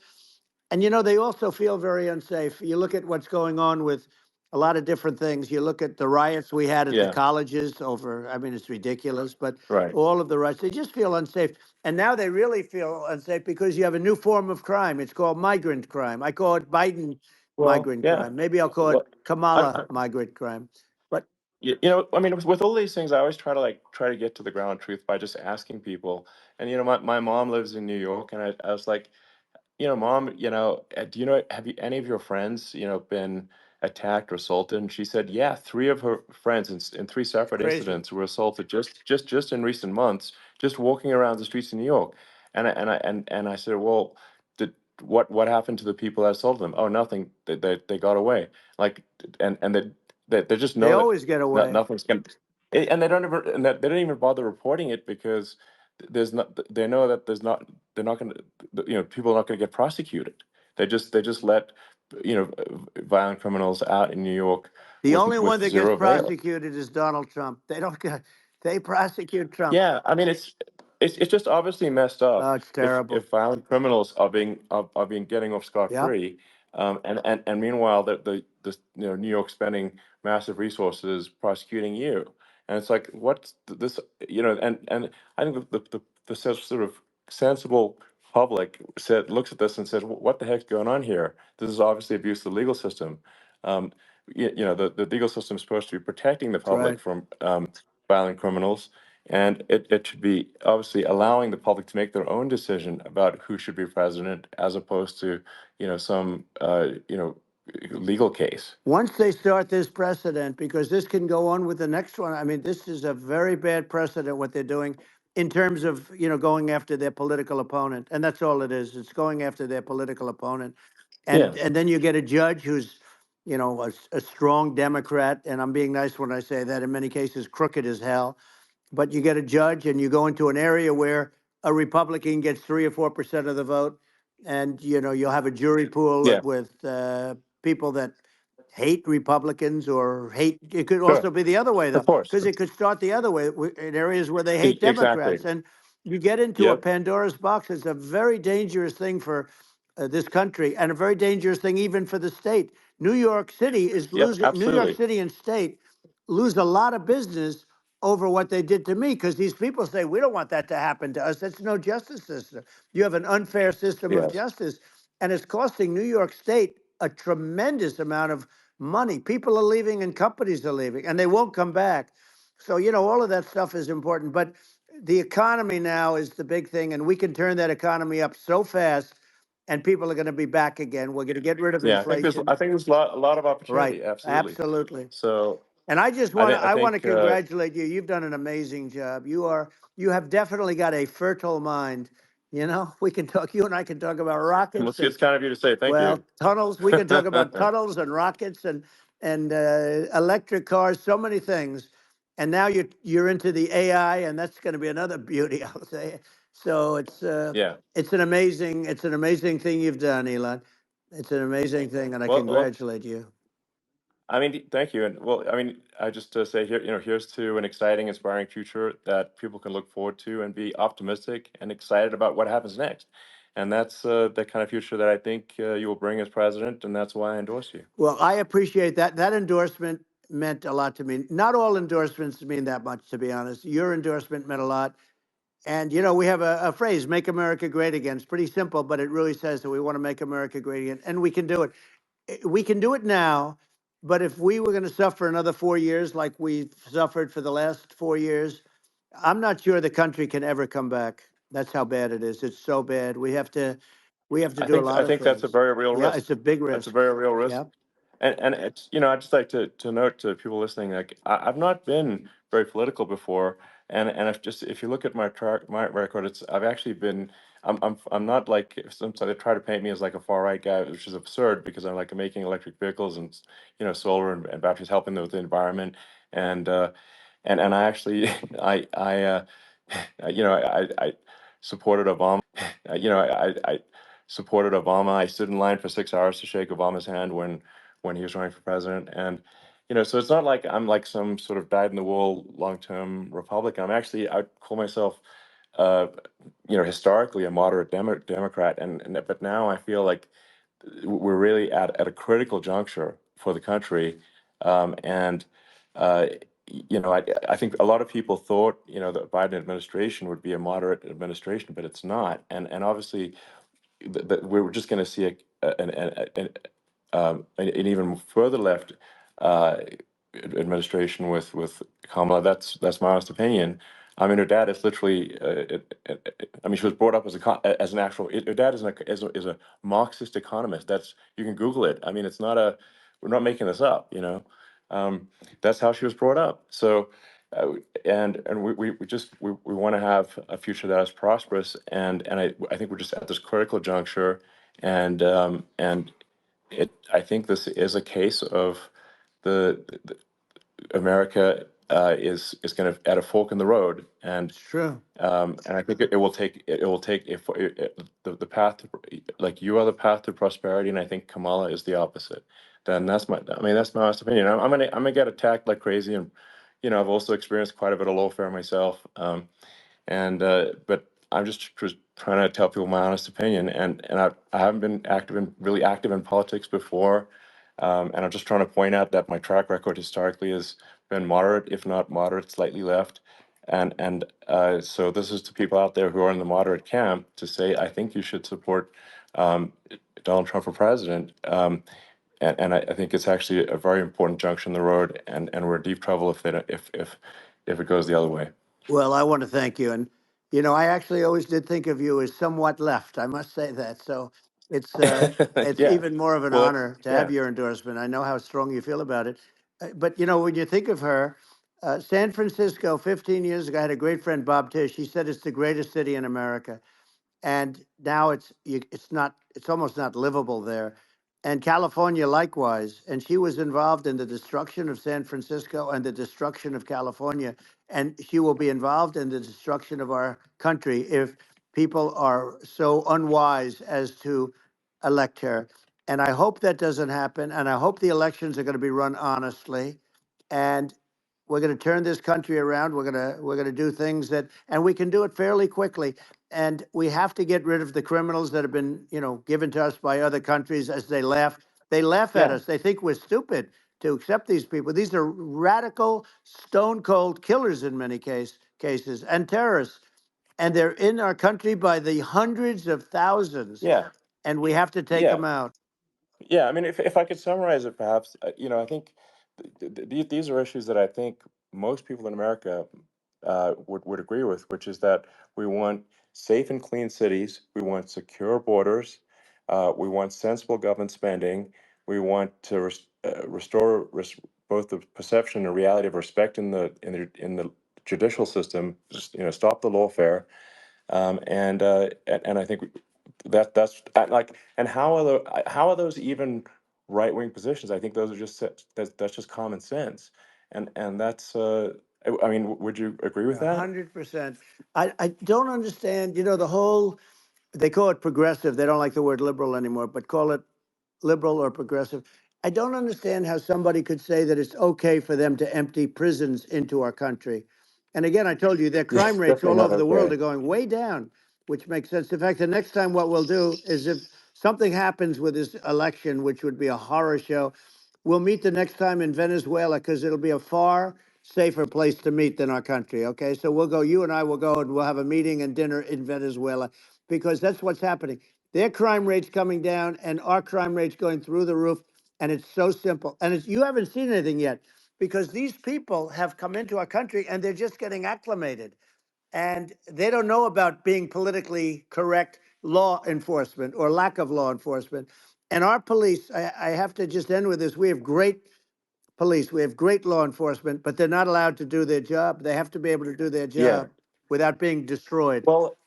And they also feel very unsafe. You look at what's going on with a lot of different things. You look at the riots we had at the Yeah. colleges over, I mean, it's ridiculous, but Right. all of the riots, they just feel unsafe. And now they really feel unsafe because you have a new form of crime. It's called migrant crime. I call it Biden Well, migrant yeah. crime. Maybe I'll call it Well, Kamala migrant crime. But I mean, with all these things, I always try to get to the ground truth by just asking people. And my mom lives in New York, and I was like, Mom, do have any of your friends, been attacked or assaulted? And she said, yeah, three of her friends in three separate crazy. incidents were assaulted just in recent months, just walking around the streets in New York. And I said, well, did what happened to the people that assaulted them? Oh, nothing. They got away. Like, and they just They know that always get away. nothing's gonna, and they don't ever, and that they don't even bother reporting it because there's not, they know that they're not going to, people are not going to get prosecuted. They just let, violent criminals out in New York The only one with that gets zero bail. prosecuted is Donald Trump. They don't get, they prosecute Trump. Yeah, I mean it's just obviously messed up Oh, it's terrible. if violent criminals are being getting off scot Yeah. free, and meanwhile the New York spending massive resources prosecuting you, and it's like what's this, and I think the sort of sensible public looks at this and says, what the heck's going on here? This is obviously abuse of the legal system. Um, the legal system is supposed to be protecting the That's right. public from violent criminals, and it should be obviously allowing the public to make their own decision about who should be president, as opposed to, some legal case. Once they start this precedent, because this can go on with the next one. I mean, this is a very bad precedent what they're doing in terms of, going after their political opponent. And that's all it is. It's going after their political opponent. Yeah. And then you get a judge who's, a strong Democrat. And I'm being nice when I say that, in many cases, crooked as hell. But you get a judge and you go into an area where a Republican gets 3 or 4% of the vote, and you'll have a jury pool Yeah. with people that hate Republicans or hate. It could Sure. also be the other way, though, Of course. because it could start the other way in areas where they hate Exactly. Democrats, and you get into a Yep. Pandora's box. It's a very dangerous thing for this country, and a very dangerous thing even for the state. New York City is Yep. losing. New York Absolutely. City and state lose a lot of business over what they did to me, because these people say we don't want that to happen to us. That's no justice system. You have an unfair system of Yes. justice, and it's costing New York State a tremendous amount of money. People are leaving and companies are leaving, and they won't come back. So, all of that stuff is important. But the economy now is the big thing, and we can turn that economy up so fast, and people are going to be back again. We're going to get rid of Yeah. inflation. I think there's a lot of Right. opportunity. Absolutely. Absolutely. So And I just I want to think I I want to think congratulate you. You've done an amazing job. You have definitely got a fertile mind. We can talk. You and I can talk about rockets and, it's kind of you to say thank you. well, tunnels. We can talk about tunnels and rockets and electric cars. So many things. and now you're into the AI, and that's going to be another beauty, I'll say. So Yeah. it's an amazing thing you've done, Elon. It's an amazing thing, and I Well, congratulate you. I mean, thank you. And well, I mean, I just say here, here's to an exciting, inspiring future that people can look forward to and be optimistic and excited about what happens next. And that's the kind of future that I think you will bring as president, and that's why I endorse you. Well, I appreciate that. That endorsement meant a lot to me. Not all endorsements mean that much, to be honest. Your endorsement meant a lot. And, we have a phrase, make America great again. It's pretty simple, but it really says that we want to make America great again. And we can do it. We can do it now. But if we were going to suffer another 4 years like we've suffered for the last 4 years, I'm not sure the country can ever come back. That's how bad it is. It's so bad. We have to do a I lot of think that's a things. very real Yeah, risk. it's a big That's a risk. very real risk. Yeah. And it's, I'd just like to note to people listening, like I've not been very political before, and if you look at my record, I've actually been I'm not like some they try to paint me as like a far right guy, which is absurd because I'm like making electric vehicles and solar and batteries, helping with the environment, and and I actually I supported Obama. I supported Obama. I stood in line for 6 hours to shake Obama's hand when he was running for president. And, so it's not like I'm like some sort of dyed in the wool long-term Republican. I'd call myself, uh, historically a moderate Democrat. But now I feel like we're really at a critical juncture for the country. And, uh, I think a lot of people thought, the Biden administration would be a moderate administration, but it's not. And obviously, we're just going to see an even further left uh, administration with Kamala. That's my honest opinion. I mean, her dad is literally. I mean, she was brought up as an actual. Her dad is a Marxist economist. You can Google it. I mean, it's not a. We're not making this up. Um, that's how she was brought up. So, and we want to have a future that is prosperous. And I think we're just at this critical juncture, and I think this is a case of the America is going to at a fork in the road, It's true. and I think it will take if the path like you are the path to prosperity, and I think Kamala is the opposite. Then that's my honest opinion. I'm gonna get attacked like crazy, and I've also experienced quite a bit of lawfare myself. And but I'm just trying to tell people my honest opinion, and I haven't been really active in politics before, and I'm just trying to point out that my track record historically has been moderate, if not moderate, slightly left, and so this is to people out there who are in the moderate camp to say I think you should support um, Donald Trump for president. And I think it's actually a very important junction in the road, and we're in deep trouble if they don't, if it goes the other way. Well, I want to thank you. And, I actually always did think of you as somewhat left. I must say that. So it's Yeah. even more of an Well, that's honor to have yeah. your endorsement. I know how strong you feel about it. But, when you think of her, San Francisco, 15 years ago, I had a great friend, Bob Tish. He said it's the greatest city in America, and now it's almost not livable there. And California likewise. And she was involved in the destruction of San Francisco and the destruction of California, and she will be involved in the destruction of our country if people are so unwise as to elect her. And I hope that doesn't happen, and I hope the elections are going to be run honestly, and we're going to turn this country around. We're going to do things and we can do it fairly quickly. And we have to get rid of the criminals that have been, given to us by other countries as they laugh. They laugh at Yeah. us. They think we're stupid to accept these people. These are radical, stone cold killers in many cases and terrorists. And they're in our country by the hundreds of thousands. Yeah. And we have to take Yeah. them out. Yeah, I mean, if I could summarize it, perhaps, I think these are issues that I think most people in America would agree with, which is that we want safe and clean cities, we want secure borders, we want sensible government spending, we want to restore both the perception and reality of respect in the judicial system, just, stop the lawfare, and I think like, and how are those even right wing positions? I think those are that's just common sense, and that's I mean, would you agree with that? 100%. I don't understand, the whole, they call it progressive. They don't like the word liberal anymore, but call it liberal or progressive. I don't understand how somebody could say that it's okay for them to empty prisons into our country. And again, I told you their Yeah, crime rates definitely all not over the world okay. are going way down, which makes sense. In fact, the next time what we'll do is if something happens with this election, which would be a horror show, we'll meet the next time in Venezuela because it'll be a far safer place to meet than our country. Okay. So we'll go, you and I will go and we'll have a meeting and dinner in Venezuela because that's what's happening. Their crime rate's coming down and our crime rate's going through the roof. And it's so simple. And you haven't seen anything yet because these people have come into our country and they're just getting acclimated and they don't know about being politically correct law enforcement or lack of law enforcement. And our police, I have to just end with this. We have great police, we have great law enforcement, but they're not allowed to do their job. They have to be able to do their Yeah. job without being destroyed. Well,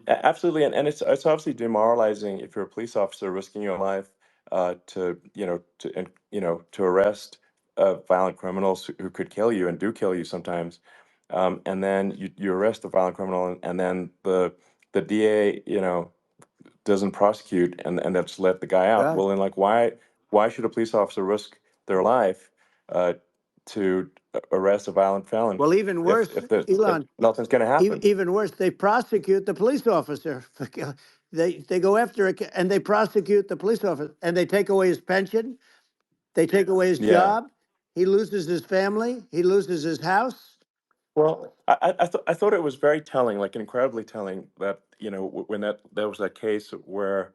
absolutely, and it's obviously demoralizing if you're a police officer risking your life to to arrest violent criminals who could kill you and do kill you sometimes, and then you arrest the violent criminal and then the DA doesn't prosecute and that's let the guy out. Right. Well, then like why should a police officer risk their life uh, to arrest a violent felon Well, even worse, if Elon, nothing's going to happen? even worse, they prosecute the police officer. They go after it and they prosecute the police officer and they take away his pension. They take away his Yeah. job. He loses his family. He loses his house. Well, I thought it was very telling, like incredibly telling, that when there was that case where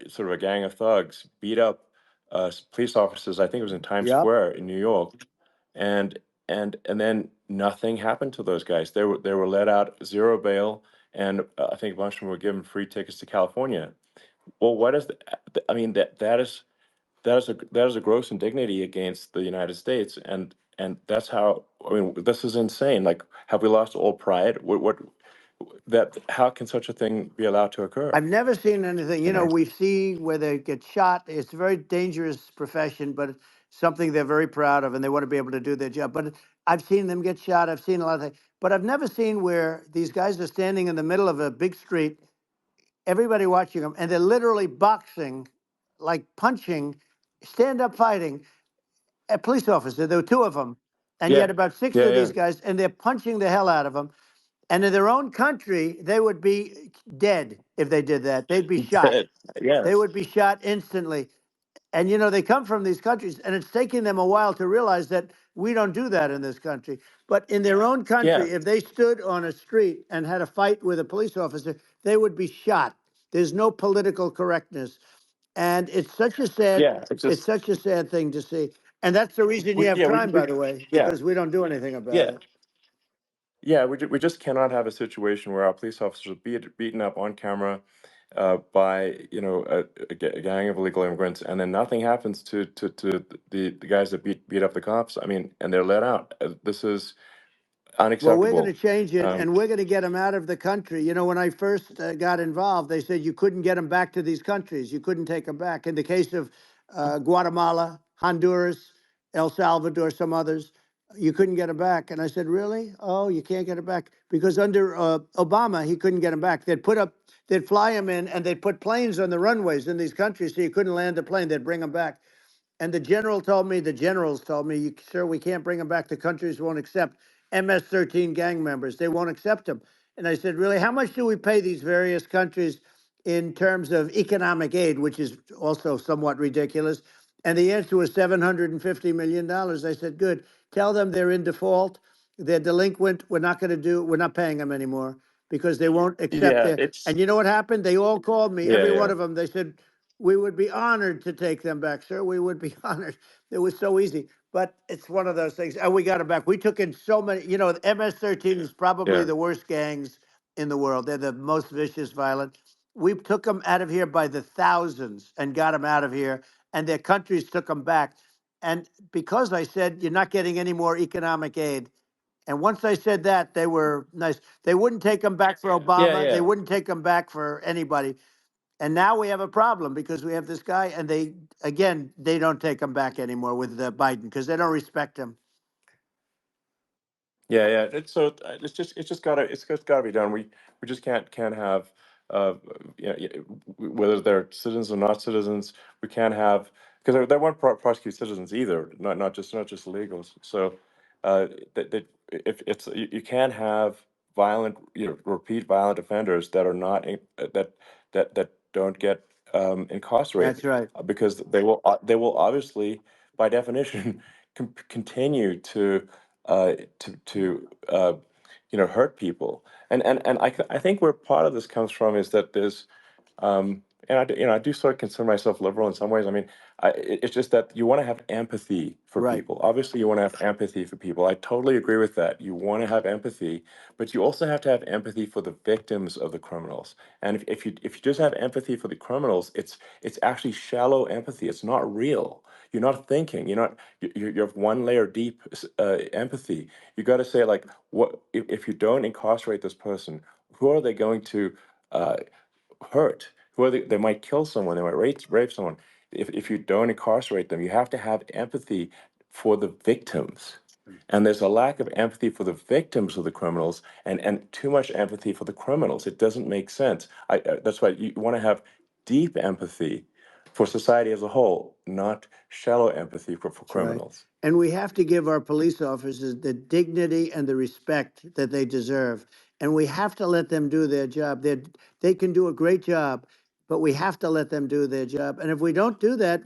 sort of a gang of thugs beat up police officers. I think it was in Times Yep. Square in New York, and and then nothing happened to those guys. They were let out, zero bail, and I think a bunch of them were given free tickets to California. Well, what is I mean that is a gross indignity against the United States, and that's how I mean this is insane. Like, have we lost all pride? What that how can such a thing be allowed to occur? I've never seen anything. You know? We see where they get shot. It's a very dangerous profession, but it's something they're very proud of and they want to be able to do their job. But I've seen them get shot. I've seen a lot of things. But I've never seen where these guys are standing in the middle of a big street, everybody watching them, and they're literally boxing, like punching, stand up fighting a police officer. There were two of them. And Yeah, yet about six yeah, of yeah. these guys, and they're punching the hell out of them. And in their own country, they would be dead if they did that. They'd be shot. Dead. They Yes. would be shot instantly. And they come from these countries, and it's taking them a while to realize that we don't do that in this country. But in their own Yeah, country, if they stood on a street and had a fight with a police officer, they would be shot. There's no political correctness, and yeah. It's it's just such a sad thing to see. And that's the reason you we have yeah crime, by the way, yeah because we don't do anything about yeah it. yeah. We just cannot have a situation where our police officers are beaten up on camera by a gang of illegal immigrants, and then nothing happens to the guys that beat up the cops. I mean, and they're let out. This is Well, we're going to unacceptable. change it, Um, and we're going to get them out of the country. When I first got involved, they said you couldn't get them back to these countries. You couldn't take them back. In the case of Guatemala, Honduras, El Salvador, some others, you couldn't get them back. And I said, really? Oh, you can't get them back because under Obama, he couldn't get them back. They'd fly them in, and they'd put planes on the runways in these countries, so you couldn't land a plane. They'd bring them back. And the generals told me, sir, we can't bring them back. The countries won't accept MS-13 gang members. They won't accept them. And I said, really, how much do we pay these various countries in terms of economic aid, which is also somewhat ridiculous? And the answer was $750 million. I said, good. Tell them they're in default. They're delinquent. We're not paying them anymore because they won't accept yeah, it. it's And you know what happened? They all called me, yeah, every one yeah, of them. They said, we would be honored to take them back, sir. We would be honored. It was so easy, but it's one of those things. And we got them back. We took in so many. The MS-13 is probably yeah, the worst gangs in the world. They're the most vicious, violent. We took them out of here by the thousands and got them out of here, and their countries took them back. And because I said you're not getting any more economic aid, and once I said that, they were nice. They wouldn't take them back for yeah, Obama. They yeah, wouldn't take them back for anybody. And now we have a problem because we have this guy, and they don't take him back anymore with Biden because they don't respect him. Yeah, yeah. It's just gotta be done. We just can't have whether they're citizens or not citizens. We can't have, because they won't prosecute citizens either. Not just illegals. So that if it's you can't have violent repeat violent offenders that are not that don't get That's incarcerated, right. because they will obviously, by definition, continue to hurt people. And I think where part of this comes from is that there's and I do sort of consider myself liberal in some ways. I mean, it's just that you want to have empathy for Right. people. Obviously, you want to have empathy for people. I totally agree with that. You want to have empathy, but you also have to have empathy for the victims of the criminals. And if you just have empathy for the criminals, it's actually shallow empathy. It's not real. You're not thinking. You have one layer deep empathy. You got to say, like, what if you don't incarcerate this person? Who are they going to uh, hurt? Who are they might kill someone. They might rape someone. If you don't incarcerate them, you have to have empathy for the victims. And there's a lack of empathy for the victims of the criminals, and too much empathy for the criminals. It doesn't make sense. That's why you want to have deep empathy for society as a whole, not shallow empathy for That's right. criminals. And we have to give our police officers the dignity and the respect that they deserve. And we have to let them do their job. They can do a great job, but we have to let them do their job. And if we don't do that,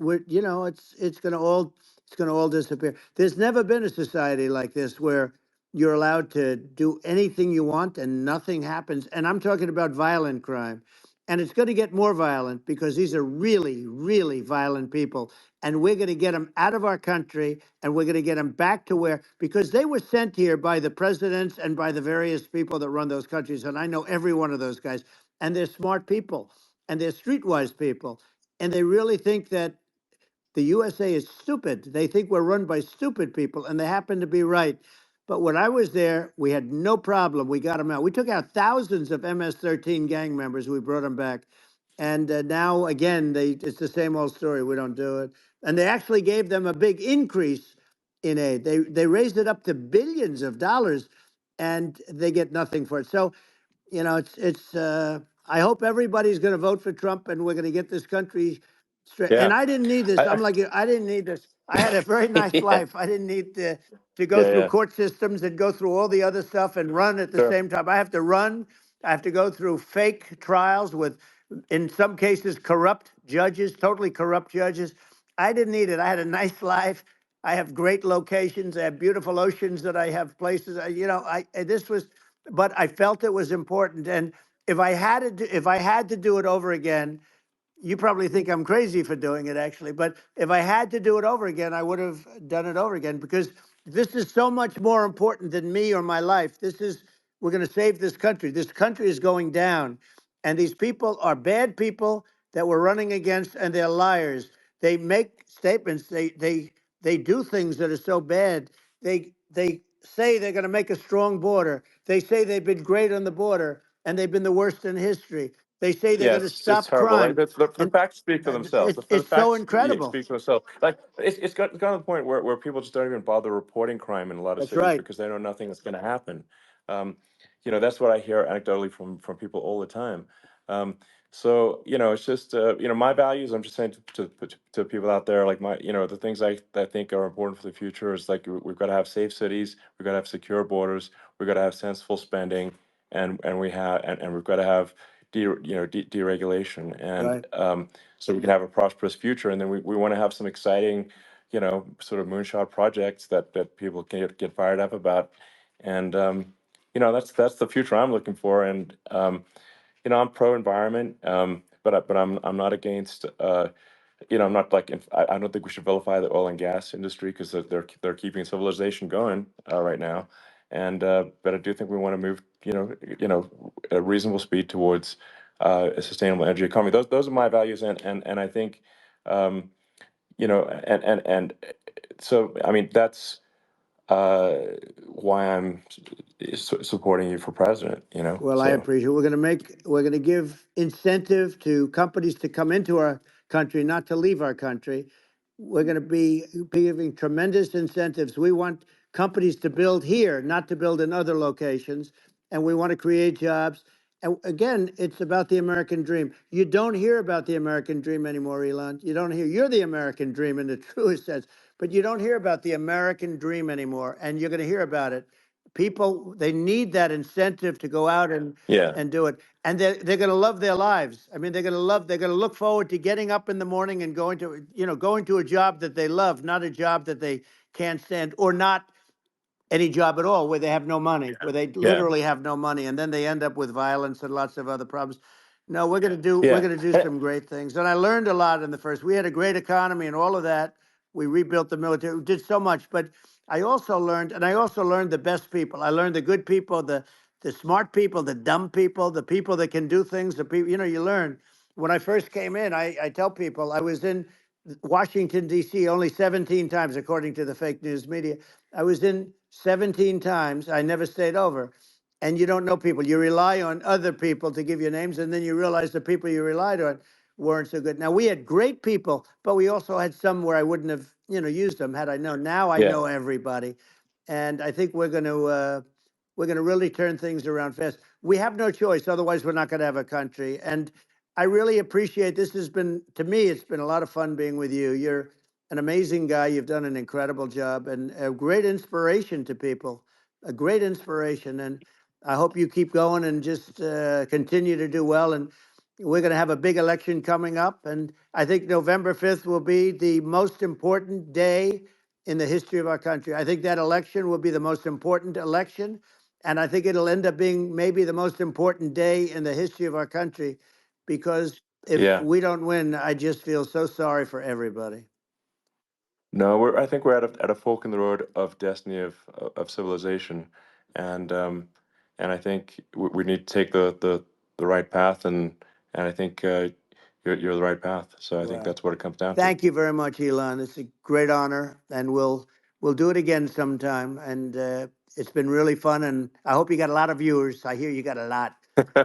it's going to all disappear. There's never been a society like this where you're allowed to do anything you want and nothing happens. And I'm talking about violent crime. And it's going to get more violent because these are really, really violent people, and we're going to get them out of our country, and we're going to get them back to where, because they were sent here by the presidents and by the various people that run those countries, and I know every one of those guys, and they're smart people, and they're streetwise people, and they really think that the USA is stupid. They think we're run by stupid people, and they happen to be right. But when I was there, we had no problem. We got them out. We took out thousands of MS-13 gang members. We brought them back. And now, again, it's the same old story. We don't do it. And they actually gave them a big increase in aid. They raised it up to billions of dollars, and they get nothing for it. So it's I hope everybody's going to vote for Trump, and we're going to get this country straight. And Yeah. I didn't need this. I, I'm I like you. I didn't need this. I had a very nice yeah. life. I didn't need to go Yeah, through yeah. court systems and go through all the other stuff and run at the Sure. same time. I have to run. I have to go through fake trials with, in some cases, corrupt judges, totally corrupt judges. I didn't need it. I had a nice life. I have great locations. I have beautiful oceans that I have places. This was, but I felt it was important. And if I had to do it over again, you probably think I'm crazy for doing it, actually. But if I had to do it over again, I would have done it over again, because this is so much more important than me or my life. We're going to save this country. This country is going down. And these people are bad people that we're running against, and they're liars. They make statements. They do things that are so bad. They say they're going to make a strong border. They say they've been great on the border, and they've been the worst in history. They say they're Yeah, going to it's stop terrible. Like crime, the and facts speak for themselves. The it's so facts incredible. speak for themselves. Like it's gotten to the point where people just don't even bother reporting crime in a lot of That's cities right. because they know nothing is going to happen. Um, that's what I hear anecdotally from people all the time. So it's just my values. I'm just saying to people out there, like the things I think are important for the future is, like, we've got to have safe cities, we've got to have secure borders, we've got to have sensible spending, and we've got to have deregulation, and Right. so we can have a prosperous future. And then we want to have some exciting, sort of moonshot projects that people can get fired up about. And that's the future I'm looking for. And I'm pro environment, but I'm not against. I'm not like I don't think we should vilify the oil and gas industry, because they're keeping civilization going right now. And but I do think we want to move at a reasonable speed towards a sustainable energy economy. Those are my values, and I think um, and so, I mean, that's uh, why I'm supporting you for president. Well, I So appreciate it. We're going to give incentive to companies to come into our country, not to leave our country. We're going to be giving tremendous incentives. We want companies to build here, not to build in other locations. And we want to create jobs. And again, it's about the American dream. You don't hear about the American dream anymore, Elon. You don't hear. You're the American dream in the truest sense, but you don't hear about the American dream anymore. And you're going to hear about it. People, they need that incentive to go out Yeah. and do it. And they're going to love their lives. I mean, they're going to look forward to getting up in the morning and going to, going to a job that they love, not a job that they can't stand, or not any job at all where they have no money, where they Yeah. literally have no money, and then they end up with violence and lots of other problems. No, we're Yeah. gonna do some great things. And I learned a lot in the first. We had a great economy and all of that. We rebuilt the military, we did so much. But I also learned, and I also learned the best people. I learned the good people, the smart people, the dumb people, the people that can do things, the people, you learn. When I first came in, I tell people I was in Washington, D.C. only 17 times, according to the fake news media. I was in 17 times. I never stayed over. And you don't know people. You rely on other people to give you names, and then you realize the people you relied on weren't so good. Now, we had great people, but we also had some where I wouldn't have, used them had I known. Now I Yeah. know everybody. And I think we're going to really turn things around fast. We have no choice. Otherwise, we're not going to have a country. And I really appreciate this. Has been, to me, it's been a lot of fun being with you. You're an amazing guy. You've done an incredible job and a great inspiration to people, a great inspiration. And I hope you keep going and just continue to do well. And we're going to have a big election coming up. And I think November 5th will be the most important day in the history of our country. I think that election will be the most important election. And I think it'll end up being maybe the most important day in the history of our country, because if Yeah. we don't win, I just feel so sorry for everybody. No, I think we're at a fork in the road of destiny of civilization, and I think we need to take the right path, and I think you're the right path. So I think Well, that's what it comes down to. thank you very much, Elon. It's a great honor, and we'll do it again sometime. And it's been really fun, and I hope you got a lot of viewers. I hear you got a lot,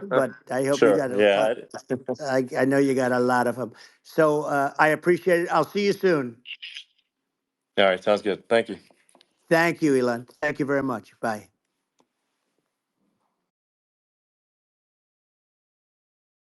but I hope you Sure. got Yeah. I know you got a lot of them. So I appreciate it. I'll see you soon. All right. Sounds good. Thank you. Thank you, Elon. Thank you very much. Bye.